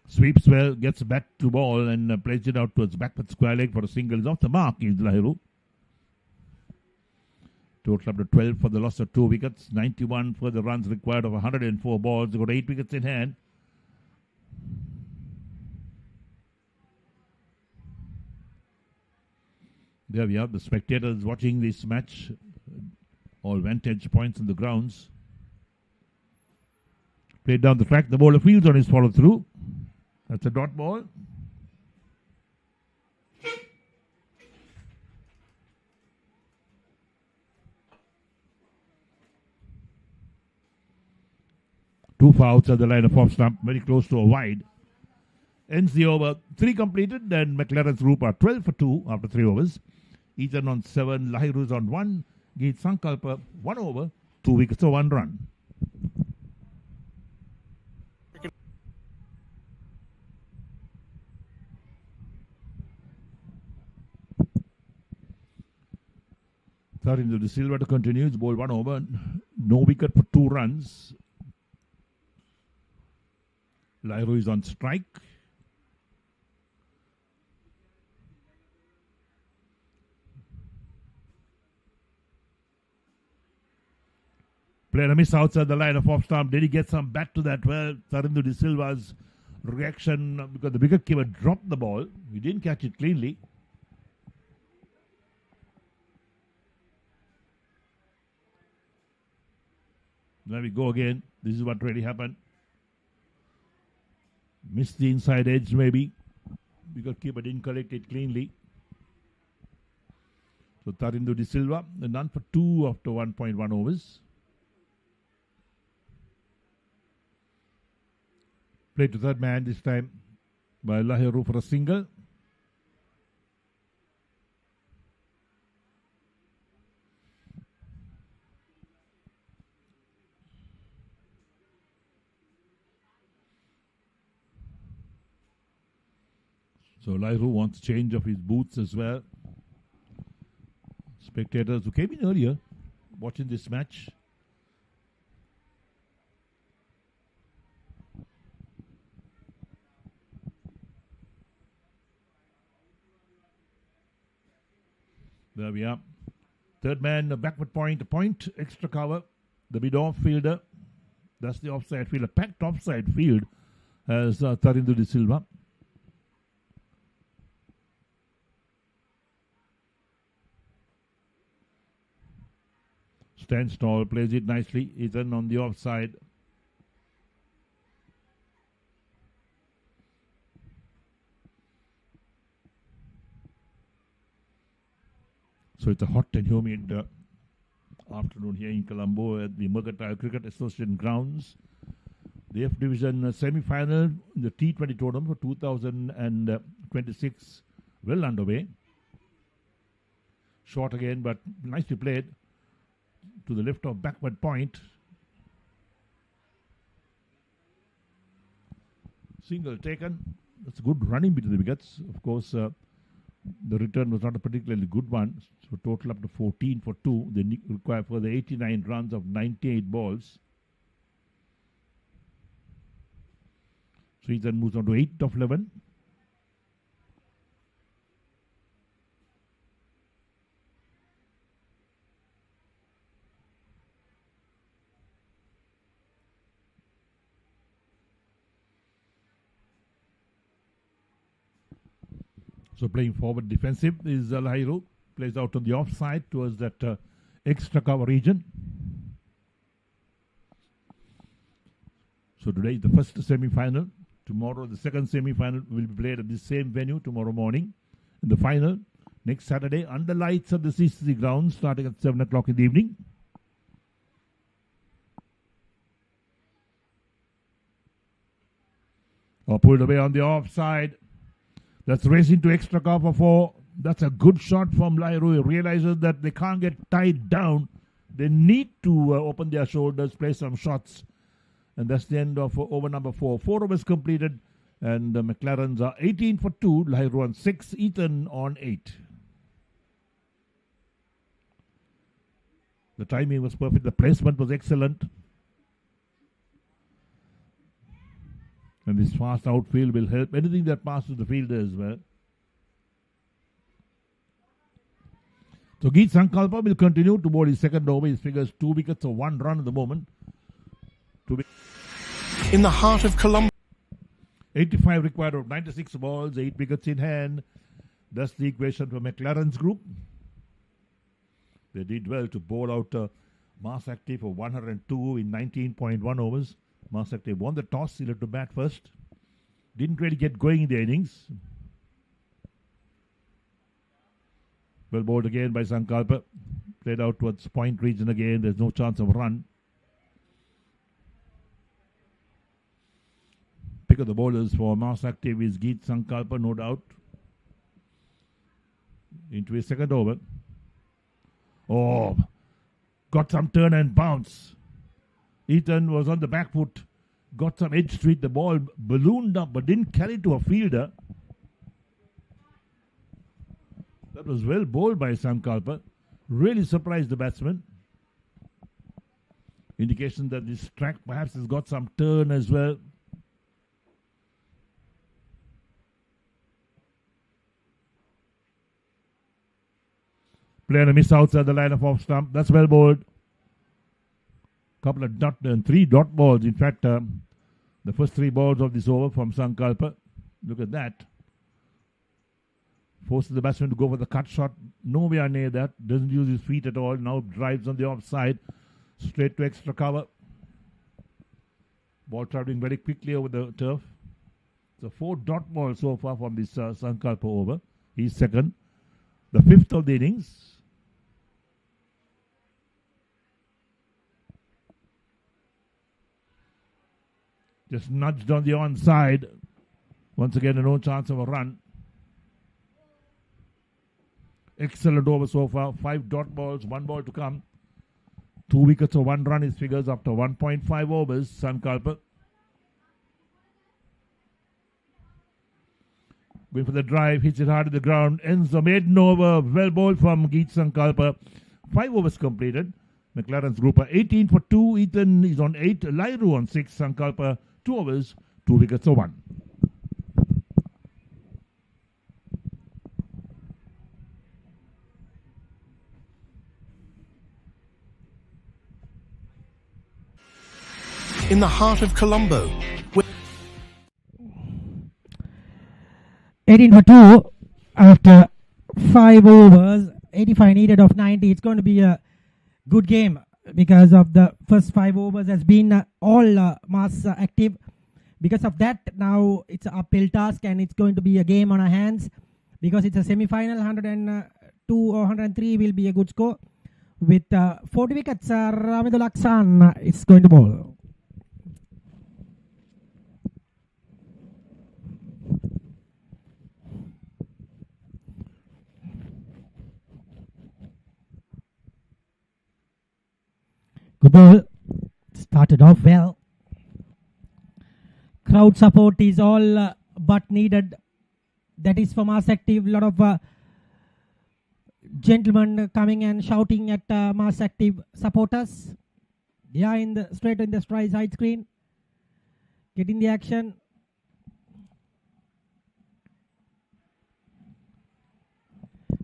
Sweeps well, gets back to ball and plays it out towards backward square leg for a single. Is off the mark is Lahiru. Total up to 12 for the loss of 2 wickets. 91 for the runs required of 104 balls. Got 8 wickets in hand. There we are, the spectators watching this match. All vantage points in the grounds. Played down the track. The bowler fields on his follow through. That's a dot ball. Too far outside the line of off stump, very close to a wide. Ends the over. 3 completed, and Mclaren's group are 12 for 2 after 3 overs. Ethan on 7, Lahiru's on 1, Geet Sankalpa 1 over, 2 wickets for 1 run. Tharinder De Silva to continue. He's bowled 1 over. No wicket for 2 runs. Lahiru is on strike. Played a miss outside the line of off stump. Did he get some bat to that? Well, Tharinder De Silva's reaction, because the wicketkeeper dropped the ball. He didn't catch it cleanly. There we go again. This is what really happened. Missed the inside edge maybe. Wicketkeeper didn't collect it cleanly. So Tharinder De Silva, none for 2 after 1.1 overs. Played to third man this time by Lahiru for a single. So Lahiru wants change of his boots as well. Spectators who came in earlier watching this match. There we are. Third man, a backward point, extra cover. The mid-off fielder. That's the offside field. A packed offside field as Tharinder De Silva. Stands tall, plays it nicely. Ethan on the offside. So it's a hot and humid afternoon here in Colombo at the Mercantile Cricket Association grounds. The F Division semi-final in the T20 tournament for 2026 well underway. Short again, but nicely played to the left of backward point. Single taken. That's a good running between the wickets. Of course, the return was not a particularly good one. So total up to 14 for 2. They require further 89 runs of 98 balls. Sri then moves on to 8 of 11. So playing forward defensive is Lahiro. Plays out on the offside towards that extra cover region. So today is the first semi-final. Tomorrow the second semi-final will be played at the same venue tomorrow morning. In the final, next Saturday, under lights at the CCC grounds starting at 7 o'clock in the evening. Pulled away on the offside. That's racing to extra cover 4. That's a good shot from Lahiro. He realizes that they can't get tied down. They need to open their shoulders, play some shots. And that's the end of over number 4. 4 overs completed. And the Mclarens are 18 for 2. Lahiro on 6. Ethan on 8. The timing was perfect. The placement was excellent. And this fast outfield will help anything that passes the fielder as well. So Geet Sankalpa will continue to bowl his second over. His figures 2 wickets or 1 run at the moment. In the heart of Colombo. 85 required of 96 balls, 8 wickets in hand. That's the equation for Mclarens group. They did well to bowl out Mass Active for 102 in 19.1 overs. Mass Active won the toss, he led to bat first. Didn't really get going in the innings. Well bowled again by Sankalpa. Played out towards point region again. There's no chance of a run. Pick of the bowlers for Mass Active is Geet Sankalpa, no doubt. Into his second over. Oh, got some turn and bounce. Ethan was on the back foot, got some edge to it. The ball ballooned up but didn't carry to a fielder. That was well bowled by Sankalpa. Really surprised the batsman. Indication that this track perhaps has got some turn as well. Player miss outside the line of off stump. That's well bowled. Couple of dot and 3 dot balls. In fact, the first 3 balls of this over from Sankalpa. Look at that. Forces the batsman to go for the cut shot. Nowhere near that. Doesn't use his feet at all. Now drives on the offside. Straight to extra cover. Ball traveling very quickly over the turf. So 4 dot balls so far from this Sankalpa over. He's second. The 5th of the innings. Just nudged on the onside. Once again, no chance of a run. Excellent over so far. 5 dot balls, 1 ball to come. 2 wickets or 1 run is figures after 1.5 overs. Sankalpa. Going for the drive, hits it hard at the ground. Ends the maiden over. Well bowled from Geet Sankalpa. 5 overs completed. Mclarens group are 18 for 2. Ethan is on 8. Lahiro on 6. Sankalpa 2 overs, 2 wickets or 1. In the heart of Colombo. 18 for 2 after 5 overs, 85 needed of 90. It's going to be a good game because of the first 5 overs has been all Mass Active. Because of that, now it's an uphill task and it's going to be a game on our hands because it's a semi-final. 102 or 103 will be a good score. With 40 wickets, Ramidul Aksan is going to bowl. Good ball. Started off well. crowd support is all but needed. That is for Mass Active. A lot of gentlemen coming and shouting at Mass Active supporters. They are straight in the side screen, getting the action.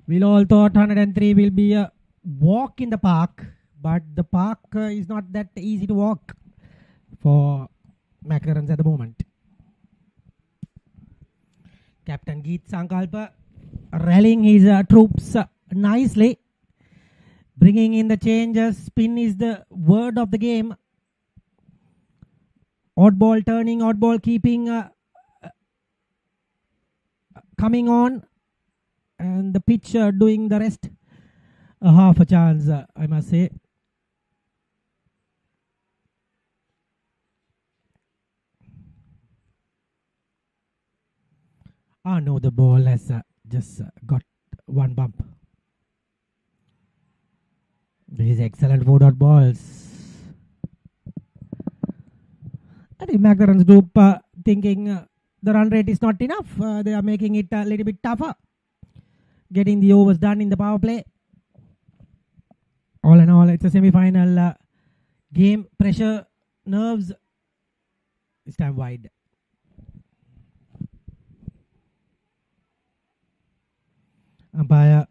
We all thought 103 will be a walk in the park, but the park is not that easy to walk for Mclarens at the moment. Captain Geet Sankalpa rallying his troops nicely, bringing in the changes. Spin is the word of the game. Odd ball turning, odd ball keeping, coming on, and the pitch doing the rest. A half a chance, I must say. No, the ball has just got one bump. These excellent 4-dot balls. I think Mclarens group thinking the run rate is not enough. They are making it a little bit tougher, getting the overs done in the power play. All in all, it's a semi-final game. Pressure, nerves. This time wide. Umpire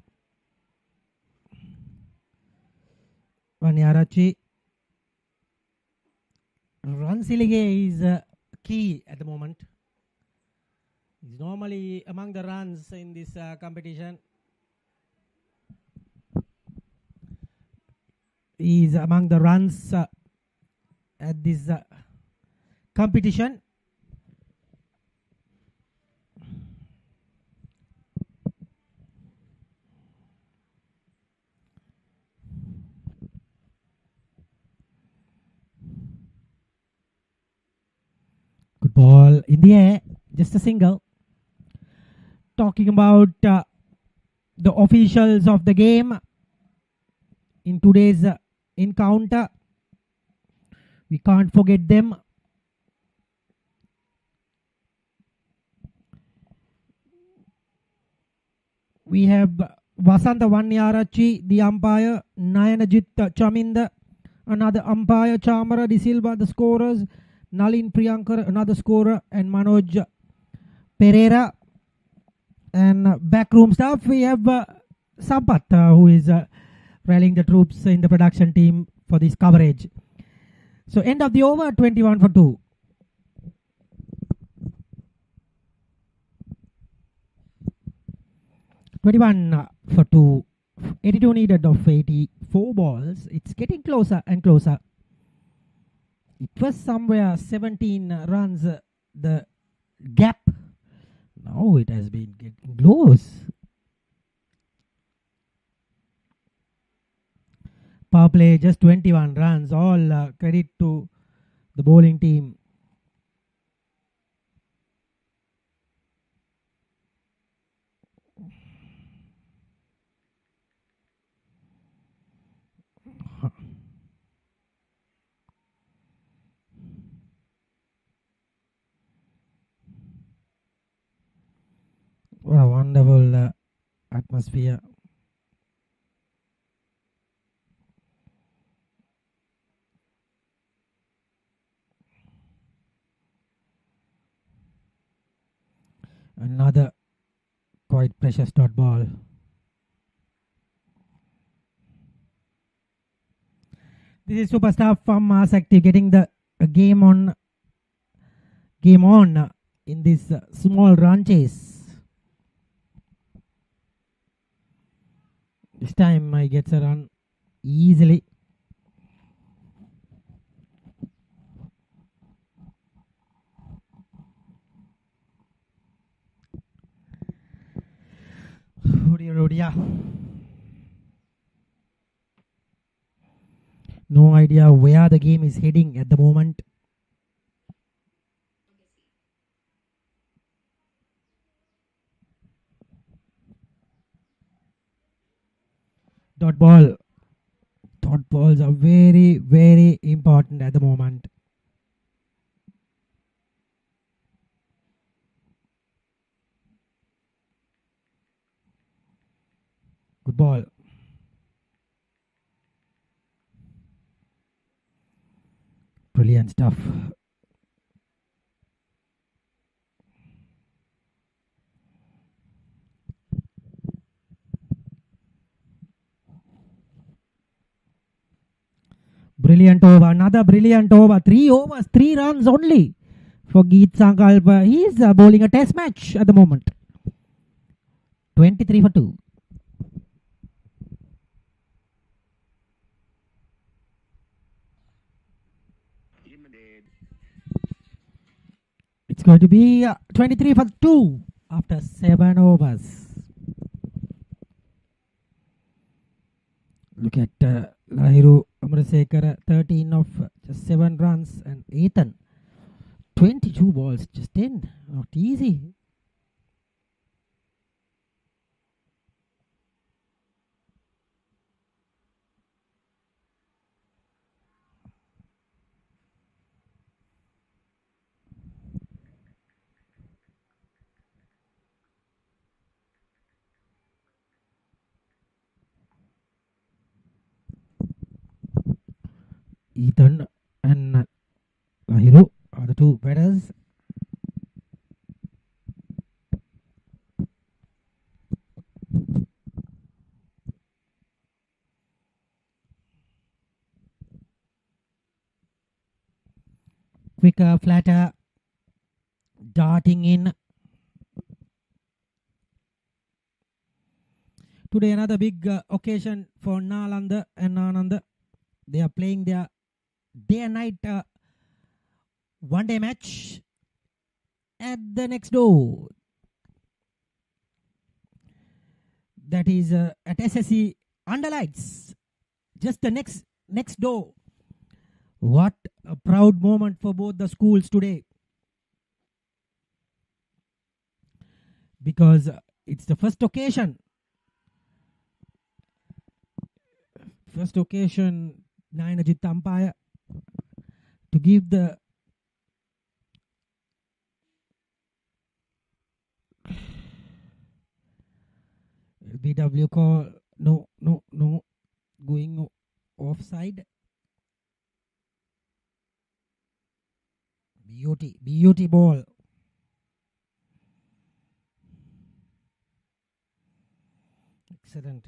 Vanyarachi. Run Silige is key at the moment. He's normally among the runs in this competition. He's among the runs at this competition. Good ball in the air, just a single. Talking about the officials of the game in today's encounter, we can't forget them. We have Vasanta Vanyarachi, the umpire, Nayanajit Chaminda, another umpire, Chamara De Silva, the scorers, Nalin Priyankar, another scorer, and Manoj Pereira. And backroom staff, we have Sampath, who is rallying the troops in the production team for this coverage. So end of the over, 21 for 2. For 2, 82 needed of 84 balls. It's getting closer and closer. It was somewhere 17 runs, the gap. Now it has been getting close. Power play just 21 runs. All credit to the bowling team. What a wonderful atmosphere. Another quite precious dot ball. This is superstar from Mass Active getting the game on in this small run chase. This time he gets a run easily. Oh dear. No idea where the game is heading at the moment. Dot ball. Dot balls are very, very important at the moment. Good ball. Brilliant stuff. Brilliant over. Another brilliant over. 3 overs, 3 runs only for Geet Sankalpa. He is bowling a test match at the moment. 23 for 2. It's going to be 23 for 2 after 7 overs. Look at Lahiru Amarasekara, 13 of just 7 runs, and Ethan, 22 balls, just 10. Not easy. Ethan and Lahiru are the two batters. Quicker, flatter, darting in. Today another big occasion for Nalanda and Ananda. They are playing their day and night one-day match at the next door. That is at SSC Underlights. Just the next door. What a proud moment for both the schools today. Because it's the first occasion. Nayanajit umpire to give the BW call. No, going offside. Beauty ball. Excellent.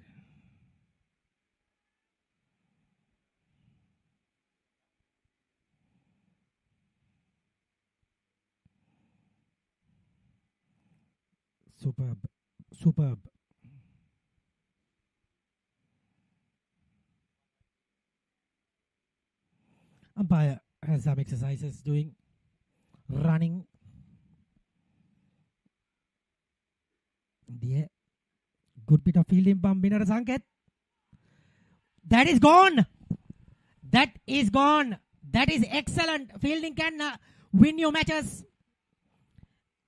Superb. Umpire has some exercises doing. Running. There. Good bit of fielding from Binara Sanket. That is gone. That is excellent. Fielding can win you matches.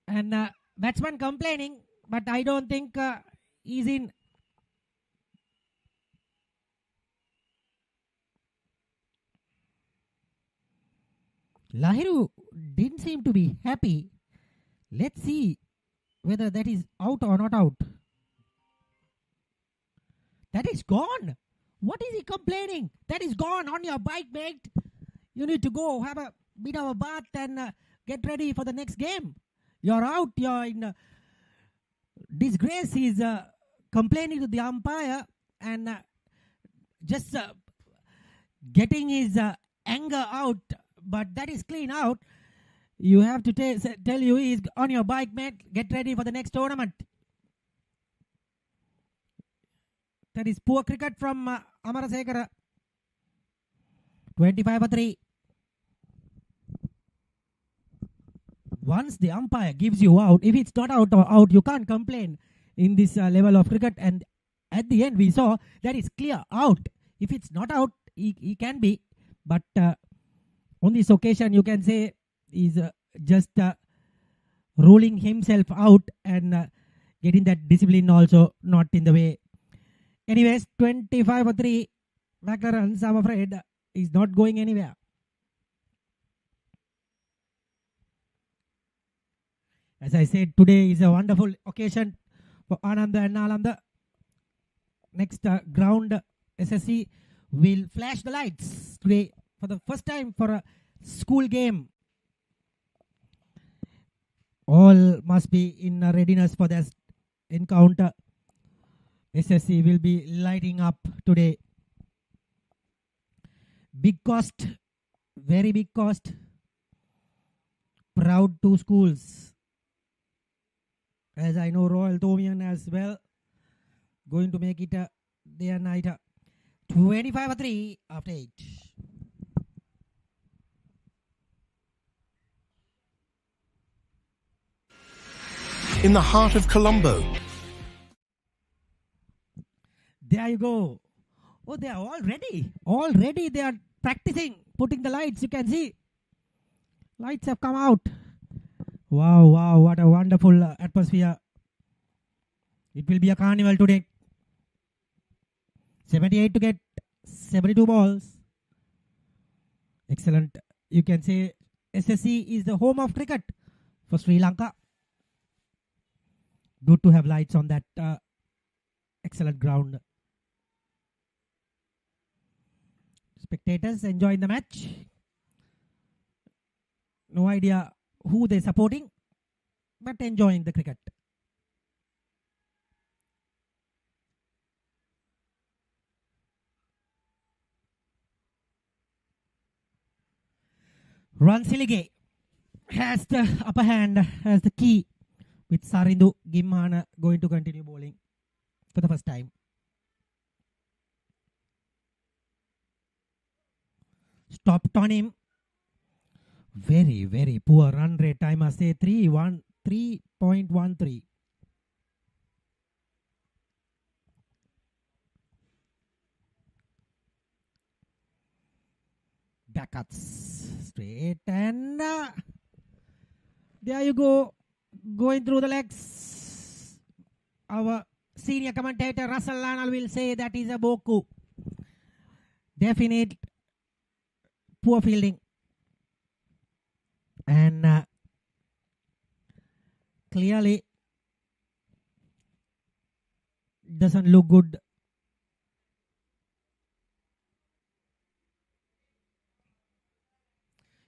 And batsman complaining, but I don't think he's in. Lahiru didn't seem to be happy. Let's see whether that is out or not out. That is gone. What is he complaining? That is gone on your bike, mate. You need to go have a bit of a bath and get ready for the next game. You're out. You're in disgrace. He's complaining to the umpire and just getting his anger out. But that is clean out. You have to tell you he's on your bike, mate. Get ready for the next tournament. That is poor cricket from Amarasekara. 25 for 3. Once the umpire gives you out, if it's not out or out, you can't complain in this level of cricket. And at the end, we saw that is clear out. If it's not out, he can be. But on this occasion, you can say he's just ruling himself out and getting that discipline also not in the way. Anyways, 25 for 3. Mclarens, I'm afraid, is not going anywhere. As I said, today is a wonderful occasion for Ananda and Nalanda. next ground, SSC will flash the lights today for the first time for a school game. All must be in readiness for this encounter. SSC will be lighting up today. Big cost, very big cost. Proud two schools. As I know, Royal Tomian as well. Going to make it a day and night. 25-3 after 8. In the heart of Colombo. There you go. Oh, they are all ready. Already they are practicing, putting the lights. You can see. Lights have come out. Wow, wow, what a wonderful atmosphere. It will be a carnival today. 78 to get 72 balls. Excellent. You can say SSC is the home of cricket for Sri Lanka. Good to have lights on that excellent ground. Spectators enjoying the match. No idea who they're supporting, but enjoying the cricket. Ransilige has the upper hand, has the key, with Sarindu Gimmana going to continue bowling for the first time. Stopped on him. Very, very poor run rate. I must say 3.13. Backcuts straight and there you go. Going through the legs. Our senior commentator Russell Lanal will say that is a boku. Definite poor fielding. And clearly doesn't look good.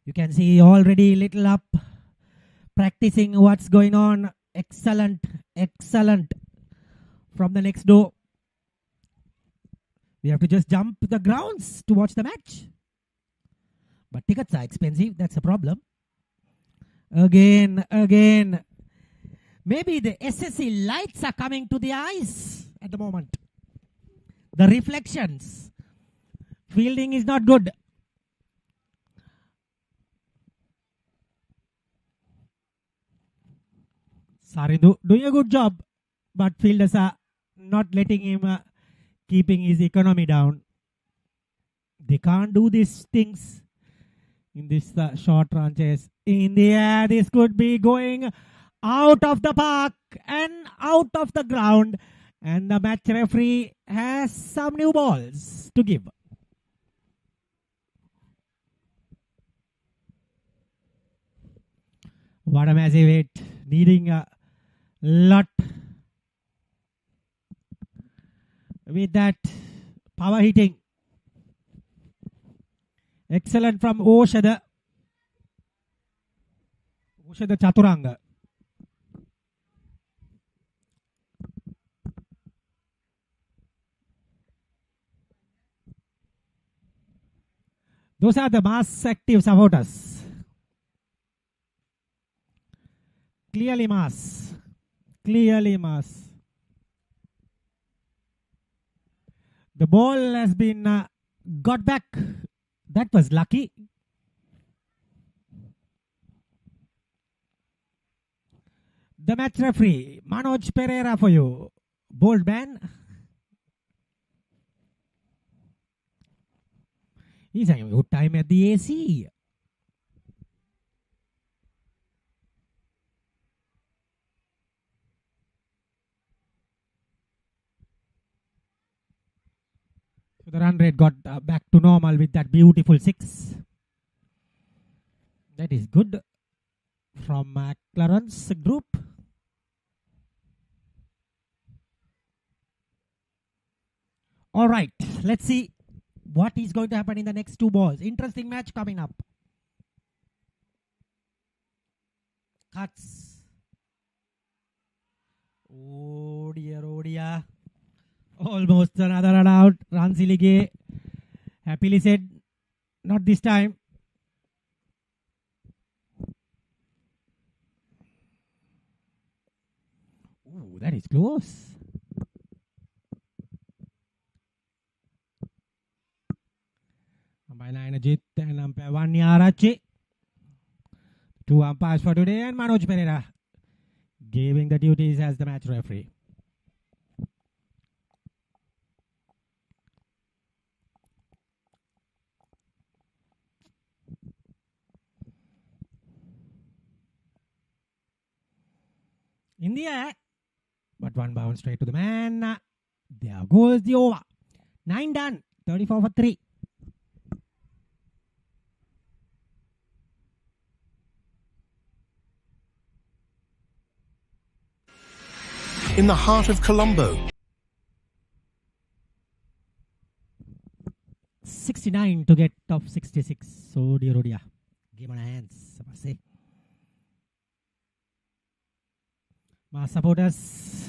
You can see already little up, practicing what's going on. Excellent, excellent from the next door. We have to just jump the grounds to watch the match. But tickets are expensive, that's a problem. Again. Maybe the SSC lights are coming to the eyes at the moment. The reflections. Fielding is not good. Sarindu doing a good job, but fielders are not letting him, keeping his economy down. They can't do these things in this short run chase. In the air, this could be going out of the park and out of the ground. And the match referee has some new balls to give. What a massive hit. Needing a lot with that power hitting. Excellent from Oshada. Oshada Chaturanga. Those are the mass active supporters. Clearly mass. Clearly mass. The ball has been got back. That was lucky. The match referee, Manoj Pereira for you. Bold man. He's having a good time at the AC. So the run rate got back to normal with that beautiful 6. That is good from Mclarens group. All right, let's see what is going to happen in the next 2 balls. Interesting match coming up. Cuts. Oh dear, oh dear. Almost another run out. Ransilige happily said, not this time. Ooh, that is close. Umpire Ajit and umpire Vanyarachi. 2 umpires for today, and Manoj Pereira giving the duties as the match referee. In the air, but 1 bounce straight to the man. There goes the over. 9 done. 34 for 3. In the heart of Colombo, 69 to get of 66. So dear, oh dear. Game on hands. I must say. My supporters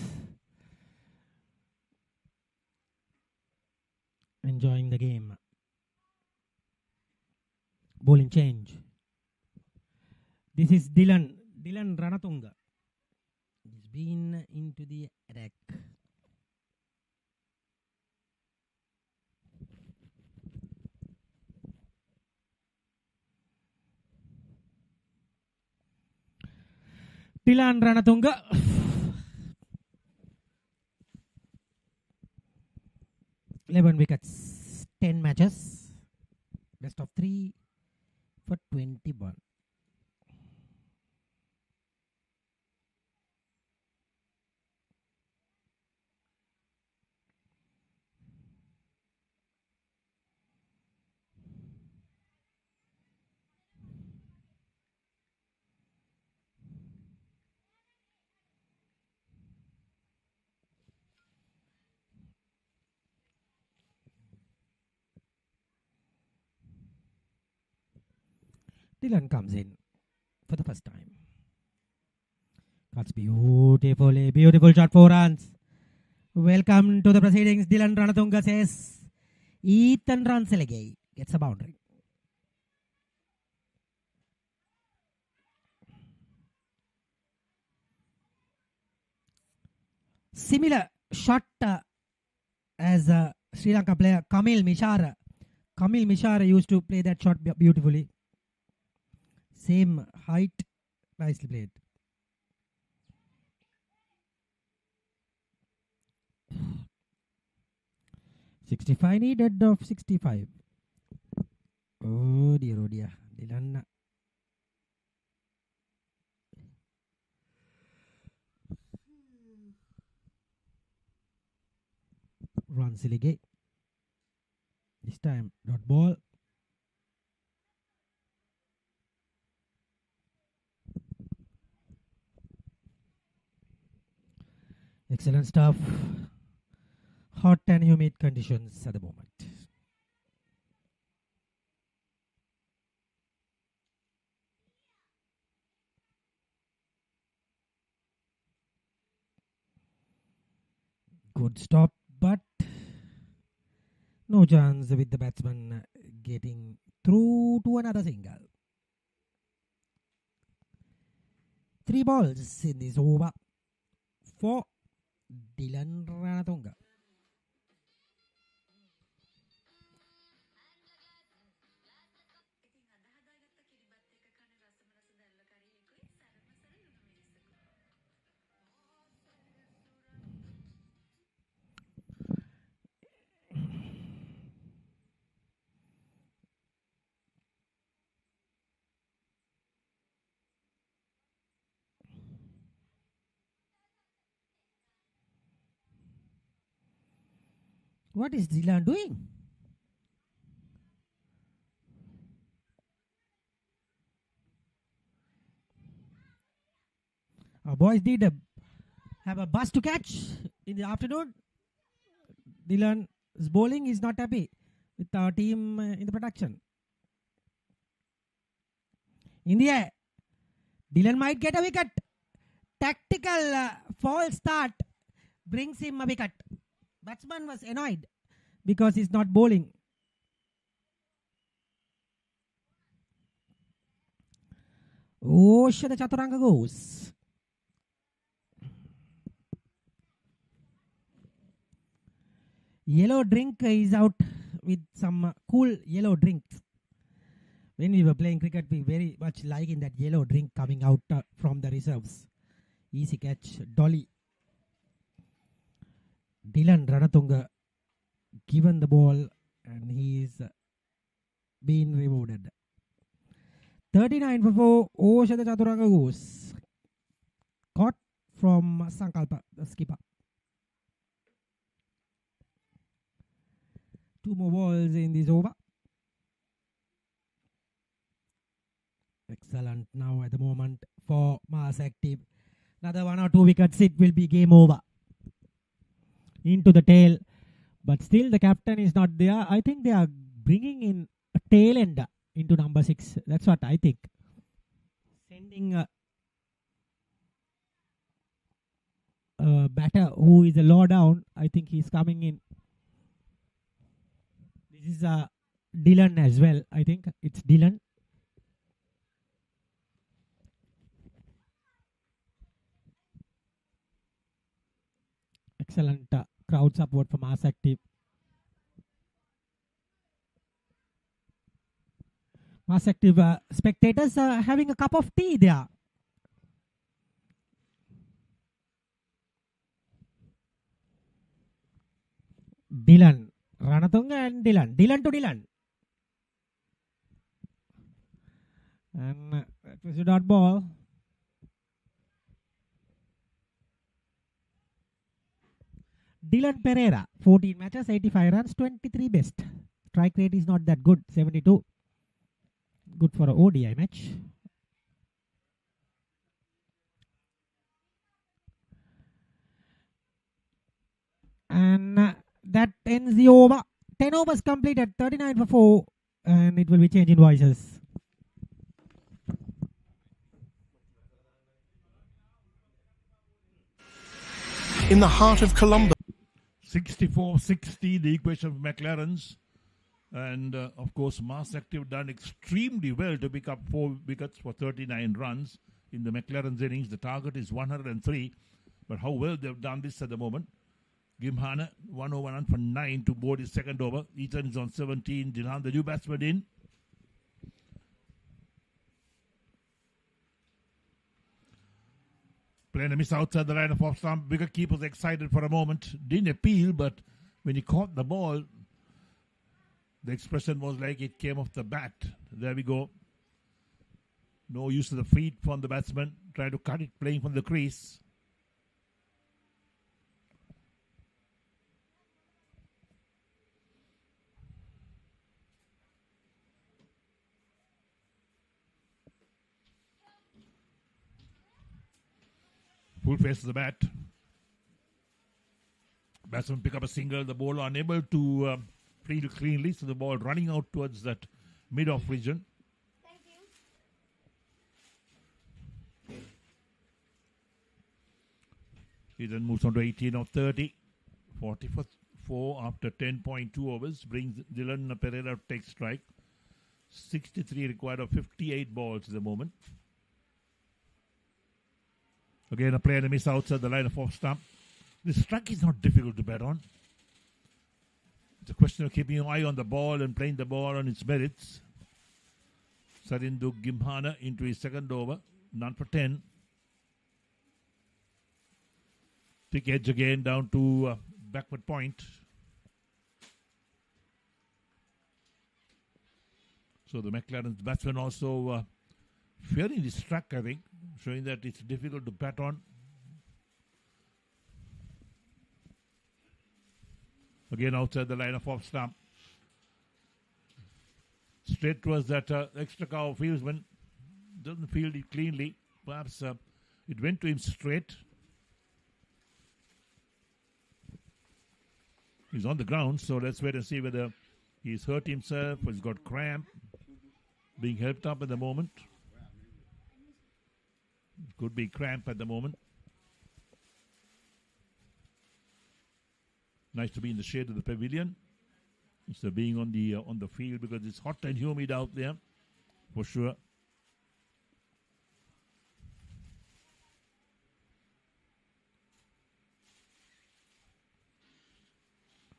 enjoying the game. Bowling change. This is Dylan Ranatunga. He's been into the attack. Dylan Ranatunga. Eleven wickets, 10 matches, best of 3 for 21. Dylan comes in for the first time. Cuts beautifully. Beautiful shot, 4 runs. Welcome to the proceedings. Dylan Ranatunga says Ethan Ransilige gets a boundary. Similar shot as Sri Lanka player Kamil Mishara. Kamil Mishara used to play that shot beautifully. Same height, nicely played. $65 needed of 65. Oh dear, oh dear. Dylan. Ransilige. This time, dot ball. Excellent stuff. Hot and humid conditions at the moment. Good stop, but no chance with the batsman getting through to another single. 3 balls in this over for Dylan Ranatunga. What is Dylan doing? Our boys did have a bus to catch in the afternoon. Dylan bowling is not happy with our team in the production. In the air, Dylan might get a wicket. Tactical false start brings him a wicket. Batsman was annoyed because he's not bowling. Oh, the Chaturanga goes. Yellow drink is out with some cool yellow drinks. When we were playing cricket, we very much liking that yellow drink coming out from the reserves. Easy catch, Dolly. Dylan Ranatunga given the ball and he's been rewarded. 39 for 4. Osha the Chaturanga goes. Caught from Sankalpa, the skipper. 2 more balls in this over. Excellent now at the moment for Mass Active. Another 1 or 2 wickets, it will be game over. Into the tail. But still the captain is not there. I think they are bringing in a tail ender into number 6. That's what I think. Sending a batter who is a low down. I think he's coming in. This is Dylan as well. I think it's Dylan. Excellent crowd support for Mass Active. Mass Active spectators are having a cup of tea there. Dylan. Ranatunga and Dylan. Dylan to Dylan. And that was a dot ball. Dylan Pereira, 14 matches, 85 runs, 23 best. Strike rate is not that good, 72. Good for an ODI match. And that ends the over. 10 overs completed, 39 for 4. And it will be changing voices. In the heart of Colombo. 64-60, the equation of Mclarens. And of course, Mass Active done extremely well to pick up 4 wickets for 39 runs in the Mclarens innings. The target is 103. But how well they've done this at the moment. Gimhana, 1 over 1 for 9 to board his second over. Ethan is on 17. Dilhan, the new batsman, in. Playing a miss outside the line of off stump. Wicket keeper excited for a moment. Didn't appeal, but when he caught the ball, the expression was like it came off the bat. There we go. No use of the feet from the batsman. Trying to cut it, playing from the crease. Full face of the bat. Batsman pick up a single. The bowler unable to field cleanly. So the ball running out towards that mid-off region. Thank you. He then moves on to 18 of 30. 40 for 4 after 10.2 overs. Brings Dylan Pereira to take strike. 63 required of 58 balls at the moment. Again, a player and a miss outside the line of off stump. This strike is not difficult to bet on. It's a question of keeping an eye on the ball and playing the ball on its merits. Sarindu Gimhana into his second over. None for 10. Thick edge again down to backward point. So the Mclarens batsman also fearing this track, I think, showing that it's difficult to bat on. Again outside the line of off stump. Straight towards that extra cover fieldsman. Doesn't field it cleanly. Perhaps it went to him straight. He's on the ground, so let's wait and see whether he's hurt himself or he's got cramp. Being helped up at the moment. Could be cramp at the moment. Nice to be in the shade of the pavilion instead of being on the field because it's hot and humid out there, for sure.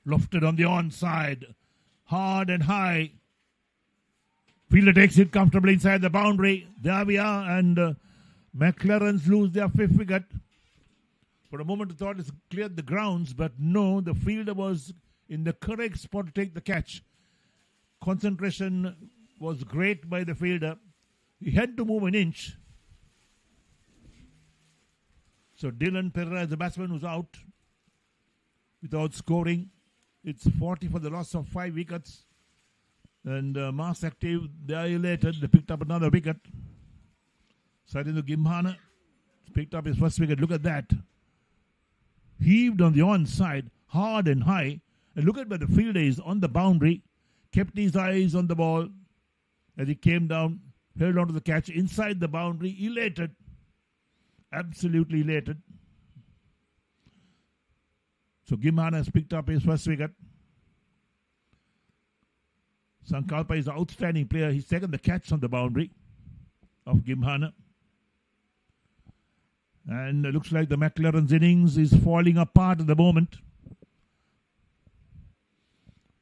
Lofted on the onside, hard and high. Fielder takes it comfortably inside the boundary. There we are, and Mclarens lose their 5th wicket. For a moment, I thought it's cleared the grounds, but no, the fielder was in the correct spot to take the catch. Concentration was great by the fielder. He had to move an inch. So Dylan Pereira, the batsman, was out without scoring. It's 40 for the loss of 5 wickets. And Mass Active, they are elated. They picked up another wicket. Sadindu Gimhana picked up his first wicket. Look at that. Heaved on the onside, hard and high. And look at where the fielder is on the boundary. Kept his eyes on the ball as he came down, held on to the catch inside the boundary. Elated. Absolutely elated. So Gimhana has picked up his first wicket. Sankalpa is an outstanding player. He's taken the catch on the boundary of Gimhana. And it looks like the Mclarens innings is falling apart at the moment.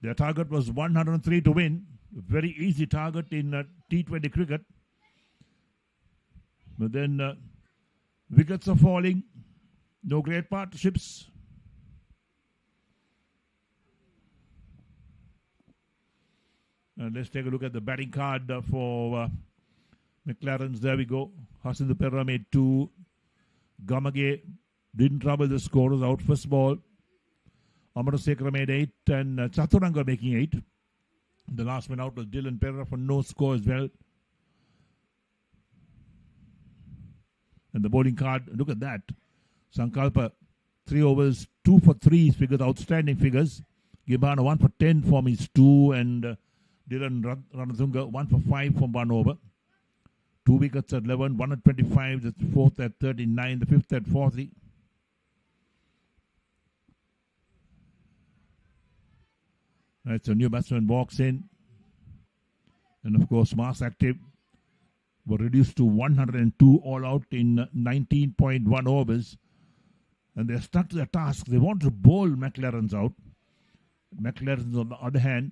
Their target was 103 to win. A very easy target in T20 cricket. But then wickets are falling. No great partnerships. And let's take a look at the batting card for Mclarens. There we go. Hasindu Pereira made 2. Gamage didn't trouble the scorers out first ball. Amarasekara made 8 and Chaturanga making 8. The last man out was Dylan Pereira for no score as well. And the bowling card, look at that. Sankalpa, 3 overs, 2 for 3 figures, outstanding figures. Gimhana, 1 for 10 from his 2 and Dylan Ranatunga, 1 for 5 from 1 over. 2 wickets at 11, 1 at 25, the 4th at 39, the 5th at 40. Right, so new batsman walks in. And of course, Mass Active were reduced to 102 all out in 19.1 overs. And they're stuck to their task. They want to bowl Mclarens out. Mclarens, on the other hand,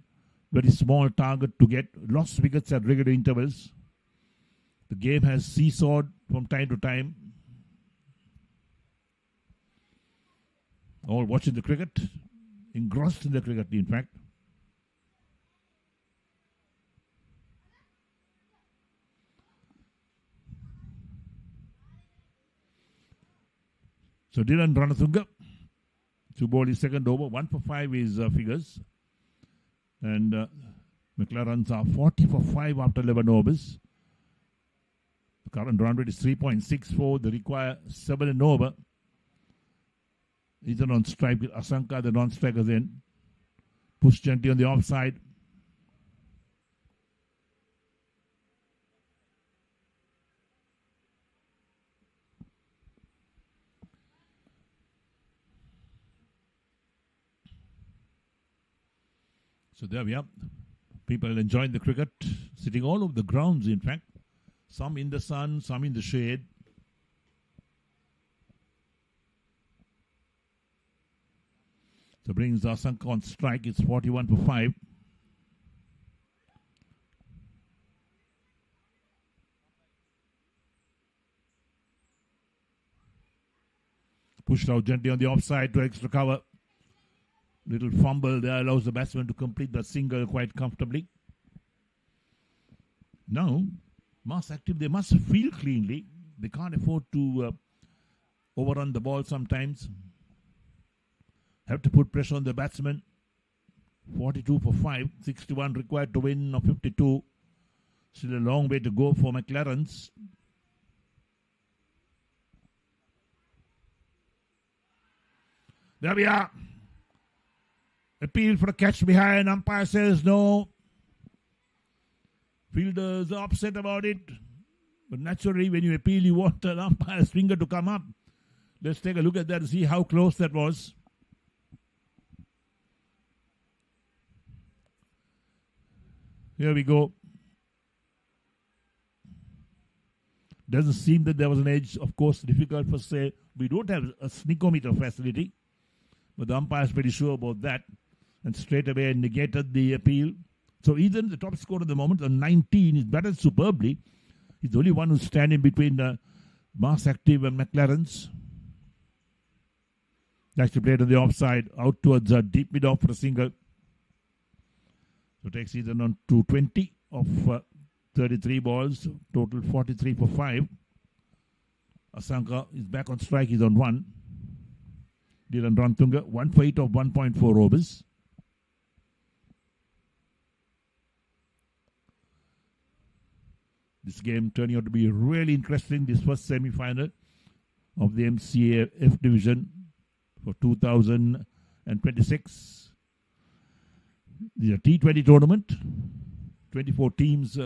very small target to get. Lost wickets at regular intervals. The game has seesawed from time to time. All watching the cricket. Engrossed in the cricket, in fact. So Dylan Ranatunga to bowl his second over. 1 for 5 is figures. And Mclarens are 40 for 5 after 11 overs. The current run rate is 3.64. They require 7 and over. He's on strike with Asanka, the non-strikers in. Push gently on the offside. So there we are. People enjoying the cricket, sitting all over the grounds, in fact. Some in the sun, some in the shade. So brings Asanka on strike. It's 41 for 5. Pushed out gently on the offside to extra cover. Little fumble there allows the batsman to complete the single quite comfortably. Now, Mass Active, they must field cleanly. They can't afford to overrun the ball sometimes. Have to put pressure on the batsman. 42 for 5, 61 required to win of 52. Still a long way to go for Mclarens. There we are. Appeal for a catch behind. Umpire says no. Fielders are upset about it. But naturally, when you appeal, you want an umpire's finger to come up. Let's take a look at that and see how close that was. Here we go. Doesn't seem that there was an edge. Of course, difficult for say. We don't have a sneakometer facility. But the umpire is pretty sure about that. And straight away negated the appeal. So Ethan, the top scorer at the moment, on 19, is batted superbly. He's the only one who's standing between Mars Active and Mclarens. Actually played on the offside, out towards deep mid off for a single. So takes Ethan on 220 of 33 balls, total 43 for 5. Asanka is back on strike, he's on 1. Dylan Rantunga, 1 for 8 of 1.4 overs. This game turning out to be really interesting. This first semi-final of the MCA F Division for 2026. This is a T20 tournament. 24 teams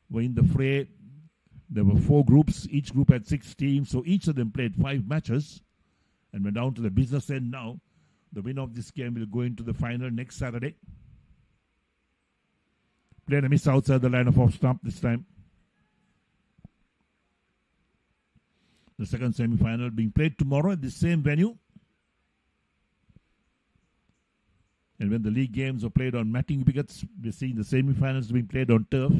were in the fray. There were 4 groups. Each group had 6 teams. So each of them played 5 matches. And we're down to the business end now. The winner of this game will go into the final next Saturday. Played a miss outside the line of off stump this time. The second semi-final being played tomorrow at the same venue. And when the league games are played on matting wickets, we're seeing the semi-finals being played on turf.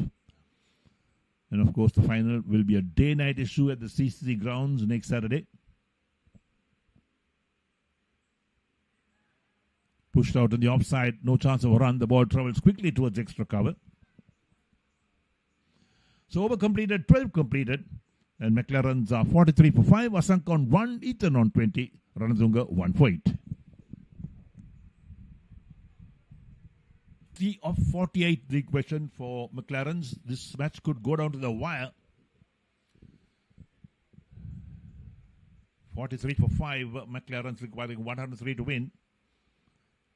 And of course, the final will be a day-night issue at the CCC grounds next Saturday. Pushed out on the offside, no chance of a run. The ball travels quickly towards extra cover. So over completed, 12 completed. And Mclarens are 43 for 5. Asanka on 1, Ethan on 20. Ranazunga 1 for 8. 3 of 48 the question for Mclarens. This match could go down to the wire. 43 for 5. Mclarens requiring 103 to win.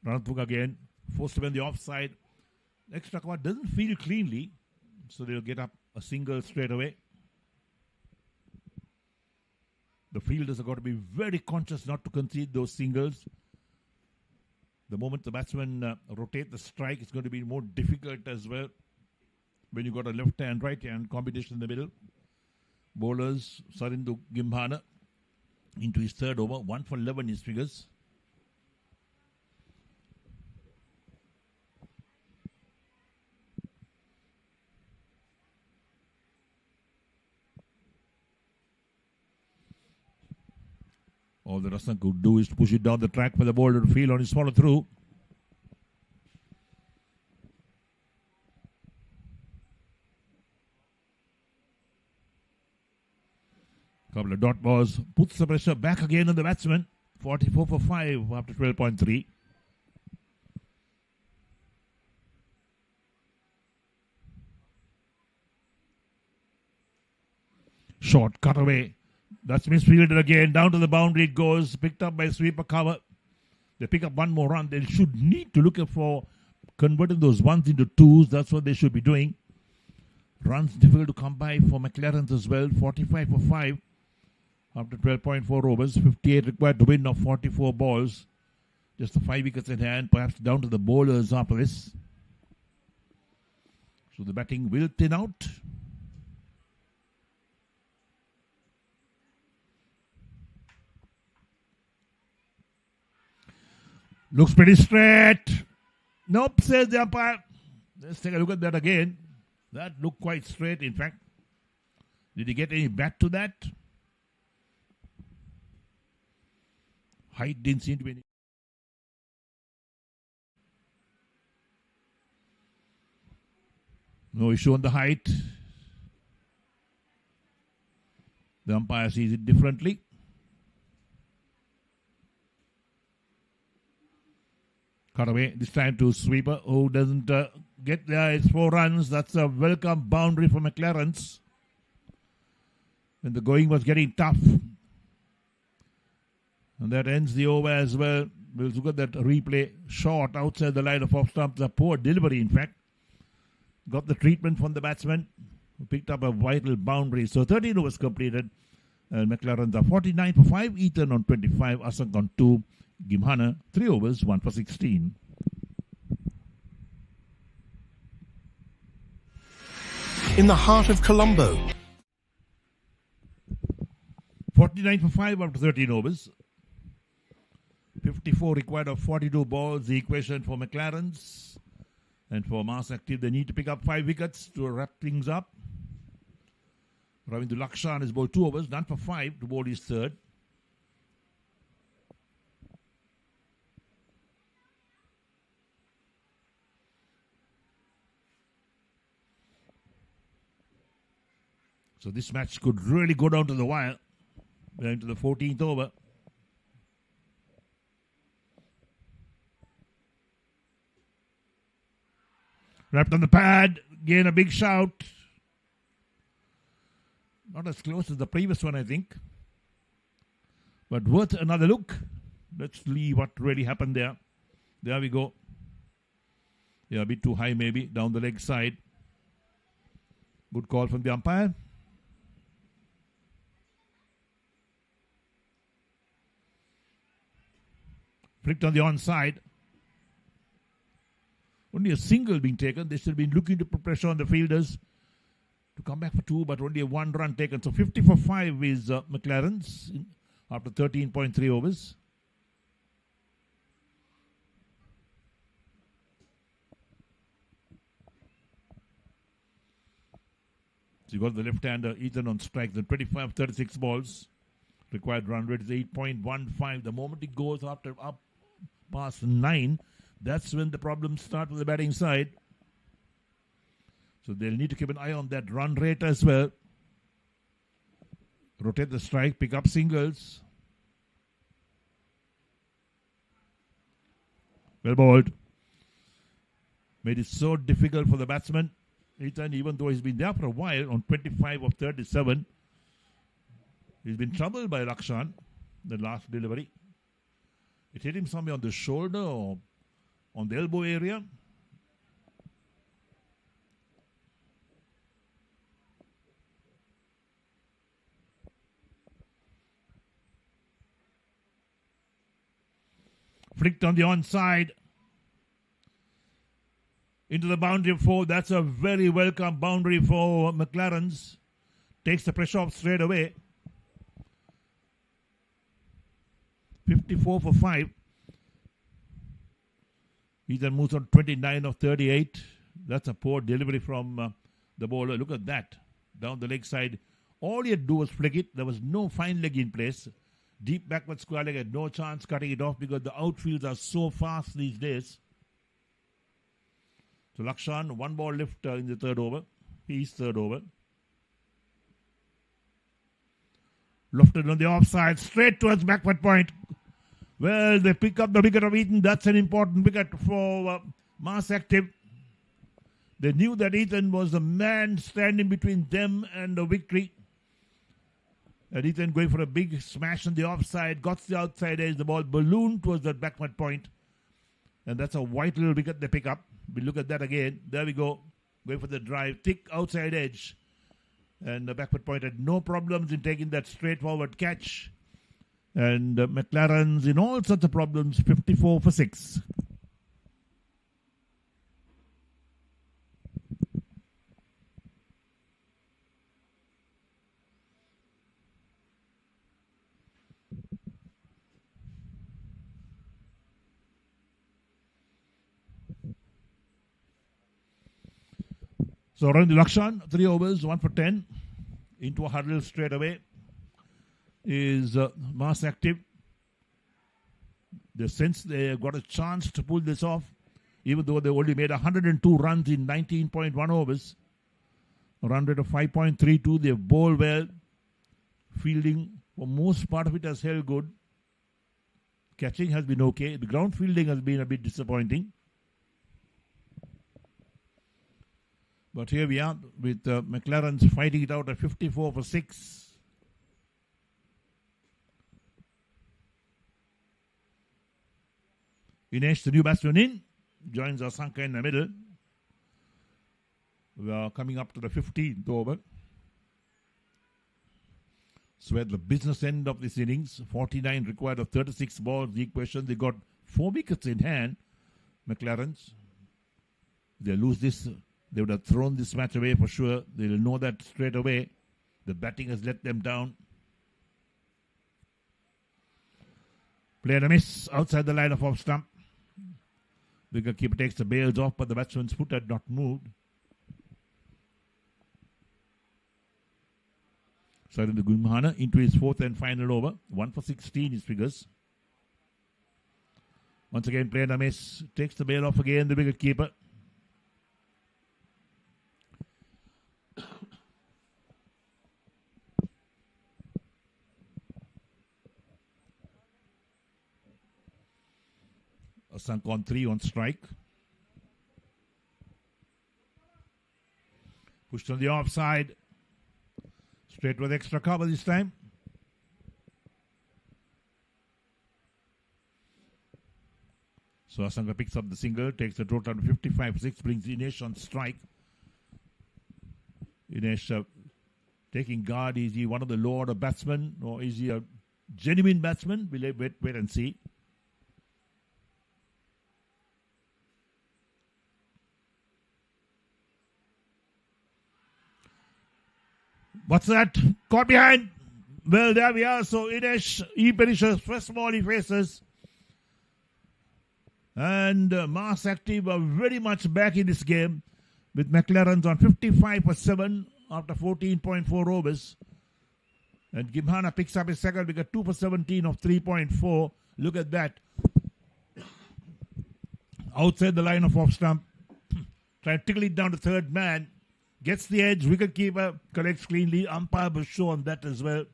Ranazunga again forced to win the offside. Extra cover doesn't feel cleanly. So they'll get up a single straight away. The fielders have got to be very conscious not to concede those singles. The moment the batsmen rotate the strike, it's going to be more difficult as well. When you've got a left hand, right hand combination in the middle. Bowlers, Sarindu Gimbhana into his third over. 1 for 11 his figures. All the Rasan could do is to push it down the track for the bowler to feel on his follow through. Couple of dot balls, puts the pressure back again on the batsman. 44 for 5 after 12.3. Short cut away. That's misfielded again. Down to the boundary it goes. Picked up by sweeper cover. They pick up one more run. They should need to look for converting those ones into twos. That's what they should be doing. Runs difficult to come by for Mclarens as well. 45 for 5 after 12.4 overs. 58 required to win of 44 balls. Just the 5 wickets in hand. Perhaps down to the bowlers after this. So the batting will thin out. Looks pretty straight. Nope, says the umpire. Let's take a look at that again. That looked quite straight, in fact. Did he get any bat to that? Height didn't seem to be any. No issue on the height. The umpire sees it differently. Cut away, this time to sweeper, who doesn't get there. It's 4 runs. That's a welcome boundary for Mclarens. When the going was getting tough. And that ends the over as well. We'll look at that replay. Short outside the line of off stump. A poor delivery, in fact. Got the treatment from the batsman, who picked up a vital boundary. So 13 overs completed. And Mclarens are 49 for 5. Ethan on 25. Asank on 2. Gimhana 3 overs, 1 for 16. In the heart of Colombo, 49 for 5 after 13 overs. 54 required of 42 balls. The equation for Mclarens. And for Mass Active, they need to pick up 5 wickets to wrap things up. Ravindra Lakshan has bowled 2 overs, none for 5 to bowl his third. So this match could really go down to the wire. We're into the 14th over. Wrapped on the pad. Again a big shout. Not as close as the previous one, I think. But worth another look. Let's see what really happened there. There we go. Yeah, a bit too high maybe. Down the leg side. Good call from the umpire. Flicked on the onside. Only a single being taken. They should have been looking to put pressure on the fielders to come back for 2, but only a 1 run taken. So 50 for 5 is Mclarens after 13.3 overs. So you got the left-hander Ethan on strike. The 25-36 balls. Required run rate is 8.15. The moment it goes up past 9, that's when the problems start with the batting side. So they'll need to keep an eye on that run rate as well. Rotate the strike, pick up singles. Well bowled. Made it so difficult for the batsman. Ethan, even though he's been there for a while, on 25 of 37. He's been troubled by Lakshan, the last delivery. It hit him somewhere on the shoulder or on the elbow area. Flicked on the onside. Into the boundary of 4. That's a very welcome boundary for Mclarens. Takes the pressure off straight away. 54 for 5. He then moves on 29 of 38. That's a poor delivery from the bowler. Look at that. Down the leg side. All he had to do was flick it. There was no fine leg in place. Deep backward square leg had no chance cutting it off because the outfields are so fast these days. So Lakshan, 1 ball left in the third over. He's third over. Lofted on the offside, straight towards backward point. Well, they pick up the wicket of Ethan. That's an important wicket for Mass Active. They knew that Ethan was the man standing between them and the victory. And Ethan going for a big smash on the offside, got the outside edge, the ball ballooned towards that backward point. And that's a vital wicket they pick up. We look at that again. There we go. Going for the drive, thick outside edge. And the backward point had no problems in taking that straightforward catch. And Mclarens in all sorts of problems, 54 for 6. So around the Lakshan, 3 overs, 1 for 10. Into a huddle straight away is Mass Active. They sense they got a chance to pull this off, even though they only made 102 runs in 19.1 overs. A run rate of 5.32. They've bowled well. Fielding, for most part of it, has held good. Catching has been okay. The ground fielding has been a bit disappointing. But here we are with Mclarens fighting it out at 54 for 6. Inesh, the new batsman in, joins Asanka in the middle. We are coming up to the 15th over. So at the business end of this innings, 49 required of 36 balls. The equation, they got 4 wickets in hand. Mclarens, they lose this, they would have thrown this match away for sure. They will know that straight away. The batting has let them down. Played a miss outside the line of off stump. Wicketkeeper takes the bails off, but the batsman's foot had not moved. Suddenly Gumhana into his 4th and final over. 1 for 16 his figures. Once again played a miss. Takes the bail off again, the wicketkeeper. Asanka on 3 on strike. Pushed on the offside. Straight with extra cover this time. So Asanka picks up the single, takes the total to 55-6, brings Inesh on strike. Inesh taking guard. Is he one of the low order batsmen, or is he a genuine batsman? We'll wait and see. What's that? Caught behind. Well, there we are. So Inesh, he finishes first ball he faces. And Mars Active are very much back in this game with Mclarens on 55 for 7 after 14.4 overs. And Gimhana picks up his second wicket, 2 for 17 of 3.4. Look at that. Outside the line of off stump. Try to tickle it down to third man. Gets the edge. Wicketkeeper collects cleanly. Umpire was shown on that as well.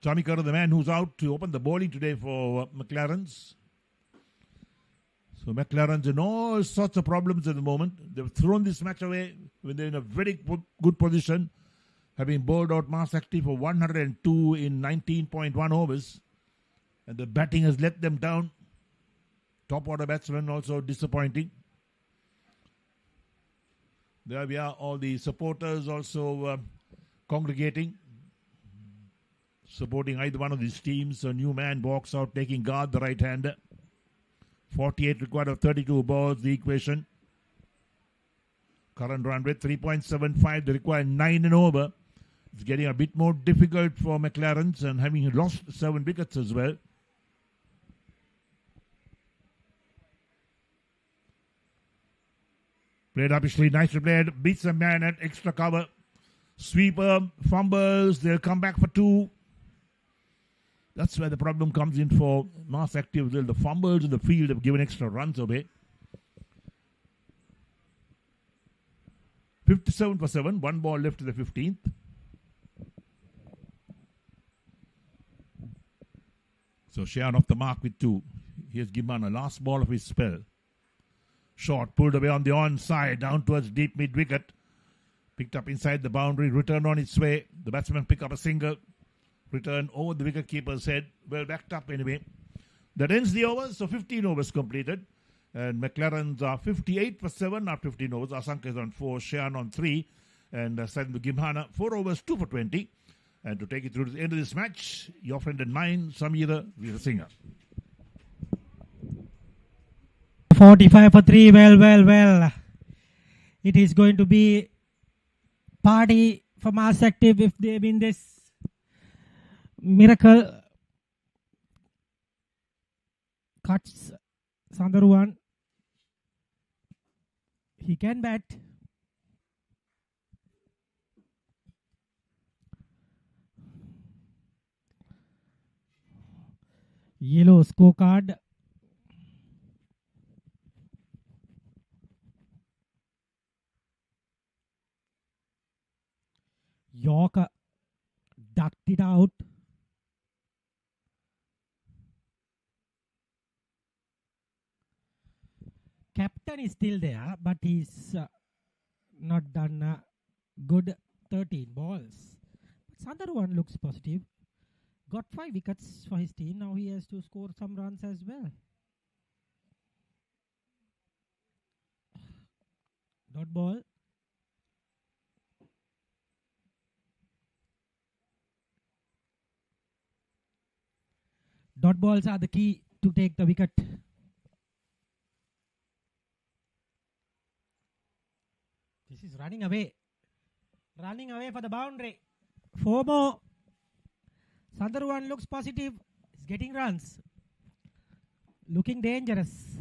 Tommy Carter, the man who's out to open the bowling today for Mclarens. So Mclarens in all sorts of problems at the moment. They've thrown this match away when they're in a very good position, having bowled out Mars Active for 102 in 19.1 overs. And the batting has let them down. Top order batsman also disappointing. There we are, all the supporters also congregating, supporting either one of these teams. A new man walks out taking guard, the right-hander. 48 required of 32 balls, the equation. Current run rate 3.75, they require 9 and over. It's getting a bit more difficult for Mclarens, and having lost 7 wickets as well. Played upishly, nicely played, beats a man at extra cover. Sweeper, fumbles, they'll come back for 2. That's where the problem comes in for Mars Active. The fumbles in the field have given extra runs away. 57 for 7, 1 ball left to the 15th. So Shehan off the mark with 2. Here's Gimana, last ball of his spell. Short, pulled away on the onside, down towards deep mid-wicket. Picked up inside the boundary, returned on its way. The batsman pick up a single. Return over the wicket-keeper's head. Well backed up anyway. That ends the overs, so 15 overs completed. And Mclarens are 58 for 7 after 15 overs. Asanka is on 4, Shehan on 3. And Sadhu Gimhana, 4 overs, 2 for 20. And to take it through to the end of this match, your friend at 9, Samira Veerasinghe. 45 for 3, well. It is going to be party for Mars Active if they win this miracle. Cuts Sandharuwan. He can bat. Yellow scorecard. Yorker ducked it out. Captain is still there, but he's not done a good 13 balls. But Sandharuwan looks positive. got 5 wickets for his team. Now he has to score some runs as well. Dot ball. Dot balls are the key to take the wicket. This is running away. Running away for the boundary. 4 more. Sandharuwan looks positive. He's getting runs. Looking dangerous.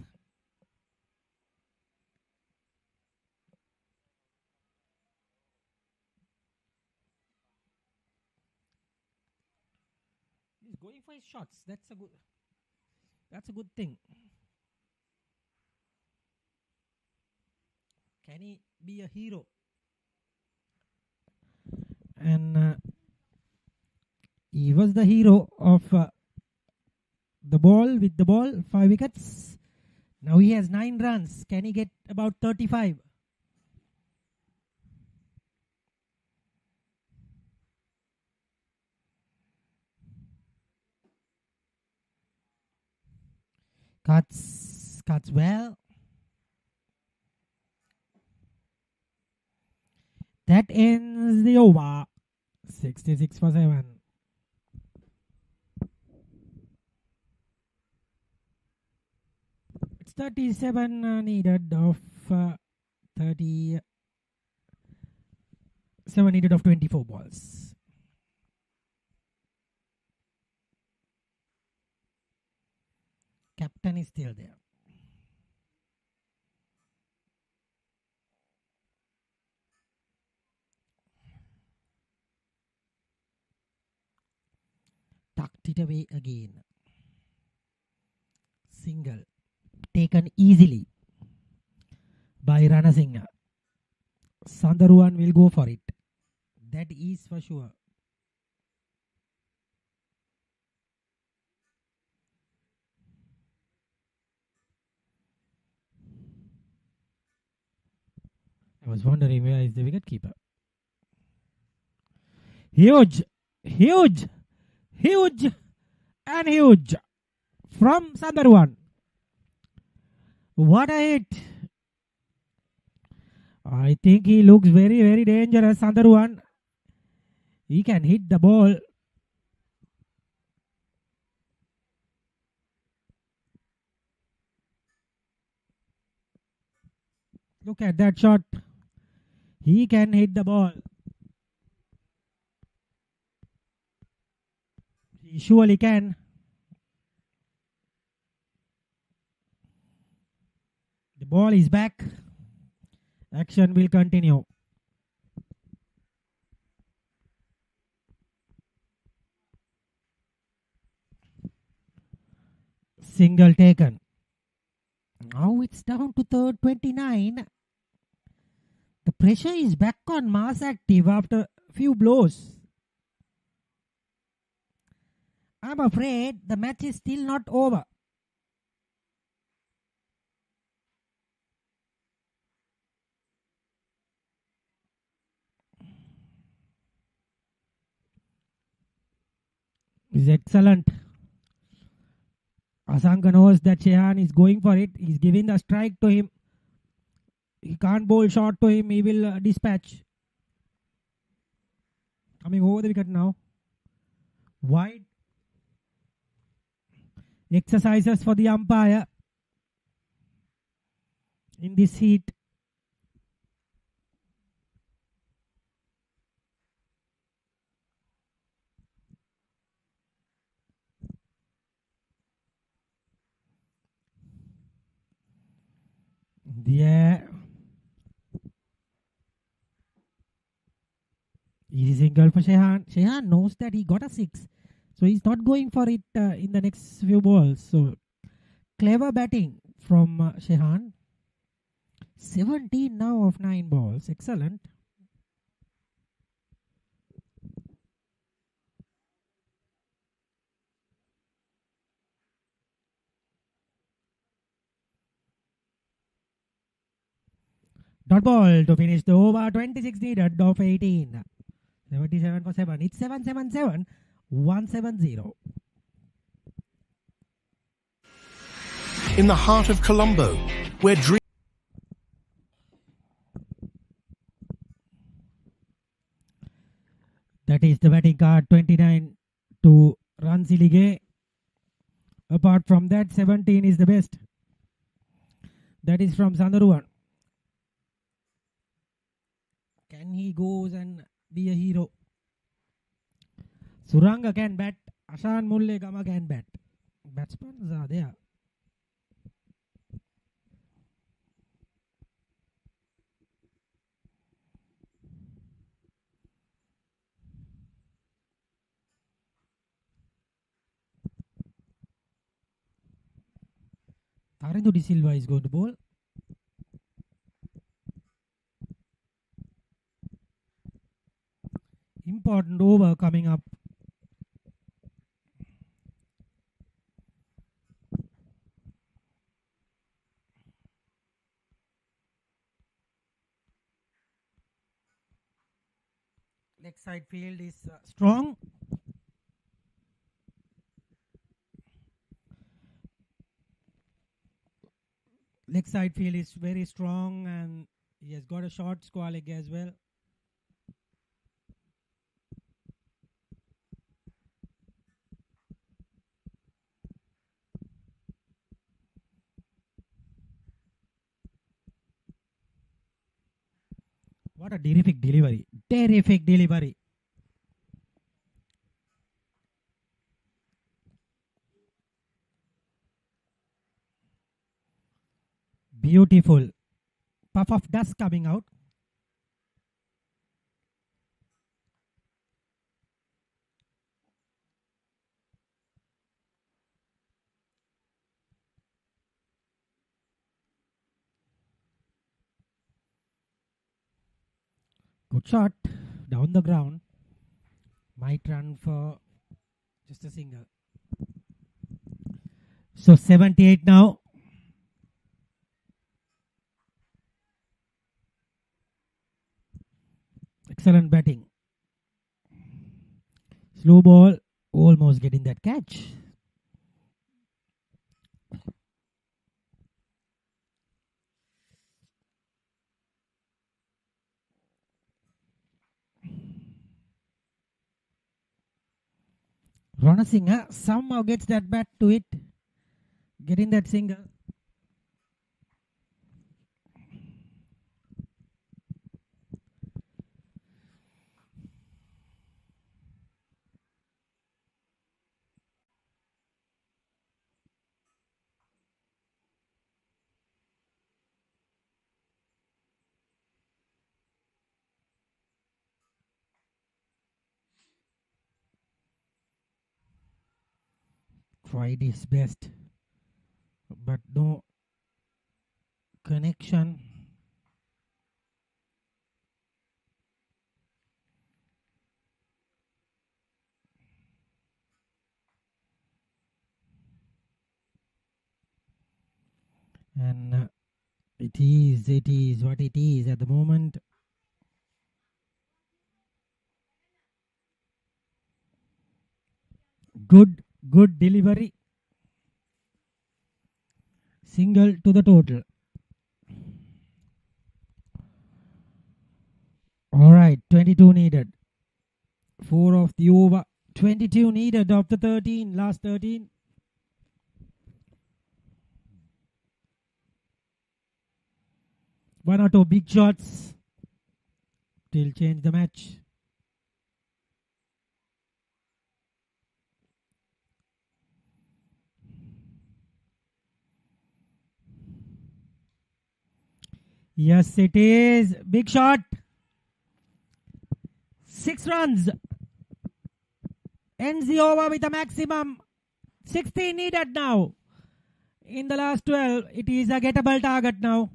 He's going for his shots. That's a good thing. Can he be a hero? And he was the hero of the ball, with the ball, 5 wickets. Now he has 9 runs. Can he get about 35? Cuts well. That ends the over. 66 for 7. It's 37 needed of 37 needed of 24 balls. Captain is still there. Tucked it away again. Single. Taken easily by Ranasinghe. Sandharuwan will go for it. That is for sure. I was wondering where is the wicketkeeper. Huge and huge from Sandharuwan. What a hit. I think he looks very, very dangerous, Sandharuwan. He can hit the ball. Look at that shot. He can hit the ball. He surely can. The ball is back. Action will continue. Single taken. Now it's down to third 29. The pressure is back on Mass Active after a few blows. I'm afraid the match is still not over. It's excellent. Asanka knows that Shehan is going for it. He's giving the strike to him. He can't bowl short to him. He will dispatch. Coming over the wicket now. Wide. Exercises for the umpire in this heat. Yeah. Easy single for Shehan. Shehan knows that he got a 6. So he's not going for it in the next few balls. So clever batting from Shehan. 17 now of 9 balls. Excellent. Dot ball to finish the over. 26 needed of 18. 77 for 7. It's 7-7-7. 170. In the heart of Colombo, where dreams That is the batting card, 29 to Ransilige. Apart from that, 17 is the best. That is from Sandaruwan. Can he goes and be a hero? Suranga can bat. Ashan Mulle Gama can bat. Batsmen are there. Tarendu De Silva is going to bowl. Important over coming up. Leg side field is strong. Leg side field is very strong, and he has got a short square leg as well. What a terrific delivery. Terrific delivery. Beautiful. Puff of dust coming out. Good shot. Down the ground. Might run for just a single. So 78 now. Excellent batting. Slow ball. Almost getting that catch. Ranasinghe somehow gets that bat to it. Getting that single. Tried his best, but no connection. And it is what it is at the moment. Good delivery. Single to the total. All right, 22 needed. 4 of the over. 22 needed of the 13, last 13. One or two big shots till change the match. Yes, it is. Big shot. 6 runs. Ends the over with a maximum. 16 needed now. In the last 12, it is a gettable target now.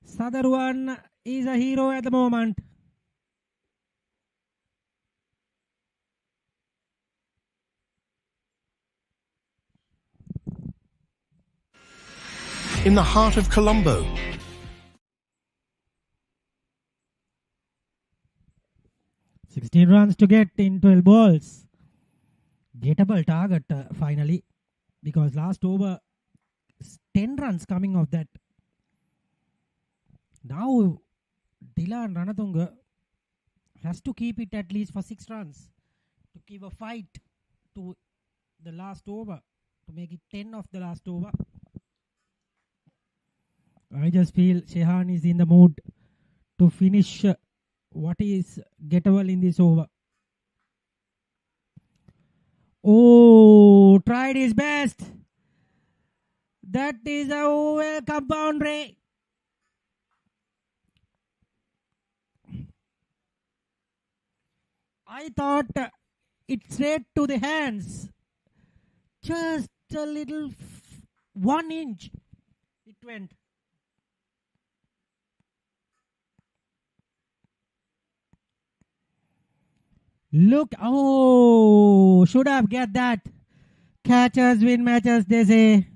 Sadharwan is a hero at the moment. in the heart of Colombo. 16 runs to get in 12 balls. Gettable target finally, because last over 10 runs coming off that. Now Dylan Ranatunga has to keep it at least for 6 runs to give a fight to the last over, to make it 10 of the last over. I just feel Shehan is in the mood to finish what is gettable in this over. Oh, tried his best. That is a welcome boundary. I thought it straight to the hands. Just a little 1 inch it went. Look, oh, should have get that. Catchers win matches, they say.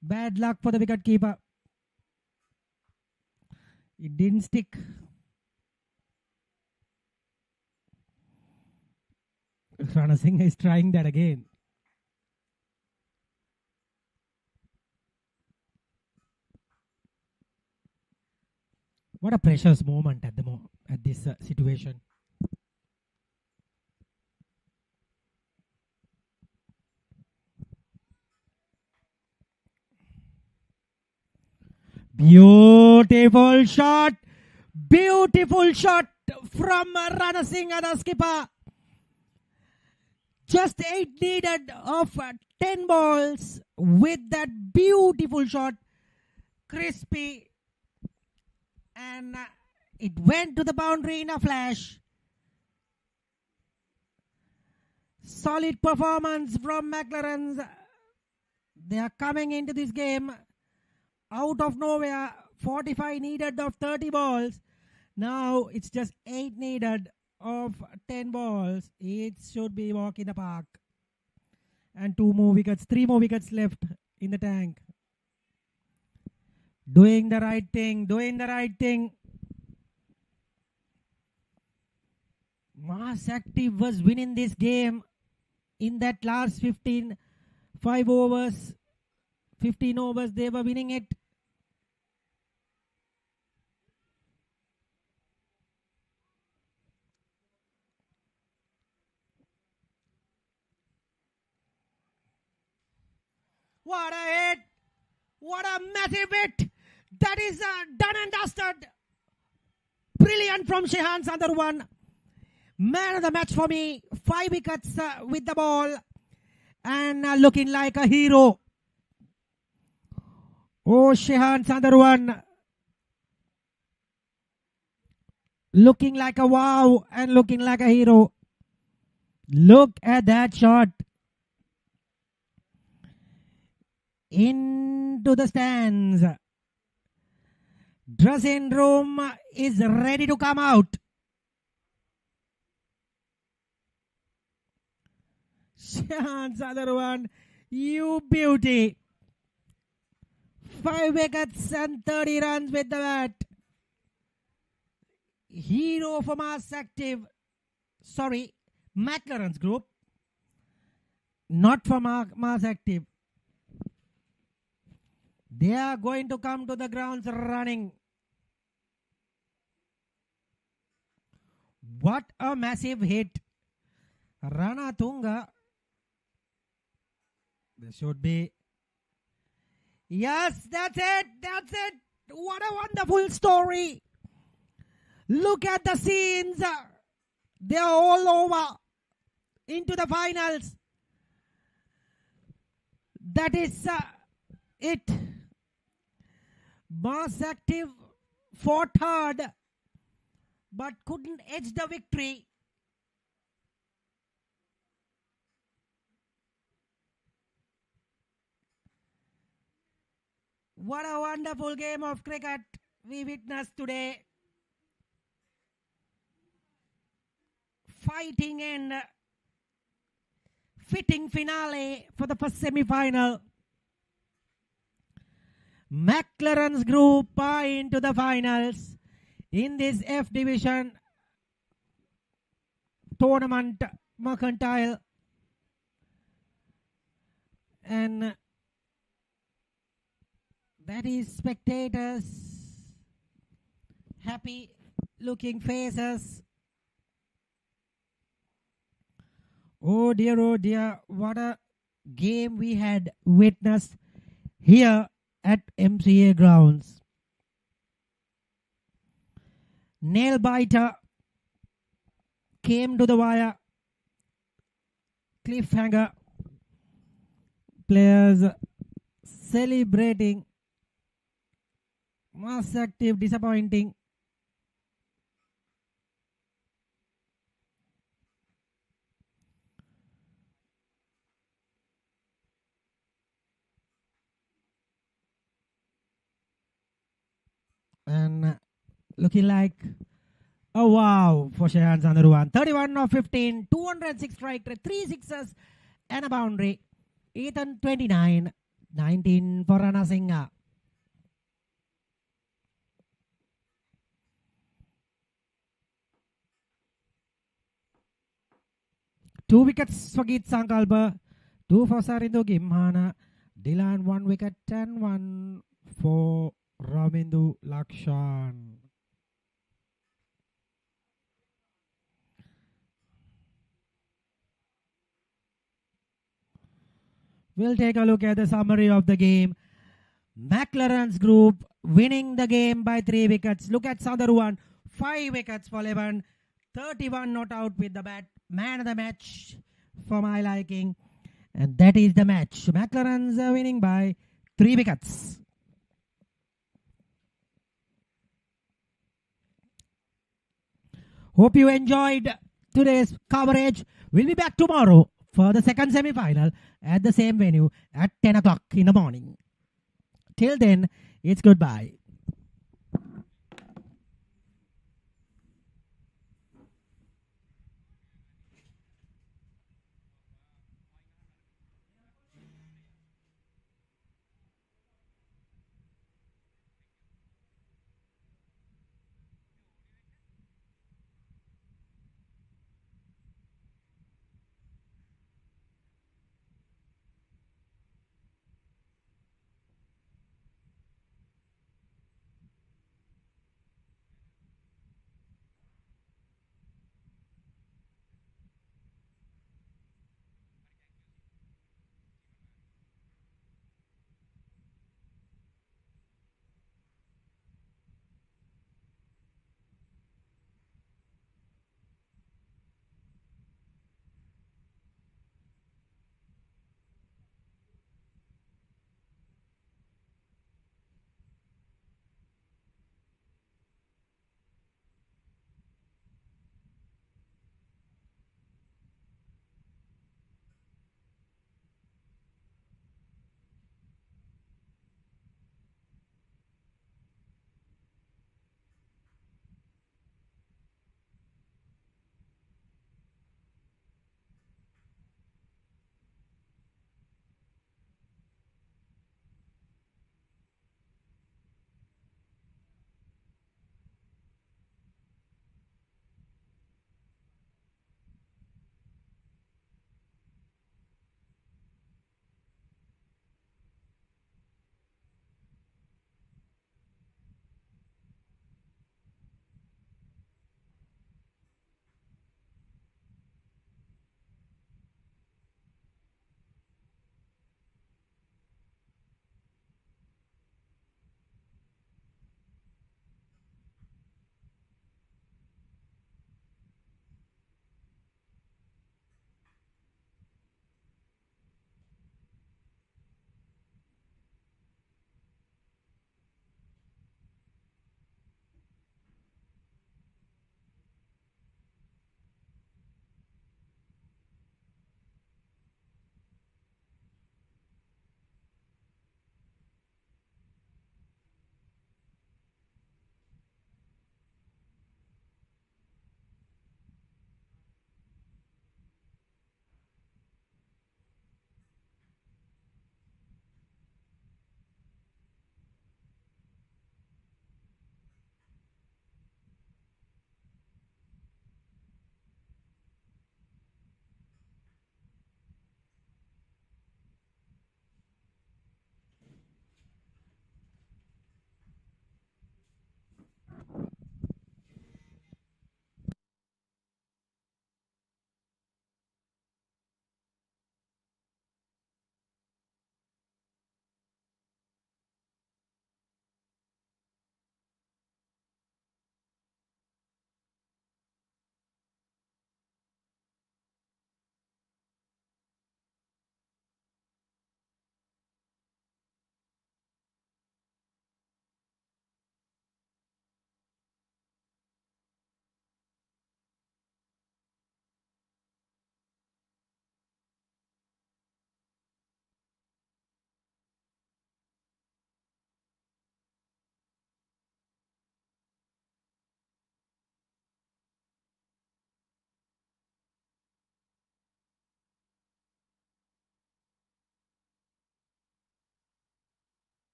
Bad luck for the wicket keeper. It didn't stick. Rana Singh is trying that again. What a precious moment at this situation. Beautiful shot from Rana Singh, the skipper. Just 8 needed of 10 balls with that beautiful shot, crispy. And it went to the boundary in a flash. Solid performance from Mclarens. They are coming into this game out of nowhere. 45 needed of 30 balls. Now it's just 8 needed of 10 balls. It should be walk in the park. And 2 more wickets, 3 more wickets left in the tank. Doing the right thing. Mass Active was winning this game in that last 15 overs, they were winning it. What a hit! What a massive hit! That is done and dusted. Brilliant from Shehan's other one. Man of the match for me. 5 wickets with the ball. And looking like a hero. Oh, Shehan's other one. Looking like a wow and looking like a hero. Look at that shot. Into the stands. Dressing room is ready to come out. Shehan's other one. You beauty. 5 wickets and 30 runs with the bat. Hero for Mass Active. Sorry, Mclarens group. Not for Mass Active. They are going to come to the grounds running. What a massive hit. Ranatunga. There should be. Yes, that's it. What a wonderful story. Look at the scenes. They are all over. Into the finals. That is it. Mass Active fought hard but couldn't edge the victory. What a wonderful game of cricket we witnessed today. Fighting and fitting finale for the first semi-final. Mclarens group are into the finals. in this F division tournament mercantile, and that is spectators, happy looking faces. Oh dear, what a game we had witnessed here at MCA grounds. Nail biter came to the wire. Cliffhanger. Players celebrating. Most active, disappointing. And looking like a wow for Shahan Zandaruwan. 31 of 15, 206 strike rate, 3 sixes and a boundary. Ethan 29, 19 for Ranasinghe. Two wickets for Geet Sankalpa, 2 for Sarindu Gimhana, Dylan 1 wicket and 1 for Ramindu Lakshan. We'll take a look at the summary of the game. Mclarens group winning the game by 3 wickets. Look at Zandaruwan, 5 wickets for 11, 31 not out with the bat. Man of the match for my liking. And that is the match. Mclarens are winning by 3 wickets. Hope you enjoyed today's coverage. We'll be back tomorrow for the second semi-final at the same venue at 10 o'clock in the morning. Till then, it's goodbye.